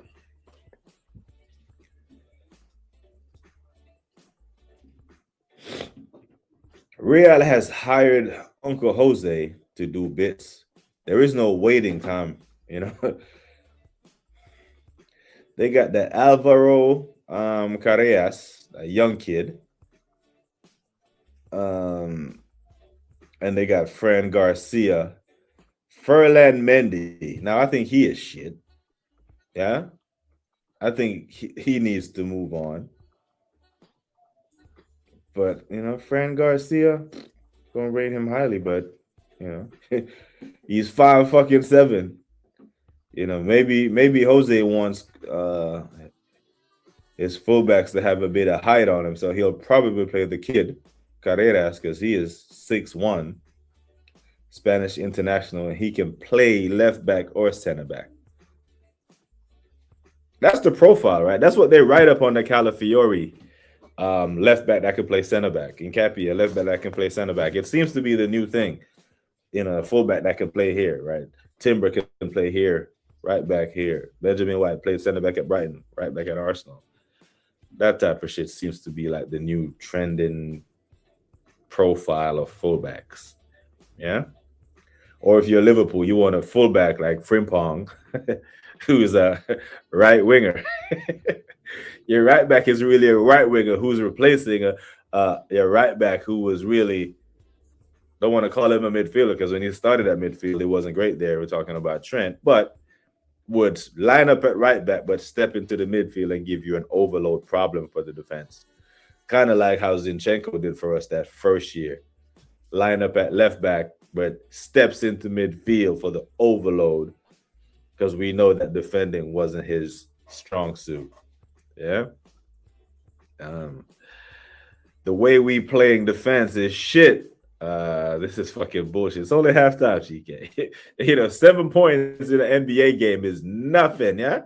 Real has hired Uncle Jose to do bits. There is no waiting time, They got the Alvaro Carreras, a young kid. And they got Fran Garcia. Ferland Mendy. Now, I think he is shit. Yeah? I think he needs to move on. But, Fran Garcia, don't rate him highly, but, he's 5'7". Maybe Jose wants his fullbacks to have a bit of height on him, so he'll probably play the kid, Carreras, because he is 6'1", Spanish international, and he can play left back or center back. That's the profile, right? That's what they write up on the Calafiore left back that can play center back. Nkapia, a left back that can play center back. It seems to be the new thing. A fullback that can play here, right? Timber can play here, right back here. Benjamin White played center back at Brighton, right back at Arsenal. That type of shit seems to be like the new trending profile of fullbacks. Yeah. Or if you're Liverpool, you want a fullback like Frimpong, who's a right winger. Your right back is really a right winger who's replacing your right back who was really, don't want to call him a midfielder because when he started at midfield, it wasn't great there. We're talking about Trent, but would line up at right back, but step into the midfield and give you an overload problem for the defense. Kind of like how Zinchenko did for us that first year. Line up at left back, but steps into midfield for the overload because we know that defending wasn't his strong suit. Yeah. The way we playing defense is shit. This is fucking bullshit. It's only halftime, GK. 7 points in an NBA game is nothing, yeah?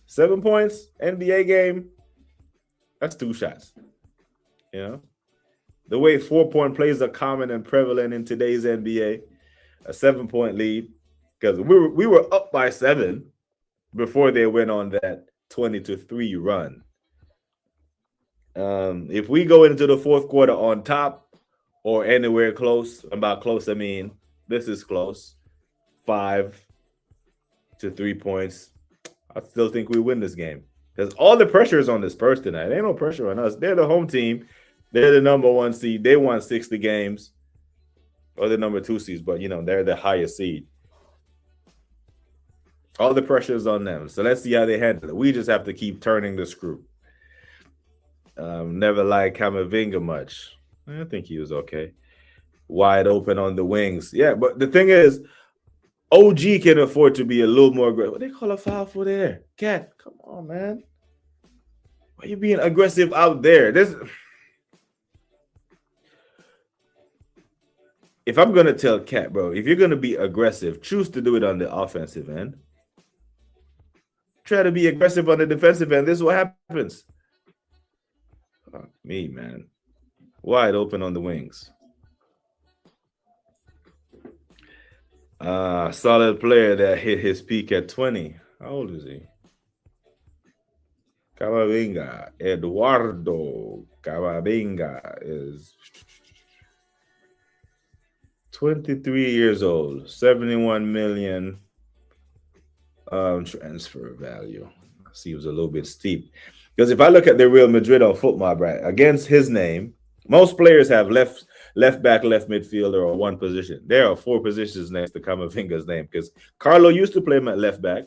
7 points, NBA game, that's 2 shots. The way 4-point plays are common and prevalent in today's NBA, a 7-point lead, because we were up by 7 before they went on that 20-3 run. If we go into the fourth quarter on top or anywhere close, about close, I mean, this is close, 5 to 3 points, I still think we win this game because all the pressure is on the Spurs tonight. Ain't no pressure on us. They're the home team. They're the number 1 seed. They won 60 games, or the number 2 seeds, but they're the highest seed. All the pressure is on them. So let's see how they handle it. We just have to keep turning the screw. Never liked Camavinga much. I think he was okay. Wide open on the wings. Yeah, but the thing is, OG can afford to be a little more aggressive. What they call a foul for there? Cat, come on, man. Why are you being aggressive out there? If I'm going to tell Cat, bro, if you're going to be aggressive, choose to do it on the offensive end. Try to be aggressive on the defensive end. This is what happens. Fuck me, man. Wide open on the wings. Solid player that hit his peak at 20. How old is he? Camavinga. Eduardo Camavinga is 23 years old. 71 million transfer value. Seems a little bit steep. Because if I look at the Real Madrid on Football, right, against his name, most players have left back, left midfielder, or one position. There are 4 positions next to Camavinga's name because Carlo used to play him at left back,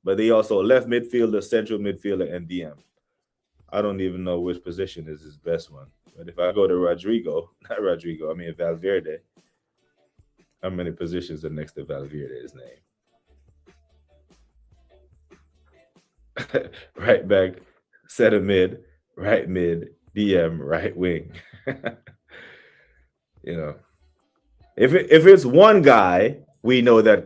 but they also left midfielder, central midfielder, and DM. I don't even know which position is his best one. But if I go to Valverde, how many positions are next to Valverde's name? Right back, center mid, right mid, DM, right wing. If it's one guy, we know that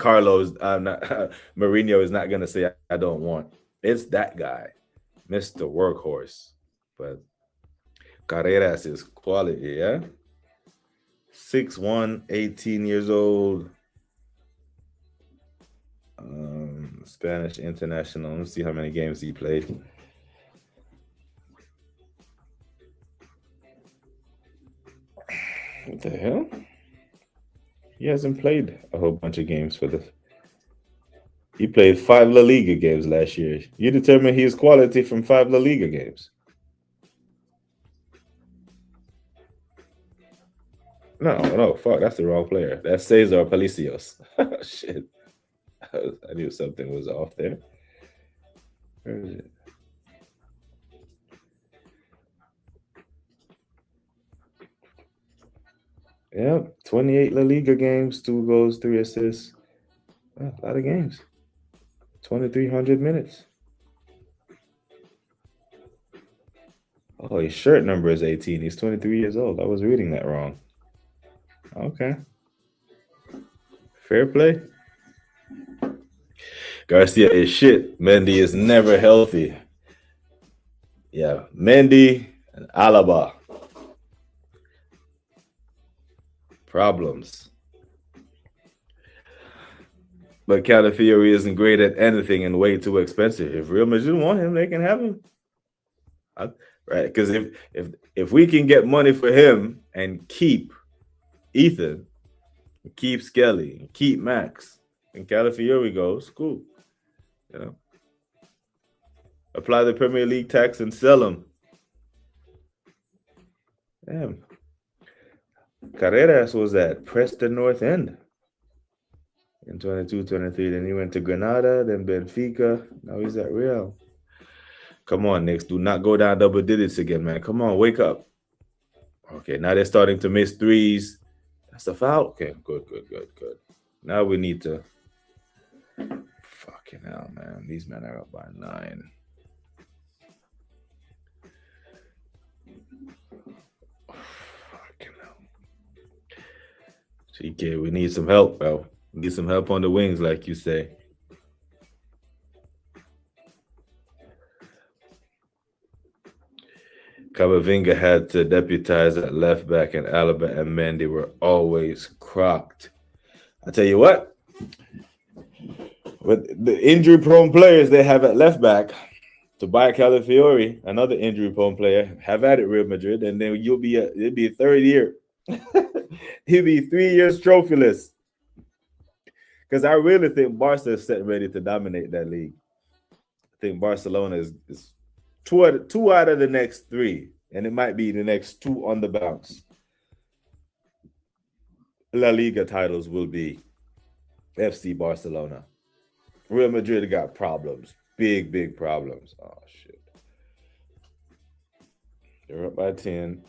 Mourinho is not going to say, I don't want. It's that guy, Mr. Workhorse. But Carreras is quality, yeah? 6'1", 18 years old. Spanish international. Let's see how many games he played. What the hell? He hasn't played a whole bunch of games for this. He played 5 La Liga games last year. You determine his quality from 5 La Liga games. No, fuck, that's the wrong player. That's Cesar Palacios. Shit. I knew something was off there. Where is it? Yeah, 28 La Liga games, 2 goals, 3 assists. Oh, a lot of games. 2,300 minutes. Oh, his shirt number is 18. He's 23 years old. I was reading that wrong. Okay. Fair play. Garcia is shit. Mendy is never healthy. Yeah, Mendy, and Alaba. Problems. But Calafiori isn't great at anything and way too expensive. If Real Madrid want him, they can have him. Right? Because if we can get money for him and keep Ethan, keep Skelly, keep Max, and Calafiori goes, cool. You know. Apply the Premier League tax and sell him. Damn. Carreras was at Preston North End in 22-23. Then he went to Granada, then Benfica. Now he's at Real. Come on, Knicks. Do not go down double digits again, man. Come on, wake up. Okay, now they're starting to miss threes. That's a foul? Okay, good. Now we need to... Fucking hell, man. These men are up by 9. Fucking hell. TK, we need some help, bro. We need some help on the wings, like you say. Camavinga had to deputize at left back, and Alaba and Mendy were always crocked. I tell you what, with the injury-prone players they have at left back, to buy Calafiori, another injury-prone player, have at it, Real Madrid, and then it'll be a third year. He'll be 3 years trophyless. Because I really think Barca is set ready to dominate that league. I think Barcelona is two out of the next 3, and it might be the next 2 on the bounce. La Liga titles will be FC Barcelona. Real Madrid got problems. Big problems. Oh, shit. They're up by 10.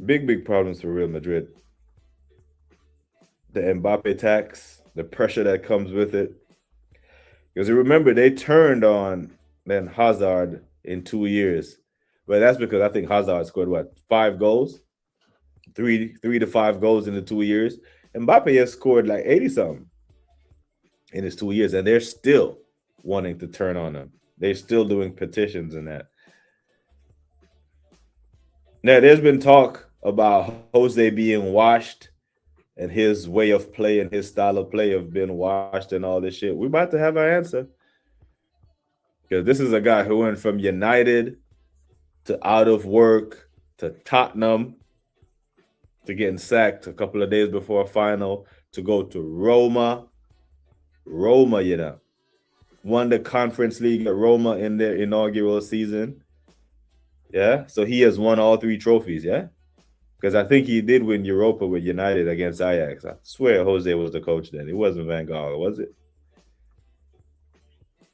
Big problems for Real Madrid. The Mbappe tax, the pressure that comes with it. Because remember, they turned on then Hazard in 2 years. But that's because I think Hazard scored, 5 goals? 3 to 5 goals in the 2 years. Mbappe has scored like 80-something in his 2 years, and they're still wanting to turn on him. They're still doing petitions and that. Now, there's been talk about Jose being washed and his way of play and his style of play have been washed and all this shit. We're about to have our answer. Because this is a guy who went from United to out of work to Tottenham to getting sacked a couple of days before a final to go to Roma. Roma, you know. Won the Conference League at Roma in their inaugural season. Yeah, so he has won all 3 trophies, yeah? Because I think he did win Europa with United against Ajax. I swear Jose was the coach then. It wasn't Van Gaal, was it?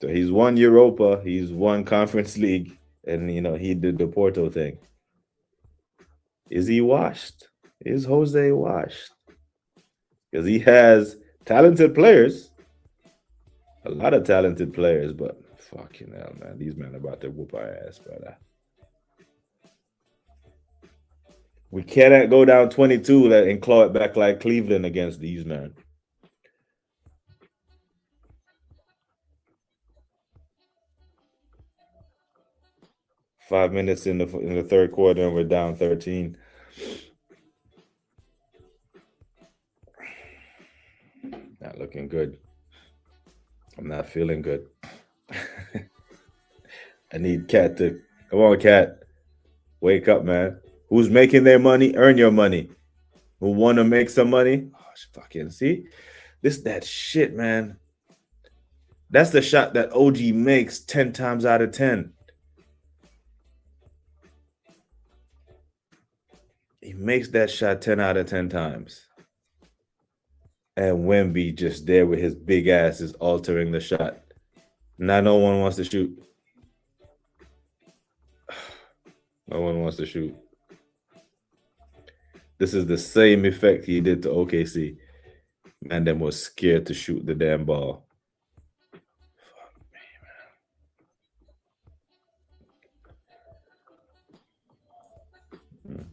So he's won Europa, he's won Conference League, and, he did the Porto thing. Is he washed? Is Jose washed? Because he has talented players. A lot of talented players, but fucking hell, man. These men are about to whoop our ass, brother. We cannot go down 22 and claw it back like Cleveland against these men. Five minutes in the third quarter, and we're down 13. Not looking good. I'm not feeling good. I need Cat to come on, Cat. Wake up, man. Who's making their money? Earn your money. Who want to make some money? Oh, fucking see, that shit, man. That's the shot that OG makes 10 times out of 10. He makes that shot 10 out of 10 times. And Wemby just there with his big ass is altering the shot. Now no one wants to shoot. No one wants to shoot. This is the same effect he did to OKC. Man, them was scared to shoot the damn ball. Fuck me, man.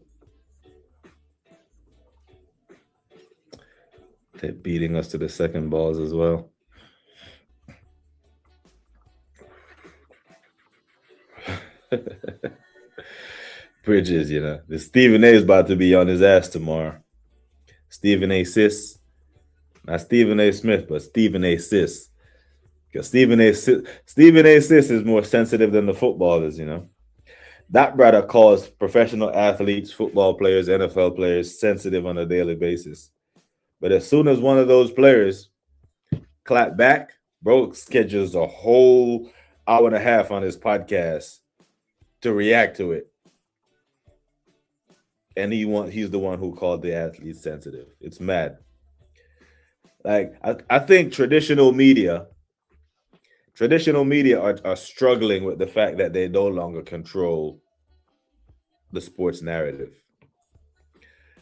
They're beating us to the second balls as well. Bridges, the Stephen A is about to be on his ass tomorrow. Stephen A. Sis, not Stephen A. Smith, but Stephen A. Sis, because Stephen A. Sis is more sensitive than the footballers. That brother calls professional athletes, football players, NFL players sensitive on a daily basis. But as soon as one of those players clap back, bro schedules a whole hour and a half on his podcast to react to it. And he's the one who called the athlete sensitive. It's mad. Like I think traditional media are struggling with the fact that they no longer control the sports narrative.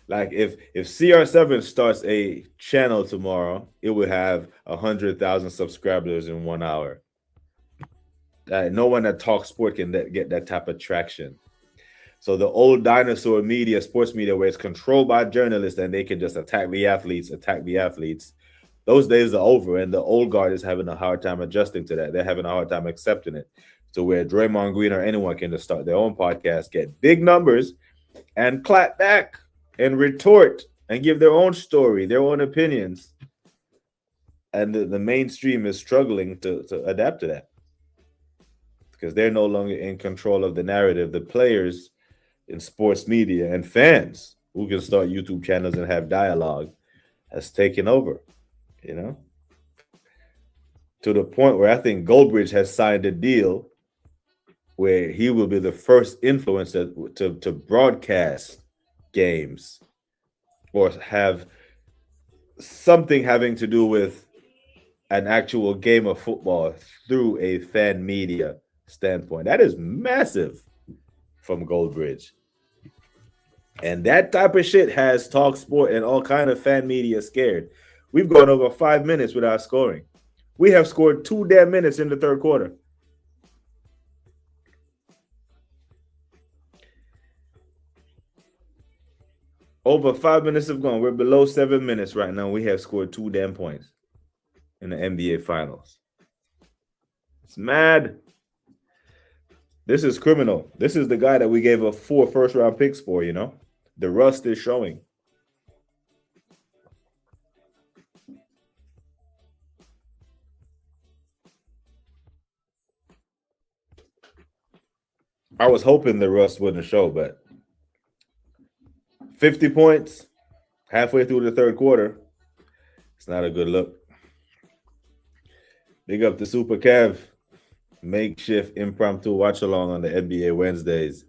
Like if CR7 starts a channel tomorrow, it would have 100,000 subscribers in 1 hour. No one that talks sport can get that type of traction. So the old dinosaur media, sports media, where it's controlled by journalists and they can just attack the athletes, those days are over, and the old guard is having a hard time adjusting to that. They're having a hard time accepting it. So where Draymond Green or anyone can just start their own podcast, get big numbers, and clap back and retort and give their own story, their own opinions. And the mainstream is struggling to adapt to that because they're no longer in control of the narrative. The players in sports media and fans who can start YouTube channels and have dialogue has taken over, to the point where I think Goldbridge has signed a deal where he will be the first influencer to broadcast games or have something having to do with an actual game of football through a fan media standpoint. That is massive from Goldbridge. And that type of shit has Talk Sport and all kind of fan media scared. We've gone over 5 minutes without scoring. We have scored 2 damn minutes in the third quarter. Over 5 minutes have gone. We're below 7 minutes right now. We have scored 2 damn points in the NBA Finals. It's mad. This is criminal. This is the guy that we gave 4 first-round picks for, The rust is showing. I was hoping the rust wouldn't show, but 50 points halfway through the third quarter, it's not a good look. Big up to Super Kev. Makeshift impromptu watch along on the NBA Wednesdays.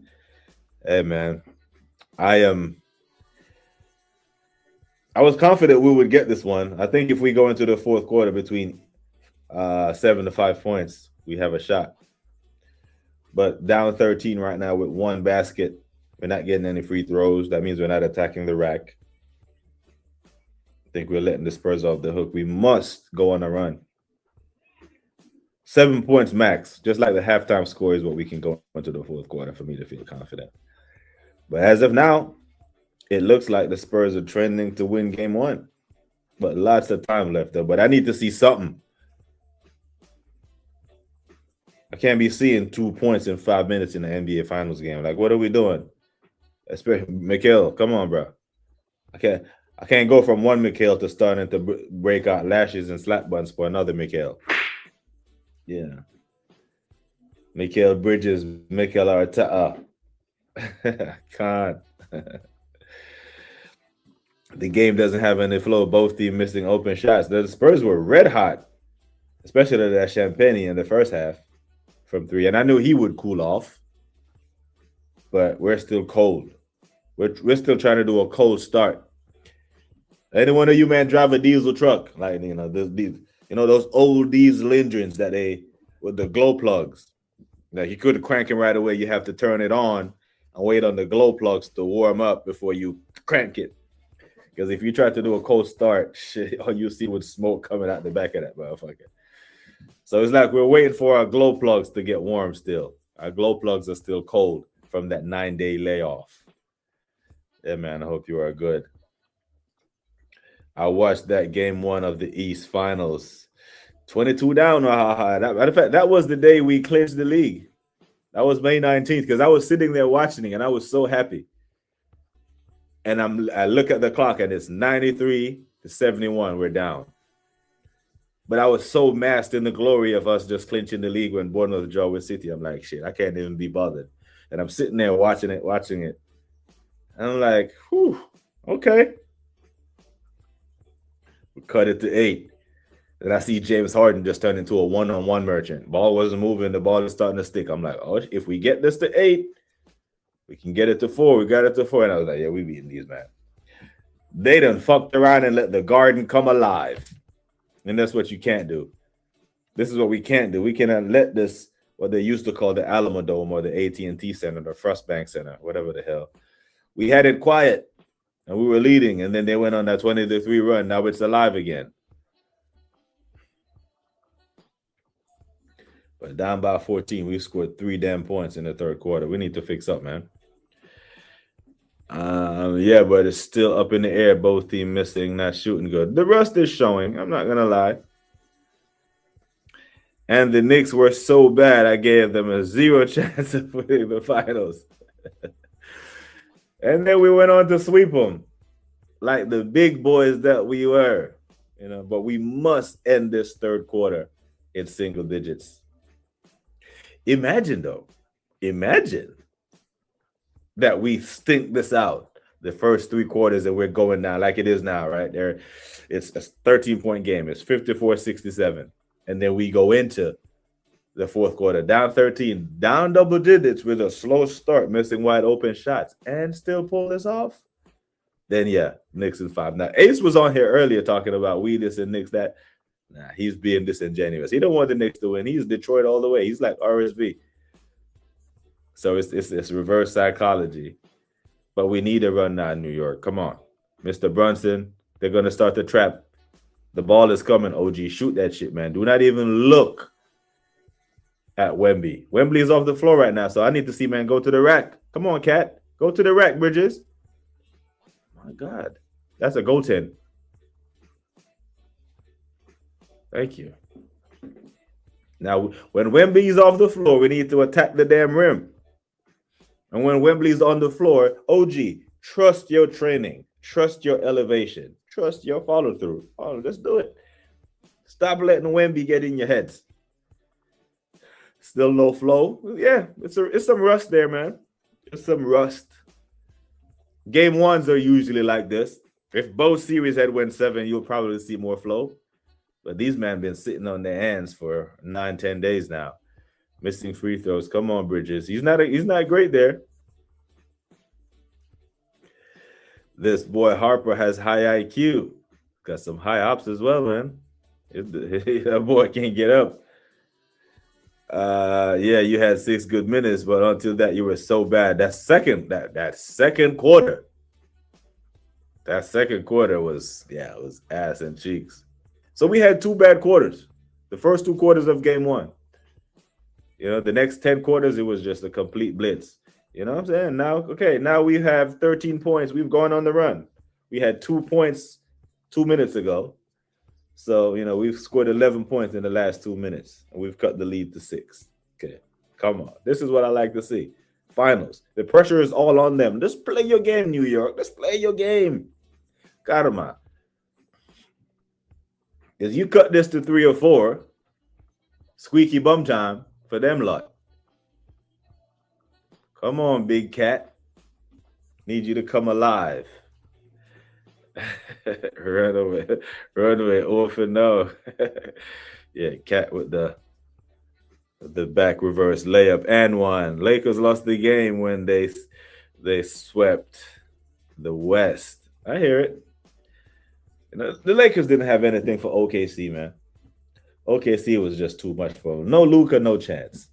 Hey, man. I was confident we would get this one. I think if we go into the fourth quarter between 7 to 5 points, we have a shot. But down 13 right now with 1 basket. We're not getting any free throws. That means we're not attacking the rack. I think we're letting the Spurs off the hook. We must go on a run. 7 points max. Just like the halftime score is what we can go into the fourth quarter for me to feel confident. But as of now, it looks like the Spurs are trending to win game 1. But lots of time left though. But I need to see something. I can't be seeing 2 points in 5 minutes in the NBA Finals game. Like, what are we doing? Especially Mikhail, come on, bro. I can't go from one Mikhail to starting to break out lashes and slap buns for another Mikhail. Yeah. Mikhail Bridges, Mikhail Arteta. Can't. The game doesn't have any flow. Both teams missing open shots. The Spurs were red hot, especially that Champagne in the first half from 3. And I knew he would cool off, but we're still cold. We're still trying to do a cold start. Any one of you, man, drive a diesel truck, like those old diesel engines that with the glow plugs. Like you couldn't crank it right away. You have to turn it on and wait on the glow plugs to warm up before you crank it. Because if you try to do a cold start, shit, all you see was smoke coming out the back of that motherfucker. So it's like we're waiting for our glow plugs to get warm still. Our glow plugs are still cold from that 9-day layoff. Yeah, man, I hope you are good. I watched that game 1 of the East Finals. 22 down. Matter of fact, that was the day we clinched the league. That was May 19th because I was sitting there watching it and I was so happy. And I look at the clock and it's 93-71. We're down. But I was so masked in the glory of us just clinching the league when Bournemouth draw with City. I'm like, shit, I can't even be bothered. And I'm sitting there watching it. And I'm like, whew, okay. We cut it to 8. And I see James Harden just turn into a one-on-one merchant. Ball wasn't moving. The ball is starting to stick. I'm like, oh, if we get this to 8, we can get it to 4. We got it to 4. And I was like, yeah, we beating these, man. They done fucked around and let the garden come alive. And that's what you can't do. This is what we can't do. We cannot let this, what they used to call the Alamo Dome or the AT&T Center, the First Bank Center, whatever the hell. We had it quiet and we were leading. And then they went on that 20-3 run. Now it's alive again. But down by 14, we scored 3 damn points in the third quarter. We need to fix up, man. Yeah, but it's still up in the air. Both teams missing, not shooting good. The rust is showing. I'm not going to lie. And the Knicks were so bad, I gave them a 0 chance of winning the finals. And then we went on to sweep them like the big boys that we were. But we must end this third quarter in single digits. Imagine that we stink this out the first 3 quarters and we're going down like it is now, right? It's a 13-point game. It's 54-67. And then we go into the fourth quarter down 13, down double digits with a slow start, missing wide open shots, and still pull this off. Then, yeah, Knicks in 5. Now, Ace was on here earlier talking about we this and Knicks that. Nah, he's being disingenuous. He don't want the Knicks to win. He's Detroit all the way. He's like RSV. So it's reverse psychology. But we need a run now in New York. Come on. Mr. Brunson, they're going to start the trap. The ball is coming. OG, shoot that shit, man. Do not even look at Wemby. Wembley is off the floor right now, so I need to see, man, go to the rack. Come on, Cat. Go to the rack, Bridges. My God. That's a goaltend. Thank you. Now, when Wembley's off the floor, we need to attack the damn rim. And when Wembley's on the floor, OG, trust your training. Trust your elevation. Trust your follow-through. Oh, let's do it. Stop letting Wemby get in your heads. Still no flow. Yeah, it's some rust there, man. It's some rust. Game 1s are usually like this. If both series had went 7, you'll probably see more flow. But these men been sitting on their hands for 9-10 days now, missing free throws. Come on, Bridges. He's not great there. This boy Harper has high IQ. Got some high ops as well, man. That boy can't get up. Yeah, you had 6 good minutes, but until that, you were so bad. That second quarter. That second quarter was ass and cheeks. So we had 2 bad quarters. The first 2 quarters of game 1. The next 10 quarters, it was just a complete blitz. You know what I'm saying? Now we have 13 points. We've gone on the run. We had 2 points 2 minutes ago. So, we've scored 11 points in the last 2 minutes. And we've cut the lead to 6. Okay, come on. This is what I like to see. Finals. The pressure is all on them. Just play your game, New York. Just play your game. Got them out. If you cut this to 3 or 4, squeaky bum time for them lot. Come on, big cat. Need you to come alive. Run away, orphan, no. Yeah, cat with the back reverse layup and one. Lakers lost the game when they swept the West. I hear it. The Lakers didn't have anything for OKC, man. OKC was just too much for them. No Luka, no chance.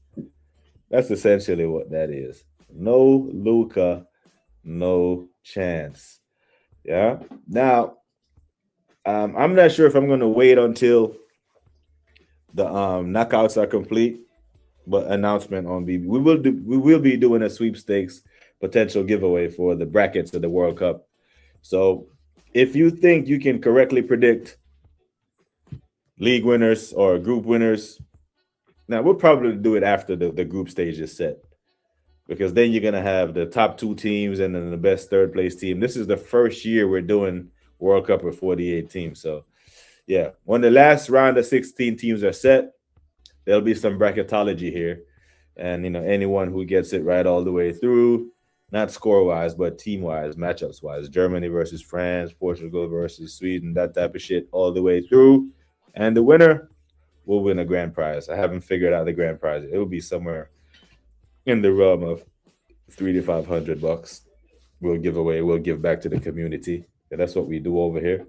That's essentially what that is. No Luka, no chance. Yeah. Now, I'm not sure if I'm going to wait until the knockouts are complete, but announcement on BB. We will be doing a sweepstakes potential giveaway for the brackets of the World Cup. So if you think you can correctly predict league winners or group winners, now we'll probably do it after the group stage is set. because then you're gonna have the top 2 teams and then the best third place team. This is the first year we're doing World Cup with 48 teams. So yeah, when the last round of 16 teams are set, there'll be some bracketology here. And anyone who gets it right all the way through, not score-wise, but team-wise, matchups-wise, Germany versus France, Portugal versus Sweden, that type of shit all the way through. And the winner will win a grand prize. I haven't figured out the grand prize. It will be somewhere in the realm of $300 to $500. We'll give back to the community. And that's what we do over here.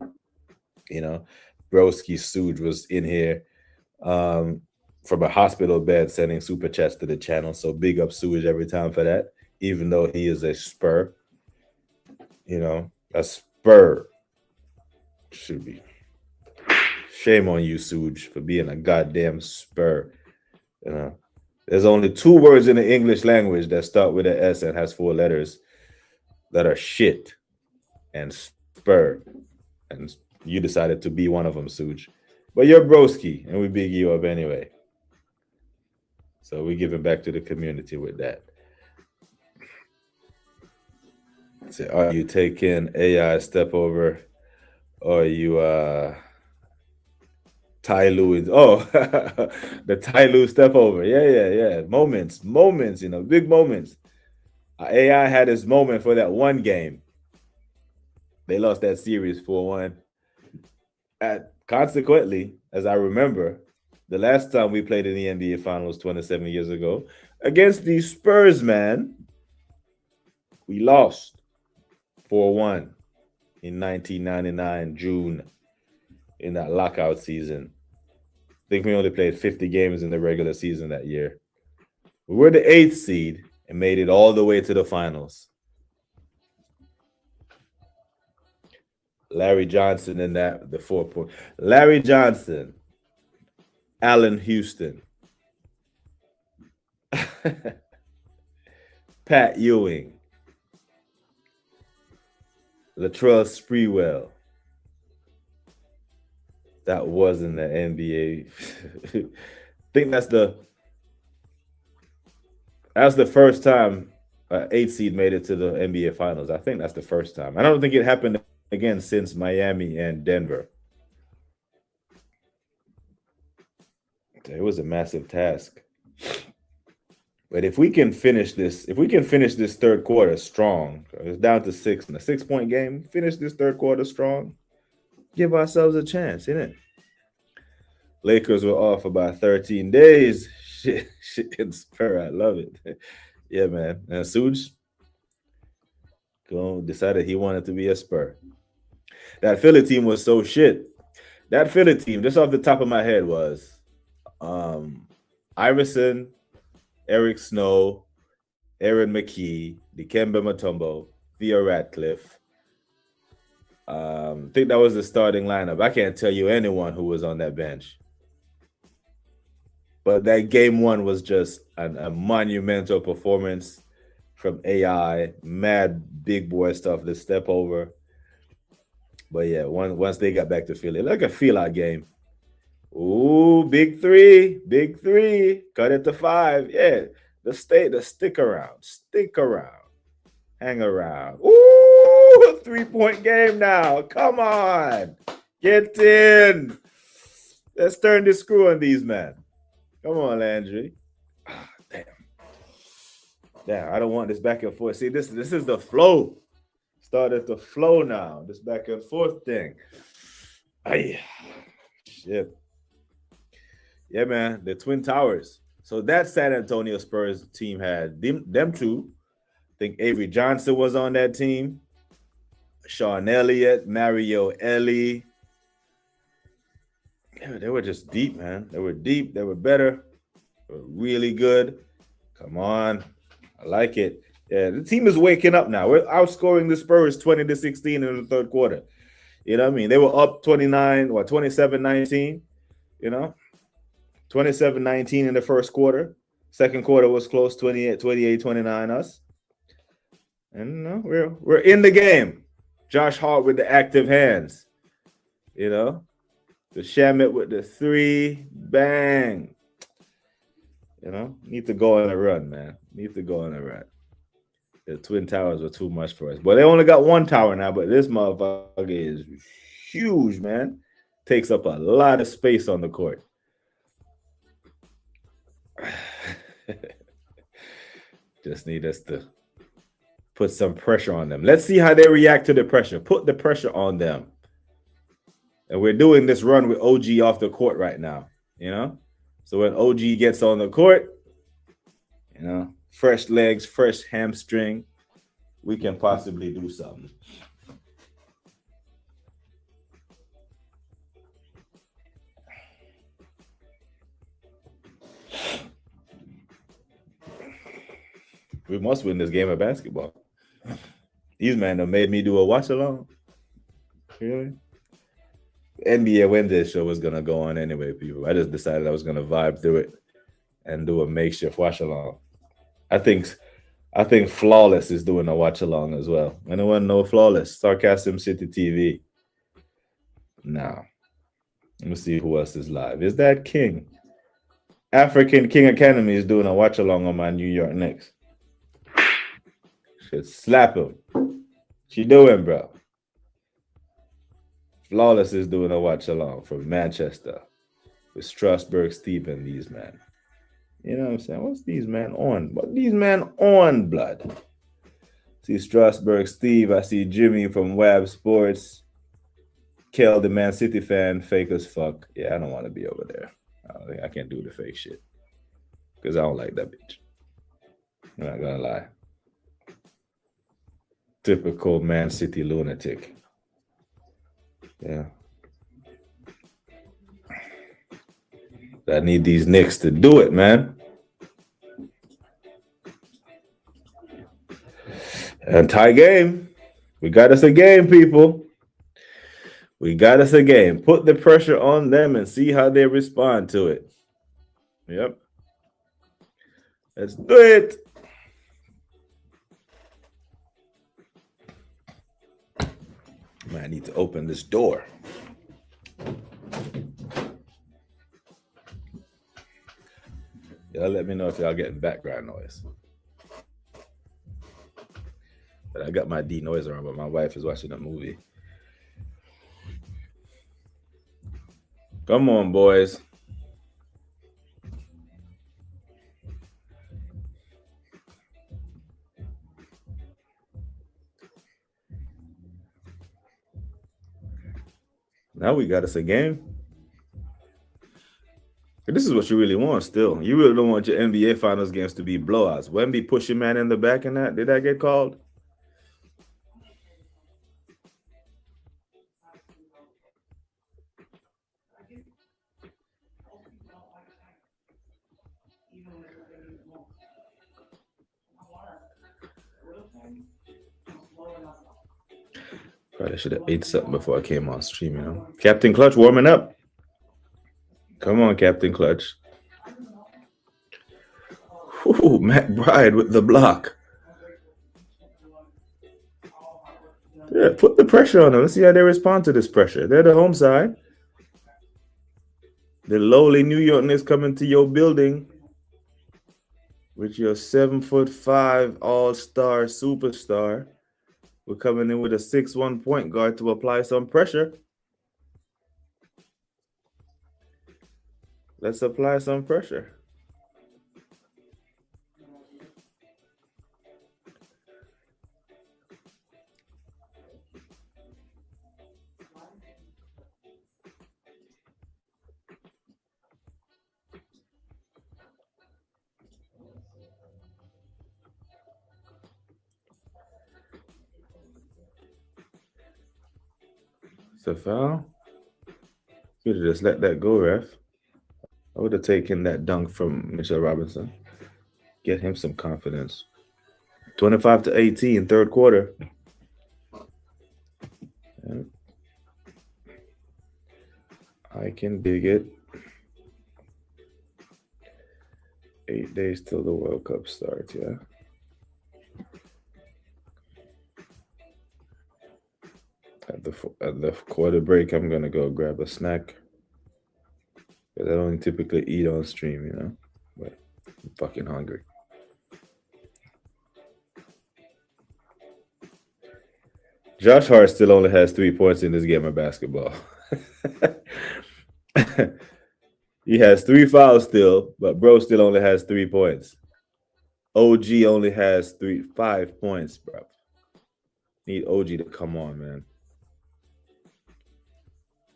Broski Suge was in here from a hospital bed sending super chats to the channel. So big up Suge every time for that, even though he is a Spur. A Spur should be. Shame on you, Suge, for being a goddamn Spur. There's only 2 words in the English language that start with an S and has 4 letters that are shit and Spur. And you decided to be one of them, Suge. But you're broski, and we big you up anyway. So we give it back to the community with that. So are you taking AI step over, or are you Ty Lue? Oh, the Ty Lue step over. Yeah. Moments, big moments. AI had his moment for that one game. They lost that series 4-1. Consequently, as I remember, the last time we played in the NBA Finals 27 years ago against the Spurs, man, we lost 4-1 in 1999, June, in that lockout season. I think we only played 50 games in the regular season that year. We were the 8th seed and made it all the way to the finals. Larry Johnson in that, the 4-point. Larry Johnson, Allen Houston, Pat Ewing, Latrell Sprewell. That wasn't the NBA. I think that's the first time an 8 seed made it to the NBA Finals. I think that's the first time. I don't think it happened again since Miami and Denver. It was a massive task. But if we can finish this third quarter strong, it's down to 6 in a 6-point game. Finish this third quarter strong, give ourselves a chance, innit? Lakers were off about 13 days. Shit, in Spur. I love it. Yeah, man. And Suge decided he wanted to be a Spur. That Philly team was so shit. That Philly team, just off the top of my head, was Iverson, Eric Snow, Aaron McKee, Dikembe Mutombo, Theo Ratcliffe. I think that was the starting lineup. I can't tell you anyone who was on that bench. But that game 1 was just a monumental performance from AI. Mad big boy stuff to step over. But yeah, once they got back to Philly, like a feel-out game. Ooh, big three. Cut it to 5. Yeah, stick around. Hang around. Ooh, 3-point game now. Come on. Get in. Let's turn the screw on these men. Come on, Landry. Damn, I don't want this back and forth. See, this is the flow. Started to flow now. This back and forth thing. Ay, shit. Yeah, man. The Twin Towers. So that San Antonio Spurs team had them 2. I think Avery Johnson was on that team. Sean Elliott, Mario Ellie. Yeah, they were just deep, man. They were deep. They were better. They were really good. Come on. I like it. Yeah, the team is waking up now. We're outscoring the Spurs 20-16 in the third quarter. You know what I mean? They were up 27-19, 27-19 in the first quarter. Second quarter was close, 28-29 us. And we're in the game. Josh Hart with the active hands. The Shamit with the 3, bang. Need to go on a run, man. Need to go on a rant. The Twin Towers were too much for us. But they only got one tower now, but this motherfucker is huge, man. Takes up a lot of space on the court. Just need us to put some pressure on them. Let's see how they react to the pressure. Put the pressure on them. And we're doing this run with OG off the court right now, you know? So when OG gets on the court, you know, fresh legs, fresh hamstring, we can possibly do something. We must win this game of basketball. These men have made me do a watch along. Really? NBA Wednesday show was gonna go on anyway, people. I just decided I was gonna vibe through it and do a makeshift watch along. I think Flawless is doing a watch along as well. Anyone know Flawless? Sarcasm City TV. Now, let me see who else is live. Is that King? African King Academy is doing a watch along on my New York Knicks. Should slap him. What you doing, bro? Flawless is doing a watch along from Manchester with Strasbourg Steve and these men. You know what I'm saying? What's these men on? What these men on, blood? See Strasbourg Steve. I see Jimmy from Web Sports. Kel, the Man City fan, fake as fuck. Yeah, I don't want to be over there. I can't do the fake shit because I don't like that bitch. I'm not gonna lie. Typical Man City lunatic. Yeah. I need these Knicks to do it, man. And tie game. We got us a game, people. We got us a game. Put the pressure on them and see how they respond to it. Yep. Let's do it. Man, I need to open this door. Y'all let me know if y'all getting background noise. But I got my denoiser on, but my wife is watching a movie. Come on, boys. Now we got us a game. This is what you really want still. You really don't want your NBA Finals games to be blowouts. Wemby pushing man in the back and that. Did that get called? Probably should have ate something before I came on stream, you know. Captain Clutch warming up. Come on, Captain Clutch. Ooh, Matt Bride with the block. Yeah, put the pressure on them. Let's see how they respond to this pressure. They're the home side. The lowly New York Knicks coming to your building with your 7'5" all-star superstar. We're coming in with a 6'1" point guard to apply some pressure. Let's apply some pressure. It's a foul. Could have just let that go, ref. I would have taken that dunk from Mitchell Robinson. Get him some confidence. 25-18, third quarter. Yeah. I can dig it. 8 days till the World Cup starts, yeah. At the quarter break, I'm going to go grab a snack. Because I don't typically eat on stream, you know. But I'm fucking hungry. Josh Hart still only has 3 points in this game of basketball. He has 3 fouls still, but bro still only has 3 points. OG only has 5 points, bro. Need OG to come on, man.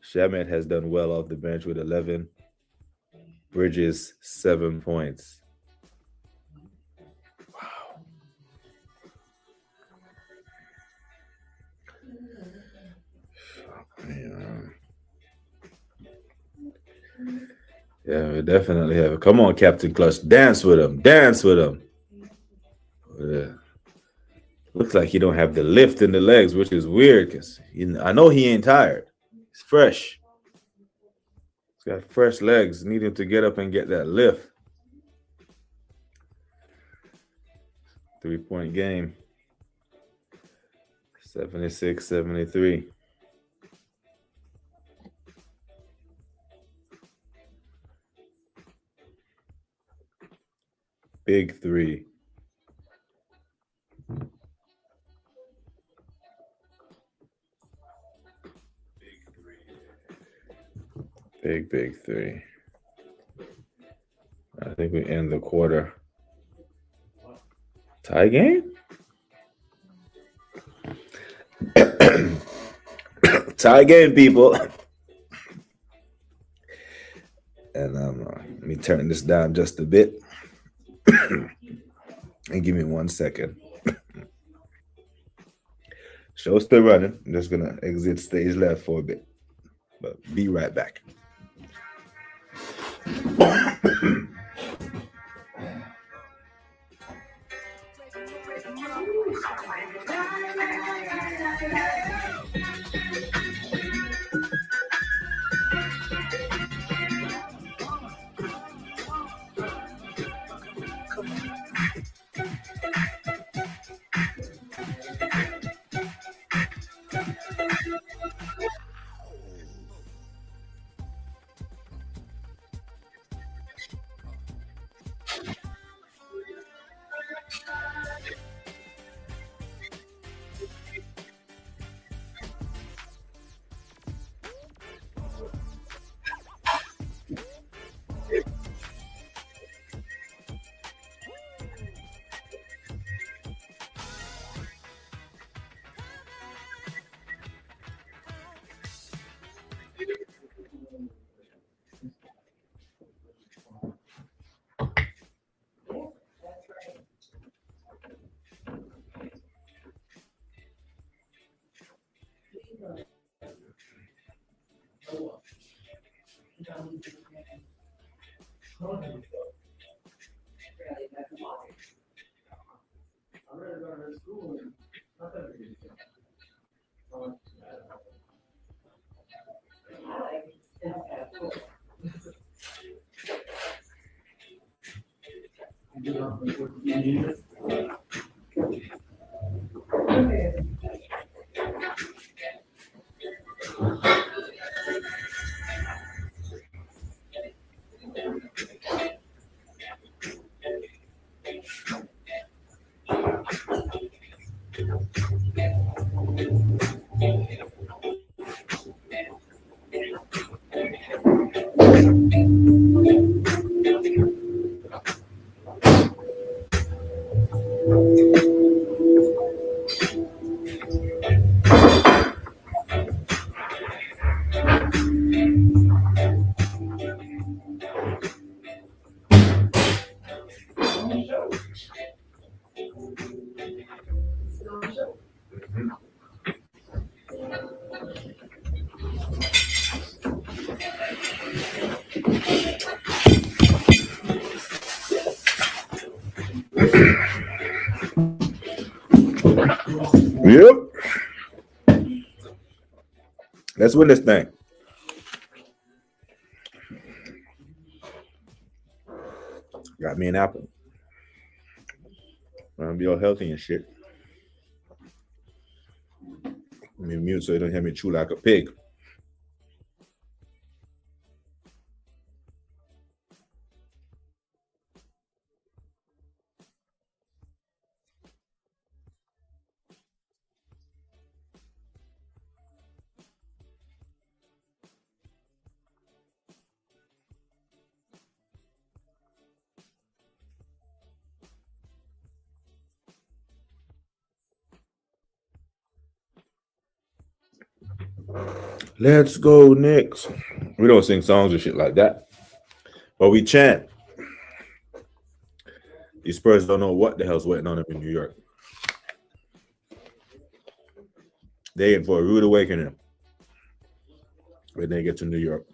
Shamet has done well off the bench with 11. Bridges 7 points. Wow. Yeah, we definitely have it. Come on, Captain Clutch. Dance with him. Dance with him. Yeah. Looks like he don't have the lift in the legs, which is weird because I know he ain't tired. He's fresh. He's got fresh legs. Need him to get up and get that lift. 3-point game. 76-73. Big three. Big three. I think we end the quarter. Tie game? Tie game, people. And let me turn this down just a bit. And give me 1 second. Show's still running. I'm just going to exit stage left for a bit. But be right back. Yep. Let's win this thing. Got me an apple. I'm be all healthy and shit. Let me mute so you don't hear me chew like a pig. Let's go, Knicks. We don't sing songs or shit like that, but we chant. These Spurs don't know what the hell's waiting on them in New York. They in for a rude awakening when they get to New York.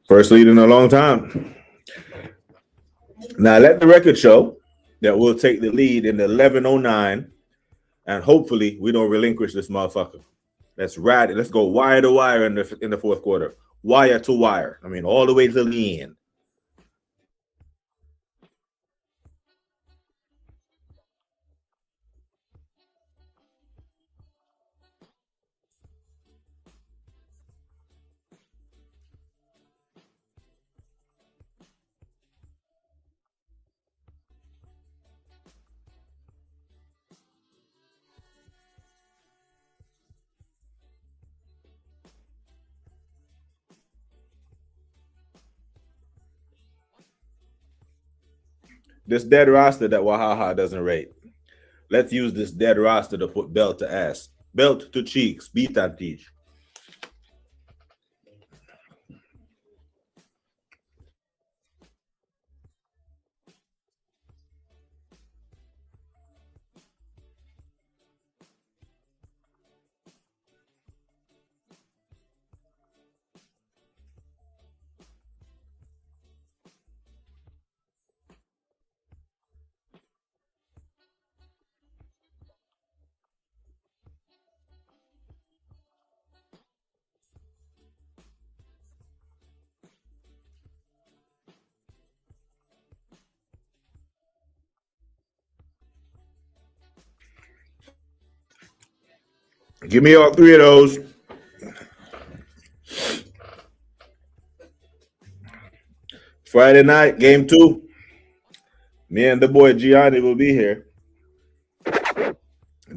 First lead in a long time. Now let the record show that we'll take the lead in the 11:09, and hopefully we don't relinquish this motherfucker. Let's ride it. Let's go wire to wire in the fourth quarter. Wire to wire. I mean, all the way to the end. This dead roster that Wahaha doesn't rate. Let's use this dead roster to put belt to ass. Belt to cheeks. Beat and teach. Give me all three of those. Friday night, game 2. Me and the boy Gianni will be here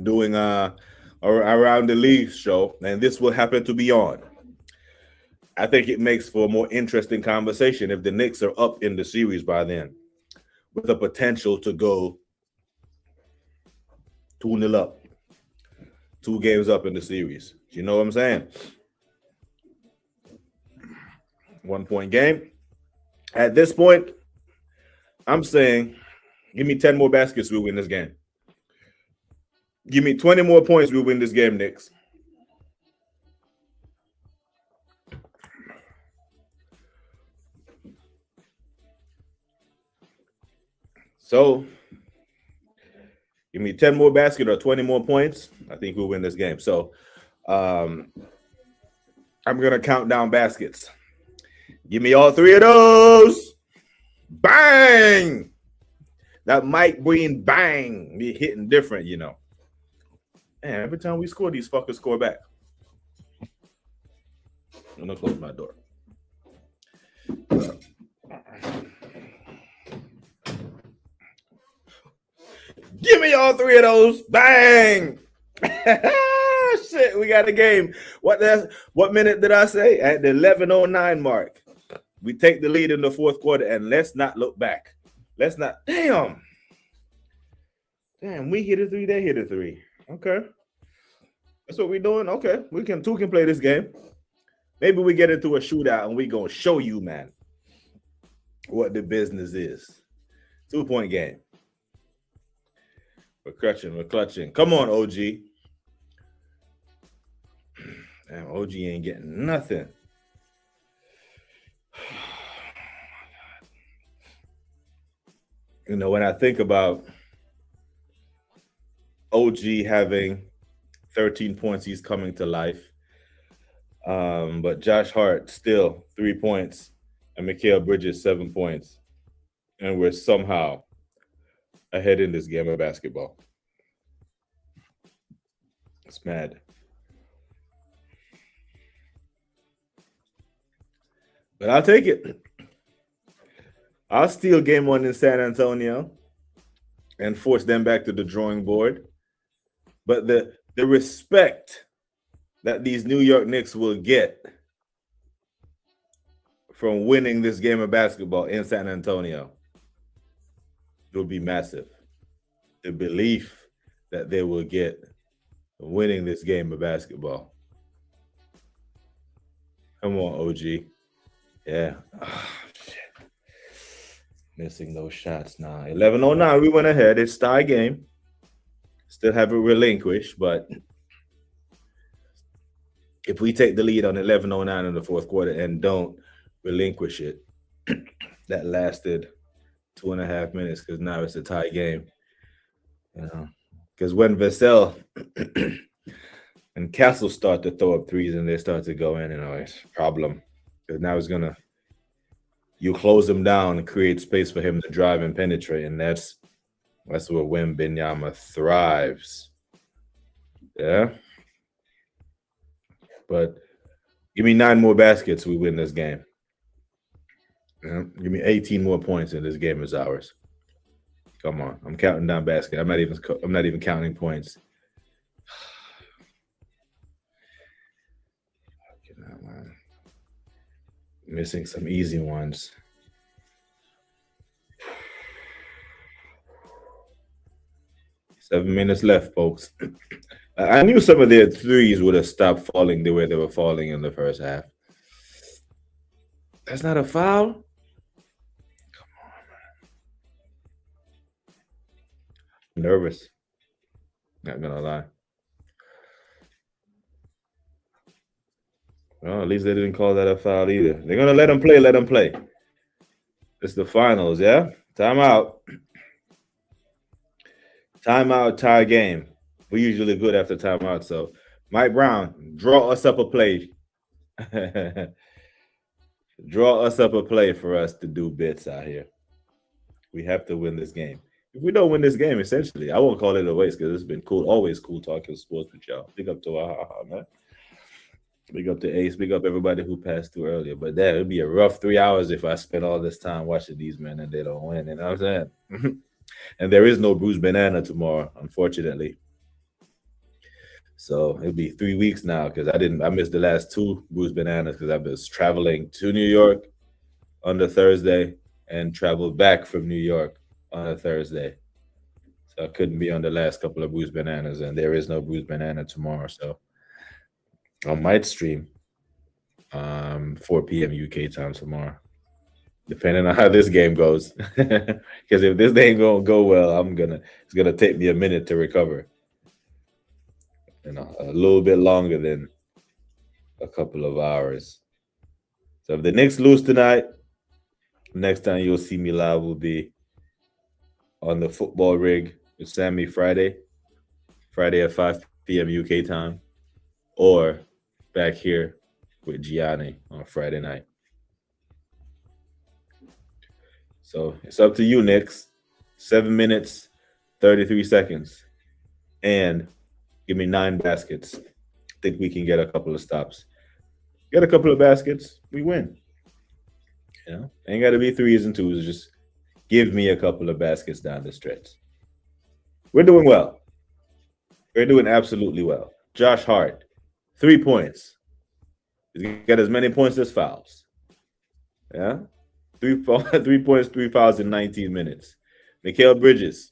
doing around the league show, and this will happen to be on. I think it makes for a more interesting conversation if the Knicks are up in the series by then, with the potential to go 2-0 up, 2 games up in the series. You know what I'm saying? 1-point game. At this point, I'm saying, give me 10 more baskets, we'll win this game. Give me 20 more points, we'll win this game, Knicks. So, give me 10 more baskets or 20 more points, I think we'll win this game. So, I'm going to count down baskets. Give me all 3 of those. Bang! That Mike Breen bang be hitting different, you know. Man, every time we score, these fuckers score back. I'm gonna close my door. Give me all 3 of those. Bang! Shit, we got a game. What minute did I say? At the 11:09 mark. We take the lead in the fourth quarter, and let's not look back. Let's not. Damn, we hit a three. They hit a three. Okay, that's what we're doing. Okay, two can play this game. Maybe we get into a shootout, and we gonna show you, man, what the business is. 2-point game. We're clutching. Come on, OG. Damn, OG ain't getting nothing. You know, when I think about OG having 13 points, he's coming to life. But Josh Hart still 3 points, and Mikal Bridges 7 points. And we're somehow ahead in this game of basketball. It's mad. But I'll take it. I'll steal game one in San Antonio and force them back to the drawing board. But the respect that these New York Knicks will get from winning this game of basketball in San Antonio will be massive. The belief that they will get winning this game of basketball. Come on, OG. Yeah. Oh, shit. Missing those shots now. 11:09, we went ahead. It's tie game. Still haven't relinquished, but if we take the lead on 11:09 in the fourth quarter and don't relinquish it, that lasted 2.5 minutes because now it's a tie game. You know, because when Vassell and Castle start to throw up threes and they start to go in, it's a problem. Because now it's gonna, you close him down and create space for him to drive and penetrate, and that's where Wembanyama thrives. Yeah. But give me 9 more baskets, we win this game. Yeah. Give me 18 more points, and this game is ours. Come on, I'm counting down basket. I'm not even counting points. Man. Missing some easy ones. Seven minutes left, folks. I knew some of their threes would have stopped falling the way they were falling in the first half. That's not a foul? Come on, man. I'm nervous. Not gonna lie. Well, at least they didn't call that a foul either. They're gonna let them play. It's the finals, yeah? Timeout. Timeout, tie game. We're usually good after timeout. So, Mike Brown, draw us up a play. Draw us up a play for us to do bits out here. We have to win this game. If we don't win this game, essentially, I won't call it a waste because it's been cool. Always cool talking sports with y'all. Big up to man. Big up to Ace. Big up everybody who passed through earlier. But that would be a rough 3 hours if I spend all this time watching these men and they don't win. You know what I'm saying? And there is no Bruce Banana tomorrow, unfortunately. So it'll be 3 weeks now because I missed the last 2 Bruce Bananas because I was traveling to New York on the Thursday and traveled back from New York on a Thursday. So I couldn't be on the last couple of Bruce Bananas, and there is no Bruce Banana tomorrow. So I might stream 4 p.m. UK time tomorrow, depending on how this game goes. Because if this ain't gonna go well, it's gonna take me a minute to recover. A little bit longer than a couple of hours. So if the Knicks lose tonight, next time you'll see me live will be on the football rig with Sammy Friday at 5 p.m. UK time, or back here with Gianni on Friday night. So it's up to you, Knicks. 7 minutes, 33 seconds. And give me 9 baskets. I think we can get a couple of stops. Get a couple of baskets, we win. Ain't got to be 3s and 2s. Just give me a couple of baskets down the stretch. We're doing well. We're doing absolutely well. Josh Hart, 3 points. He's got as many points as fouls. Yeah. 3 points, 3 fouls in 19 minutes. Mikal Bridges,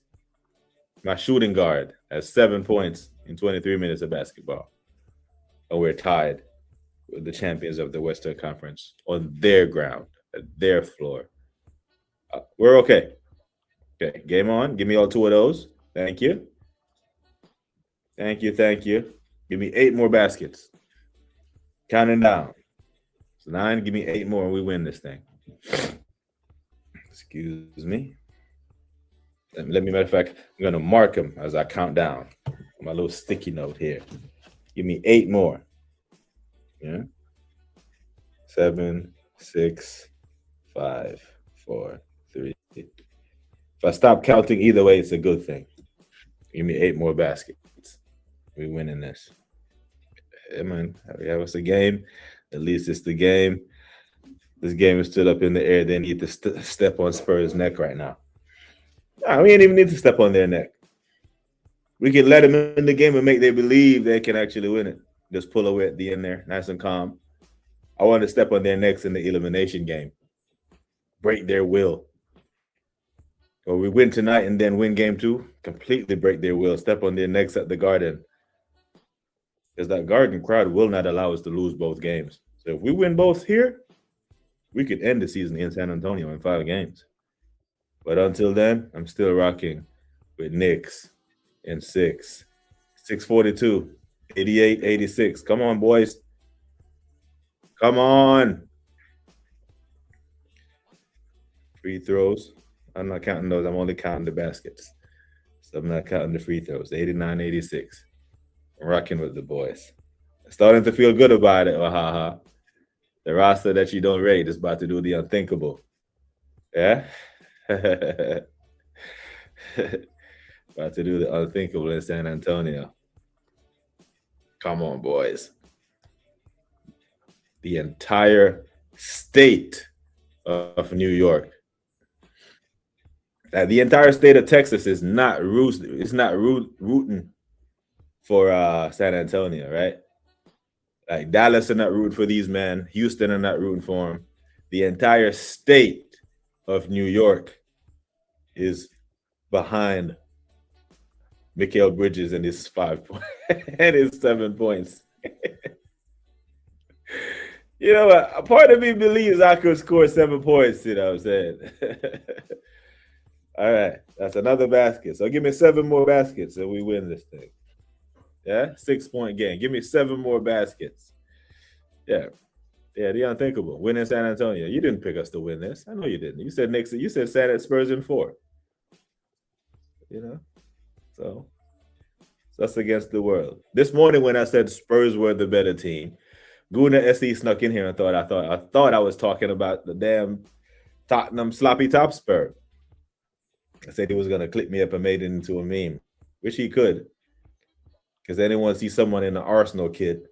my shooting guard, has 7 points in 23 minutes of basketball. And we're tied with the champions of the Western Conference on their ground, at their floor. We're okay. Okay, game on. Give me all 2 of those. Thank you. Thank you. Thank you. Give me 8 more baskets. Counting down. So 9, give me 8 more and we win this thing. Excuse me. Let me, matter of fact, I'm going to mark them as I count down. My little sticky note here. Give me 8 more. Yeah. 7, 6, 5, 4, 3. If I stop counting either way, it's a good thing. Give me 8 more baskets. We winning this. Hey, man, have us a game. At least it's the game. This game is stood up in the air. They need to step on Spurs' neck right now. Nah, we ain't even need to step on their neck. We can let them in the game and make them believe they can actually win it. Just pull away at the end there, nice and calm. I want to step on their necks in the elimination game. Break their will. Or we win tonight and then win game 2, completely break their will. Step on their necks at the Garden. Because that Garden crowd will not allow us to lose both games. So if we win both here, we could end the season in San Antonio in 5 games. But until then, I'm still rocking with Knicks in 6. 642, 88, 86. Come on, boys. Come on. Free throws. I'm not counting those. I'm only counting the baskets. So I'm not counting the free throws. 89, 86. I'm rocking with the boys. Starting to feel good about it. Wahaha. The roster that you don't rate is about to do the unthinkable. Yeah? About to do the unthinkable in San Antonio. Come on, boys. The entire state of New York. The entire state of Texas is not rooting for San Antonio, right? Like Dallas are not rooting for these men. Houston are not rooting for them. The entire state of New York is behind Mikal Bridges and his 5 points and his 7 points. You know what? A part of me believes I could score 7 points, you know what I'm saying? All right, that's another basket. So give me 7 more baskets and we win this thing. Yeah, 6-point game. Give me 7 more baskets. Yeah, the unthinkable. Win in San Antonio. You didn't pick us to win this. I know you didn't. You said Knicks. You said San Spurs in 4. You know, so that's against the world. This morning when I said Spurs were the better team, Guna SE snuck in here and thought I was talking about the damn Tottenham sloppy top Spur. I said he was gonna clip me up and made it into a meme, which he could. Because anyone see someone in the Arsenal kit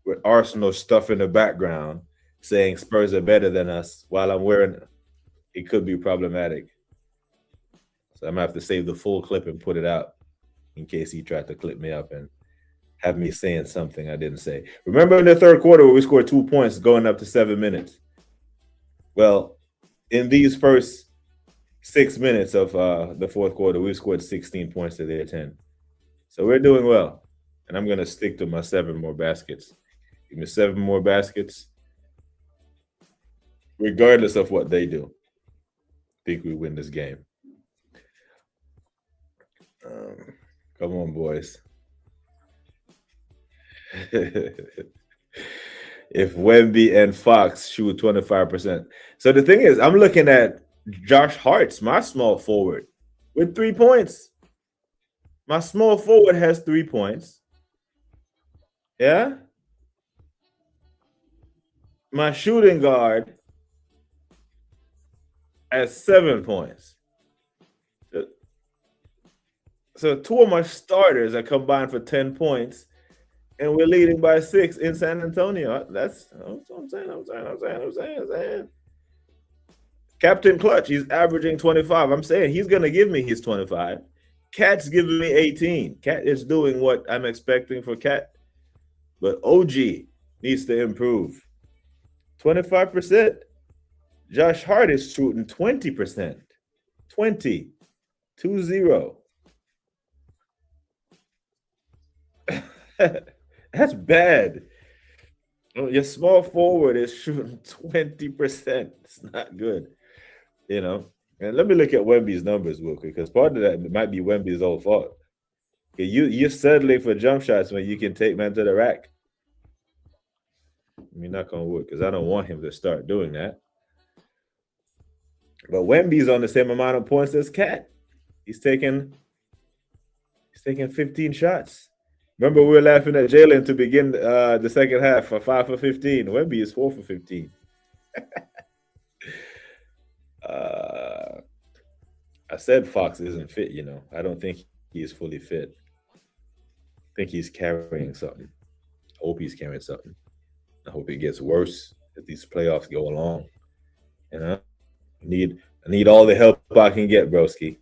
with Arsenal stuff in the background saying Spurs are better than us while I'm wearing it could be problematic. So I'm gonna have to save the full clip and put it out in case he tried to clip me up and have me saying something I didn't say. Remember in the third quarter where we scored 2 points going up to 7 minutes? Well, in these first 6 minutes of the fourth quarter, we scored 16 points to their 10. So we're doing well. And I'm going to stick to my 7 more baskets. Give me 7 more baskets. Regardless of what they do, I think we win this game. Come on, boys. If Wemby and Fox shoot 25%. So the thing is, I'm looking at Josh Hart's, my small forward, with 3 points. My small forward has 3 points. Yeah? My shooting guard has 7 points. So 2 of my starters are combined for 10 points, and we're leading by 6 in San Antonio. That's what I'm saying. Captain Clutch, he's averaging 25. I'm saying he's going to give me his 25. Cat's giving me 18. Cat is doing what I'm expecting for Cat. But OG needs to improve. 25%. Josh Hart is shooting 20%. 20. 2-0. That's bad. Your small forward is shooting 20%. It's not good. And let me look at Wemby's numbers real quick, because part of that might be Wemby's own fault. You're settling for jump shots when you can take man to the rack. I mean, knock on wood, because I don't want him to start doing that. But Wemby's on the same amount of points as Cat. He's taking 15 shots. Remember, we were laughing at Jalen to begin the second half for 5 for 15. Wemby is 4 for 15. I said Fox isn't fit, I don't think he is fully fit. I think he's carrying something. I hope he's carrying something. I hope it gets worse as these playoffs go along. I need all the help I can get, broski.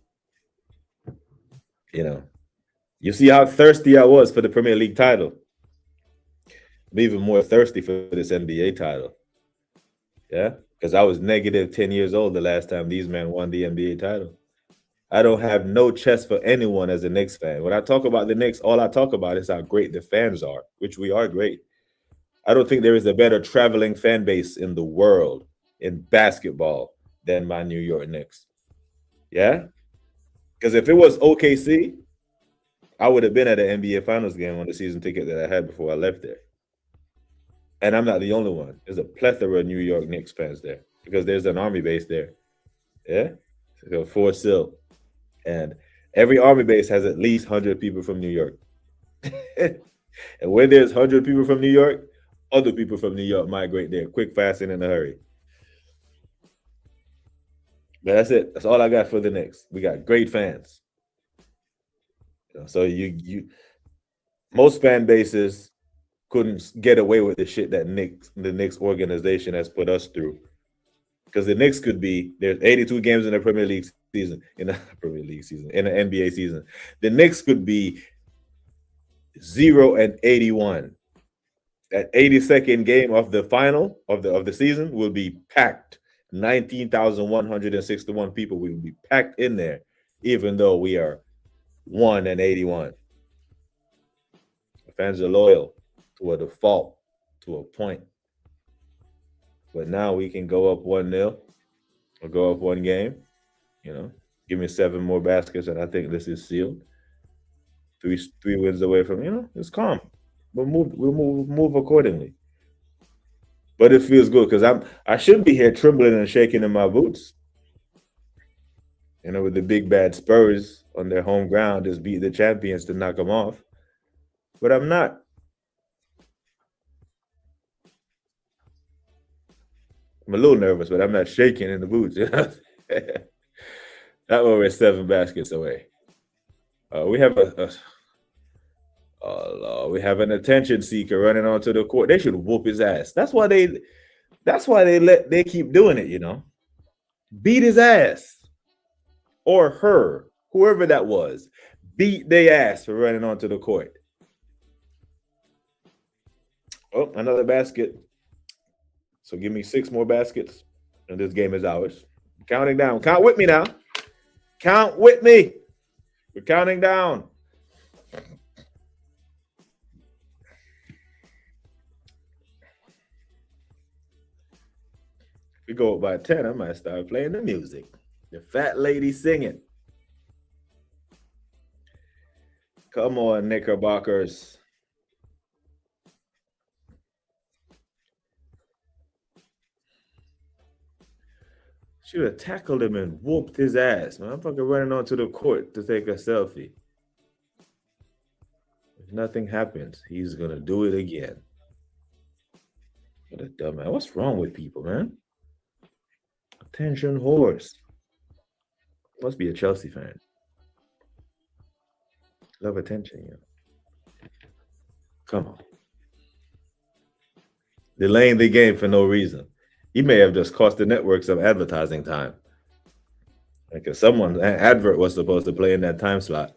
You see how thirsty I was for the Premier League title. I'm even more thirsty for this NBA title. Yeah, because I was negative 10 years old the last time these men won the NBA title. I don't have no chest for anyone as a Knicks fan. When I talk about the Knicks, all I talk about is how great the fans are, which we are great. I don't think there is a better traveling fan base in the world in basketball than my New York Knicks. Yeah? Because if it was OKC, I would have been at an NBA Finals game on the season ticket that I had before I left there. And I'm not the only one. There's a plethora of New York Knicks fans there because there's an Army base there. Yeah? So Fort Sill. And every Army base has at least 100 people from New York. And when there's 100 people from New York, other people from New York migrate there quick, fast, and in a hurry. But that's it. That's all I got for the Knicks. We got great fans. So you most fan bases couldn't get away with the shit that the Knicks organization has put us through. Because the Knicks could be, there's 82 games in the Premier League season, in the NBA season. The Knicks could be 0-81. That 82nd game of the final of the season will be packed. 19,161 people will be packed in there, even though we are 1-81. The fans are loyal to a default, to a point. But now we can go up 1-0 or go up one game. Give me 7 more baskets, and I think this is sealed. Three wins away from, it's calm. We'll move accordingly. But it feels good because I should be here trembling and shaking in my boots. With the big bad Spurs on their home ground, just beat the champions to knock them off. But I'm not. I'm a little nervous, but I'm not shaking in the boots. That one we're 7 baskets away. We have we have an attention seeker running onto the court. They should whoop his ass. That's why they keep doing it. Beat his ass or her, whoever that was. Beat their ass for running onto the court. Oh, another basket. So give me 6 more baskets, and this game is ours. Counting down. Count with me now. Count with me. We're counting down. If we go up by 10, I might start playing the music. The fat lady singing. Come on, Knickerbockers. Should have tackled him and whooped his ass, man. I'm fucking running onto the court to take a selfie. If nothing happens, he's gonna do it again. What a dumbass. What's wrong with people, man? Attention horse. Must be a Chelsea fan. Love attention, Come on. Delaying the game for no reason. He may have just cost the network some advertising time. Because an advert was supposed to play in that time slot.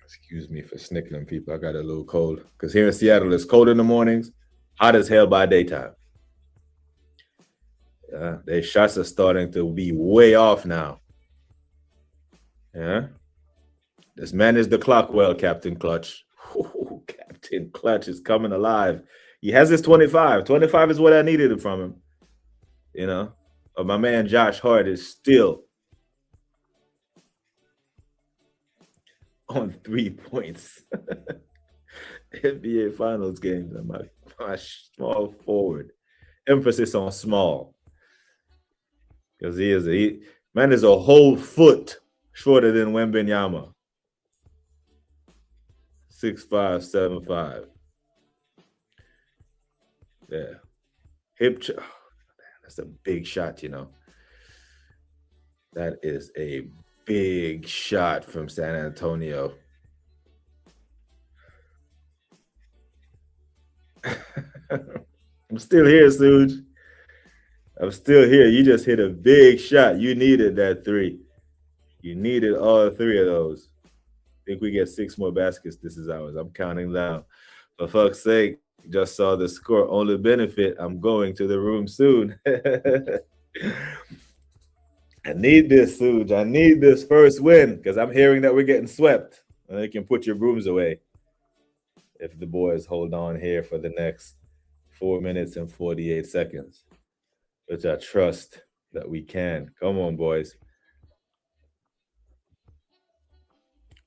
Excuse me for snickering, people. I got a little cold. Because here in Seattle, it's cold in the mornings, hot as hell by daytime. Their shots are starting to be way off now. Yeah. This man is the clock well, Captain Clutch. Ooh, Captain Clutch is coming alive. He has his 25. 25 is what I needed from him. You know, but my man Josh Hart is still on 3 points. NBA Finals games. I'm my small forward. Emphasis on small. Because man is a whole foot shorter than Wembenyama. 6'5", 7'5". Yeah. That's a big shot, you know. That is a big shot from San Antonio. I'm still here, Suge. I'm still here. You just hit a big shot. You needed that 3. You needed all 3 of those. I think we get 6 more baskets. This is ours. I'm counting down. For fuck's sake, just saw the score. Only benefit, I'm going to the room soon. I need this, Suge. I need this first win because I'm hearing that we're getting swept. And you can put your brooms away if the boys hold on here for the next 4 minutes and 48 seconds, which I trust that we can. Come on, boys.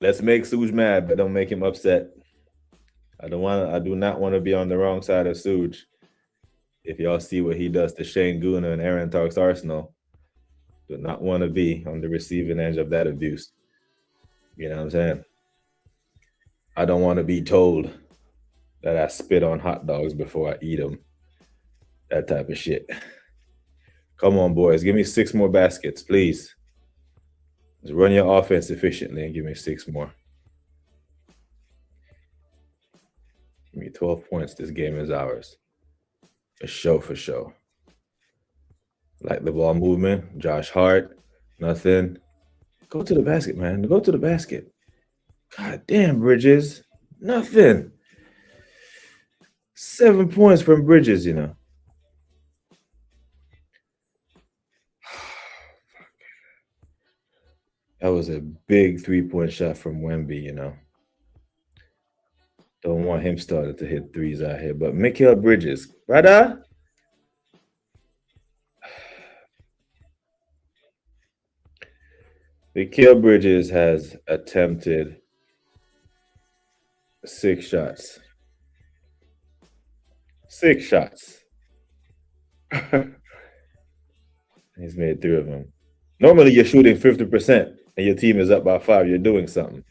Let's make Suge mad, but don't make him upset. I do not want to be on the wrong side of Suge. If y'all see what he does to Shane Guna and Aaron Tark's Arsenal, do not want to be on the receiving end of that abuse. You know what I'm saying? I don't want to be told that I spit on hot dogs before I eat them. That type of shit. Come on, boys. Give me 6 more baskets, please. Just run your offense efficiently and give me 6 more. Give me 12 points. This game is ours. For sure, for sure. Like the ball movement. Josh Hart. Nothing. Go to the basket, man. Go to the basket. God damn, Bridges. Nothing. 7 points from Bridges, you know. That was a big 3-point shot from Wemby, you know. Don't want him starting to hit threes out here. But Mikal Bridges, brother. Mikal Bridges has attempted 6 shots. 6 shots. He's made 3 of them. Normally, you're shooting 50% and your team is up by 5. You're doing something.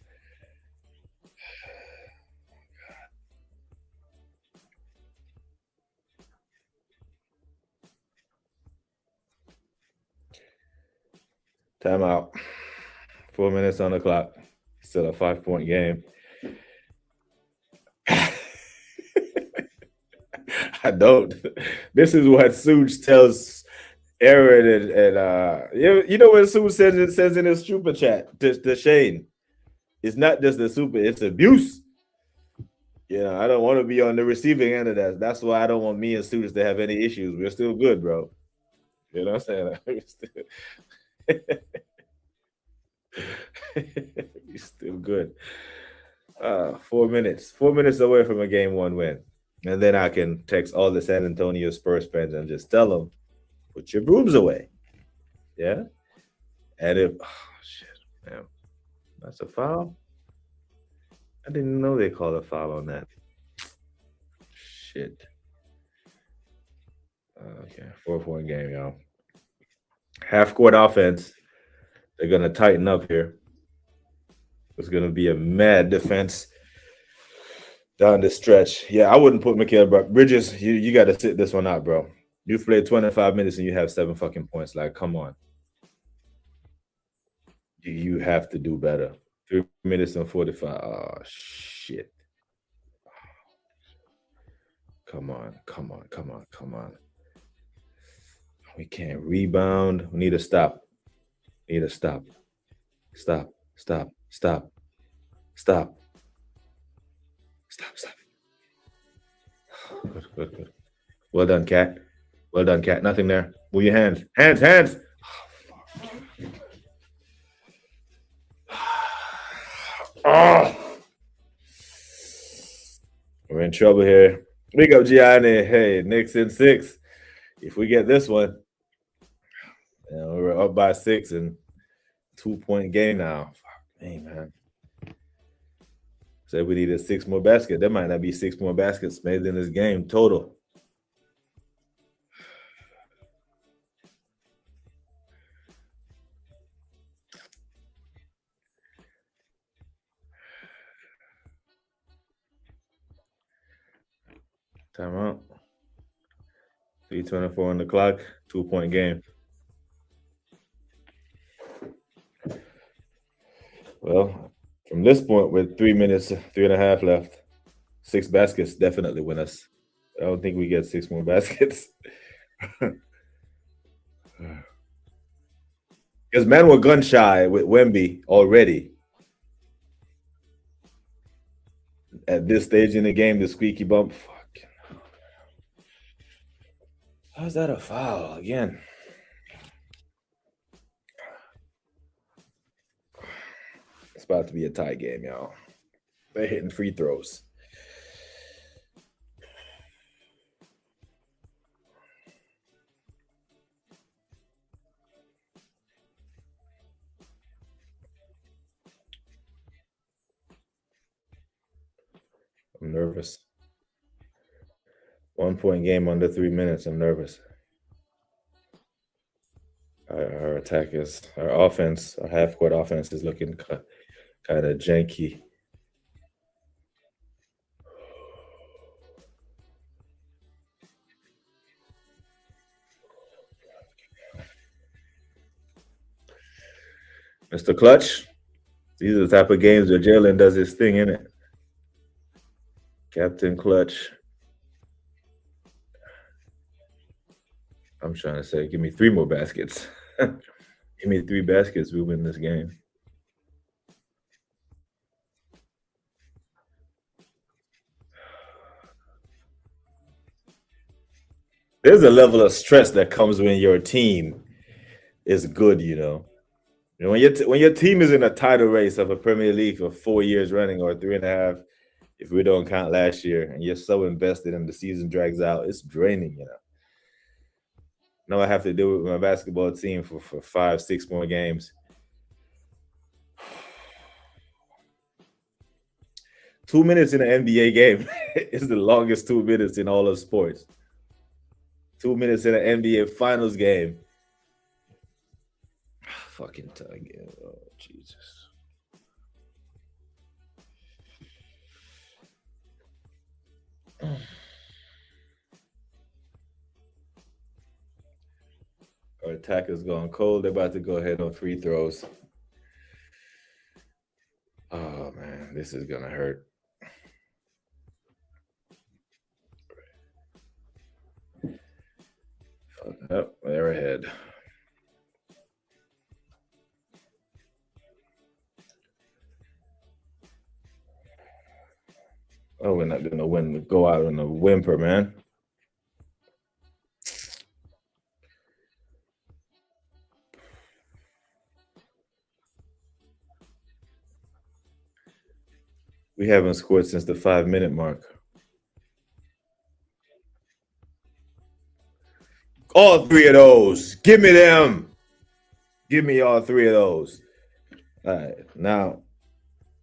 Timeout. 4 minutes on the clock. Still a 5-point game. I don't. This is what Suge tells Aaron and you know what Suge says in his super chat to Shane. It's not just the super, it's abuse. Yeah, I don't want to be on the receiving end of that. That's why I don't want me and Suge to have any issues. We're still good, bro. You know what I'm saying? We're still good. 4 minutes. 4 minutes away from a game 1 win. And then I can text all the San Antonio Spurs fans and just tell them, put your brooms away. Yeah? And if, shit, man. That's a foul? I didn't know they called a foul on that. Shit. Okay, 4-point game, y'all. Half-court offense. They're going to tighten up here. It's going to be a mad defense down the stretch. Yeah, I wouldn't put Mikal Bridges. You got to sit this one out, bro. You've played 25 minutes and you have 7 fucking points. Like, come on. You have to do better. 3 minutes and 45. Oh, shit. Come on. We can't rebound. We need to stop. Stop. Good. Well done, Cat. Well done, Cat. Nothing there. Move your hands. Hands, hands. Oh, we're in trouble here. Big up Gianni. Hey, Knicks in 6. If we get this one, we're up by 6 and 2-point game now. Fuck me, man. So if we needed 6 more baskets, there might not be 6 more baskets made in this game total. Timeout. 3:24 on the clock. 2-point game. Well, from this point, with 3 minutes, 3.5 left, 6 baskets definitely win us. I don't think we get 6 more baskets. Because men were gun shy with Wemby already. At this stage in the game, the squeaky bump. Fuck. How's that a foul again? It's about to be a tie game, y'all. They're hitting free throws. I'm nervous. 1-point game under 3 minutes. I'm nervous. Our attack is, our offense, our half-court offense is looking kind of janky. Mr. Clutch, these are the type of games where Jalen does his thing, innit? Captain Clutch. I'm trying to say, give me 3 more baskets. Give me 3 baskets, we win this game. There's a level of stress that comes when your team is good, you know. You know, when your team is in a title race of a Premier League for 4 years running or 3.5, if we don't count last year, and you're so invested and the season drags out, it's draining, you know. Now I have to do it with my basketball team for 5, 6 more games. 2 minutes in an NBA game is the longest 2 minutes in all of sports. 2 minutes in an NBA Finals game. Fucking tie game. Oh, Jesus. Our attacker's going cold. They're about to go ahead on free throws. Oh, man, this is going to hurt. Oh, they're ahead. Oh, we're not going to go out on a whimper, man. We haven't scored since the 5-minute mark. All 3 of those. Give me them. Give me all 3 of those. All right. Now,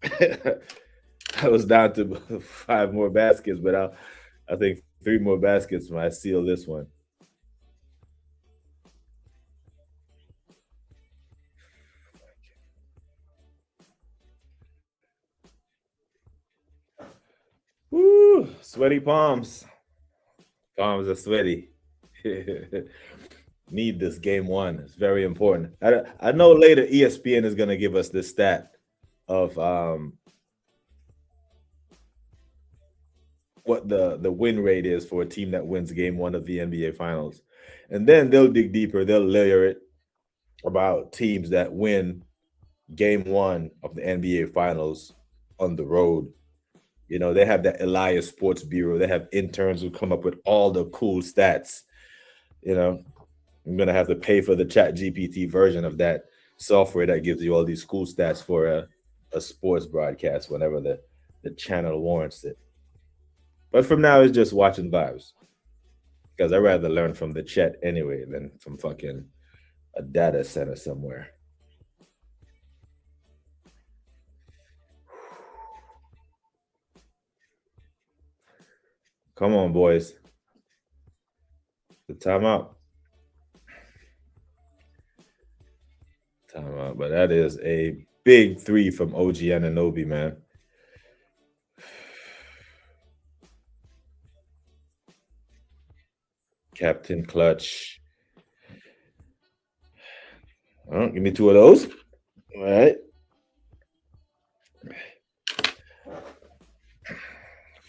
I was down to 5 more baskets, but I think 3 more baskets might seal this one. Woo! Sweaty palms. Palms are sweaty. Need this game 1. It's very important. I know later ESPN is going to give us this stat of what the win rate is for a team that wins game 1 of the NBA Finals. And then they'll dig deeper. They'll layer it about teams that win game 1 of the NBA Finals on the road. You know, they have that Elias Sports Bureau. They have interns who come up with all the cool stats You know, I'm gonna have to pay for the Chat GPT version of that software that gives you all these cool stats for a sports broadcast whenever the channel warrants it. But from now, it's just watching vibes because I'd rather learn from the chat anyway than from fucking a data center somewhere. Come on, boys. The timeout. Timeout. But that is a big three from OG Ananobi, man. Captain Clutch. Well, give me two of those. All right.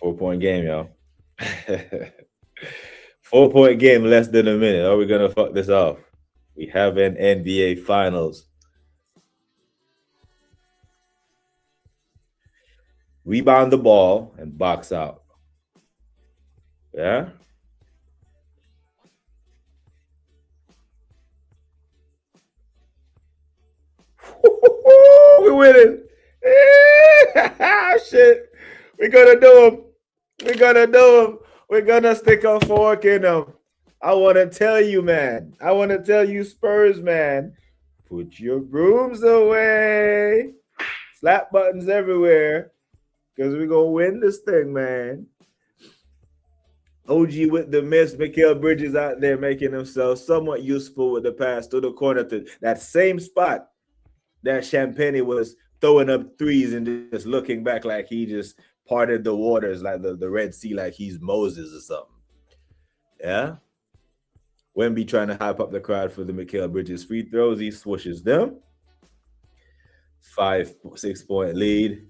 4-point game, y'all. 4-point game, less than a minute. Are we gonna fuck this off? We have an NBA Finals. Rebound the ball and box out. Yeah. We're winning. Shit. We're gonna do them. We're gonna do them. We're gonna stick a fork in them. I want to tell you, man. I want to tell you, Spurs, man. Put your brooms away. Slap buttons everywhere. Because we're going to win this thing, man. OG with the miss. Mikal Bridges out there making himself somewhat useful with the pass to the corner to that same spot that Champagne was throwing up threes and just looking back like he just parted the waters like the Red Sea, like he's Moses or something. Yeah. Wemby trying to hype up the crowd for the Mikal Bridges free throws. He swooshes them. 5-6 point lead.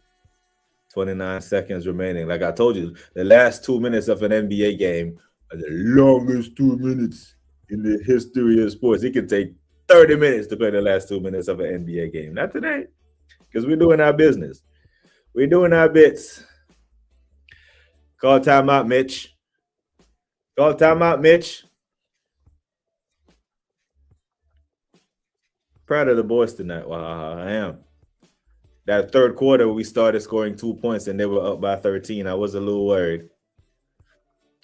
29 seconds remaining. Like I told you, the last 2 minutes of an NBA game are the longest 2 minutes in the history of sports. It can take 30 minutes to play the last 2 minutes of an NBA game. Not today, because we're doing our business. We're doing our bits. Call timeout, Mitch. Call timeout, Mitch. Proud of the boys tonight. Wow, I am. That third quarter, we started scoring 2 points and they were up by 13. I was a little worried.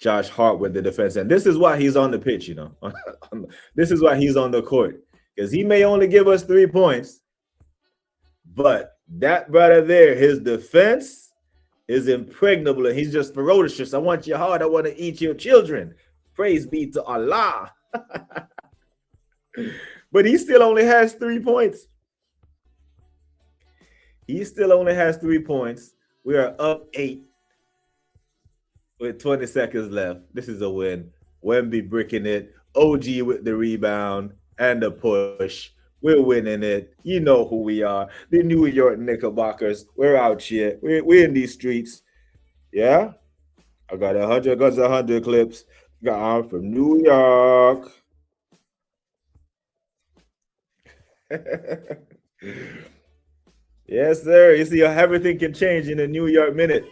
Josh Hart with the defense. And this is why he's on the pitch, you know. This is why he's on the court. Because he may only give us 3 points. But that brother there, his defense is impregnable. And he's just ferocious. I want your heart. I want to eat your children. Praise be to Allah. But he still only has 3 points. He still only has 3 points. We are up 8 with 20 seconds left. This is a win. Wemby bricking it. OG with the rebound and the push. We're winning it. You know who we are. The New York Knickerbockers. We're out here. We're in these streets. Yeah? I got 100 clips. I'm from New York. Yes, sir. You see, everything can change in a New York minute.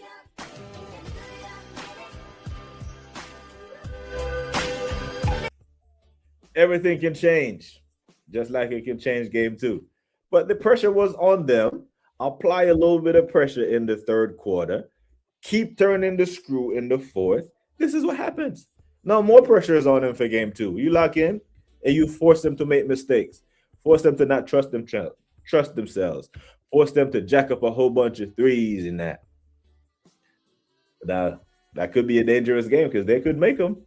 Everything can change, just like it can change game 2. But the pressure was on them. Apply a little bit of pressure in the third quarter. Keep turning the screw in the fourth. This is what happens. Now more pressure is on them for game 2. You lock in and you force them to make mistakes. Force them to not trust themselves. Force them to jack up a whole bunch of threes and that. Now, that could be a dangerous game because they could make them.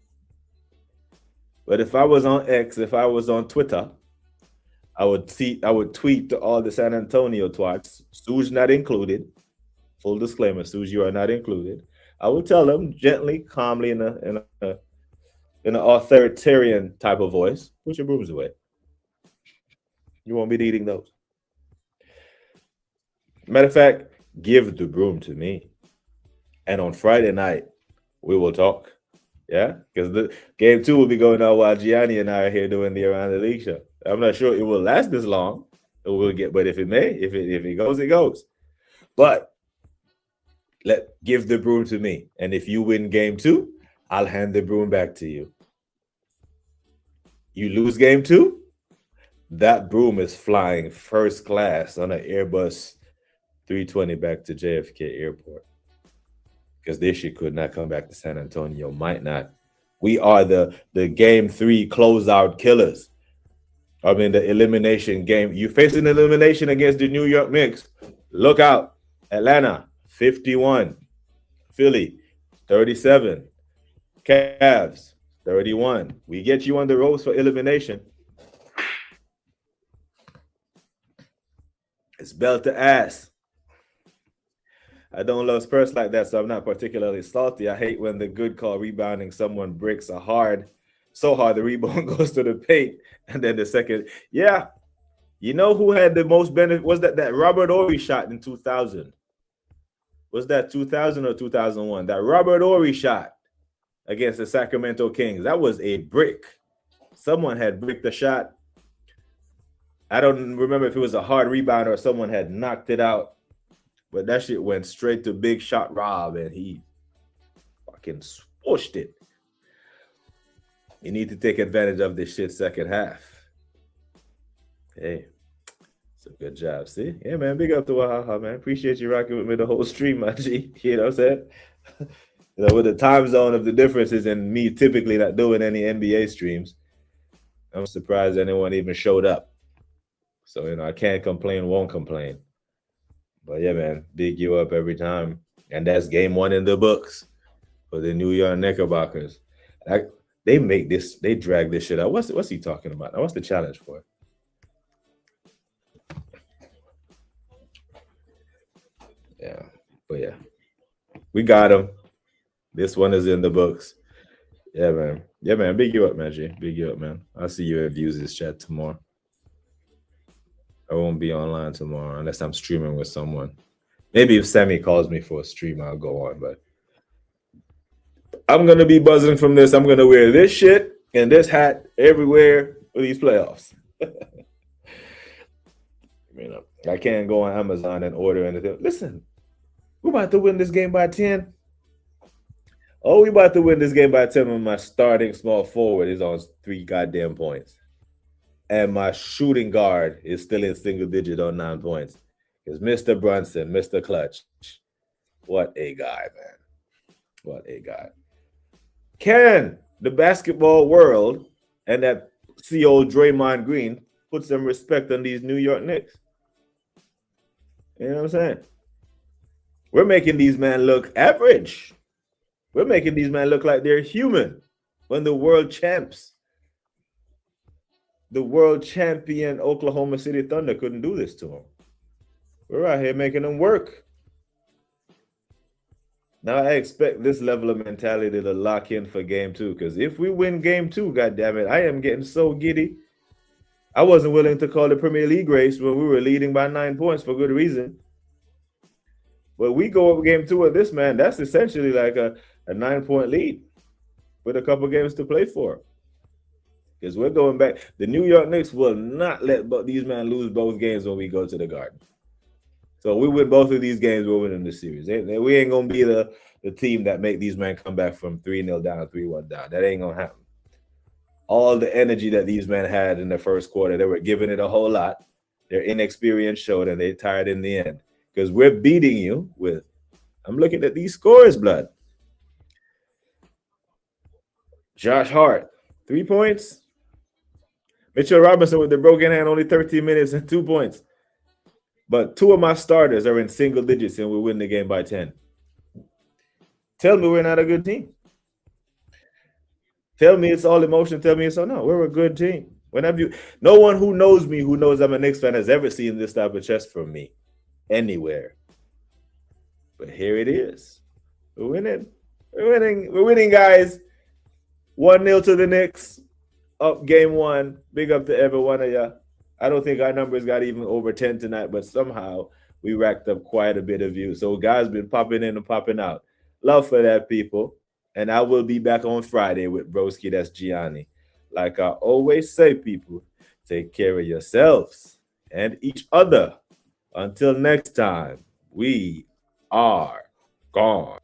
But if I was on X, if I was on Twitter, I would tweet to all the San Antonio twats, Suge not included. Full disclaimer, Suge, you are not included. I would tell them gently, calmly, in an authoritarian type of voice, put your brooms away. You won't be needing those. Matter of fact, give the broom to me. And on Friday night, we will talk. Yeah? Because the game 2 will be going on while Gianni and I are here doing the Around the League show. I'm not sure it will last this long. But if it may, if it goes, it goes. But give the broom to me. And if you win game 2, I'll hand the broom back to you. You lose game 2, that broom is flying first class on an Airbus 320 back to JFK Airport. Because this shit could not come back to San Antonio. Might not. We are the game 3 closeout killers. I mean, the elimination game. You face an elimination against the New York Knicks. Look out. Atlanta, 51. Philly, 37. Cavs, 31. We get you on the ropes for elimination. It's belt to ass. I don't love Spurs like that, so I'm not particularly salty. I hate when the good call rebounding, someone breaks so hard the rebound goes to the paint, and then the second. Yeah. You know who had the most benefit? Was that Robert Horry shot in 2000? Was that 2000 or 2001? That Robert Horry shot against the Sacramento Kings. That was a brick. Someone had bricked the shot. I don't remember if it was a hard rebound or someone had knocked it out. But that shit went straight to Big Shot Rob, and he fucking swooshed it. You need to take advantage of this shit second half. Hey, it's a good job. See? Yeah, man, big up to Wahaha, man. Appreciate you rocking with me the whole stream, my G. You know what I'm saying? You know, with the time zone of the differences and me typically not doing any NBA streams, I'm surprised anyone even showed up. So, you know, I can't complain, won't complain. But yeah, man, big you up every time. And that's game 1 in the books for the New York Knickerbockers. They drag this shit out. What's he talking about? Now, what's the challenge for? Yeah, but yeah, we got him. This one is in the books. Yeah, man. Yeah, man. Big you up, man, G. Big you up, man. I'll see you at Views' chat tomorrow. I won't be online tomorrow unless I'm streaming with someone. Maybe if Sammy calls me for a stream, I'll go on. But I'm going to be buzzing from this. I'm going to wear this shit and this hat everywhere for these playoffs. You know, I can't go on Amazon and order anything. Listen, we're about to win this game by 10. Oh, we about to win this game by 10 when my starting small forward is on 3 goddamn points. And my shooting guard is still in single digit on 9 points. Because Mr. Brunson, Mr. Clutch, what a guy, man. What a guy. Can the basketball world and that CO Draymond Green put some respect on these New York Knicks? You know what I'm saying? We're making these men look average. We're making these men look like they're human when the world champs. The world champion Oklahoma City Thunder couldn't do this to them. We're out here making them work. Now I expect this level of mentality to lock in for game 2. Because if we win game 2, goddammit, I am getting so giddy. I wasn't willing to call the Premier League race when we were leading by 9 points for good reason. But we go up game 2 of this, man. That's essentially like a 9-point lead with a couple games to play for. Because we're going back. The New York Knicks will not let these men lose both games when we go to the Garden. So we win both of these games, we're winning the series. We ain't going to be the team that make these men come back from 3-0 down, 3-1 down. That ain't going to happen. All the energy that these men had in the first quarter, they were giving it a whole lot. Their inexperience showed, and they tired in the end. Because we're beating you with, I'm looking at these scores, blood. Josh Hart, 3 points. Mitchell Robinson with the broken hand, only 13 minutes and 2 points. But 2 of my starters are in single digits and we win the game by 10. Tell me we're not a good team. Tell me it's all emotion. Tell me it's all no. We're a good team. No one who knows me, who knows I'm a Knicks fan, has ever seen this type of chess from me anywhere. But here it is. We're winning. We're winning, guys. 1-0 to the Knicks. Up game 1. Big up to every one of you. I don't think our numbers got even over 10 tonight, but somehow we racked up quite a bit of views. So guys been popping in and popping out. Love for that, people. And I will be back on Friday with Broski. That's Gianni. Like I always say, people, take care of yourselves and each other. Until next time, we are gone.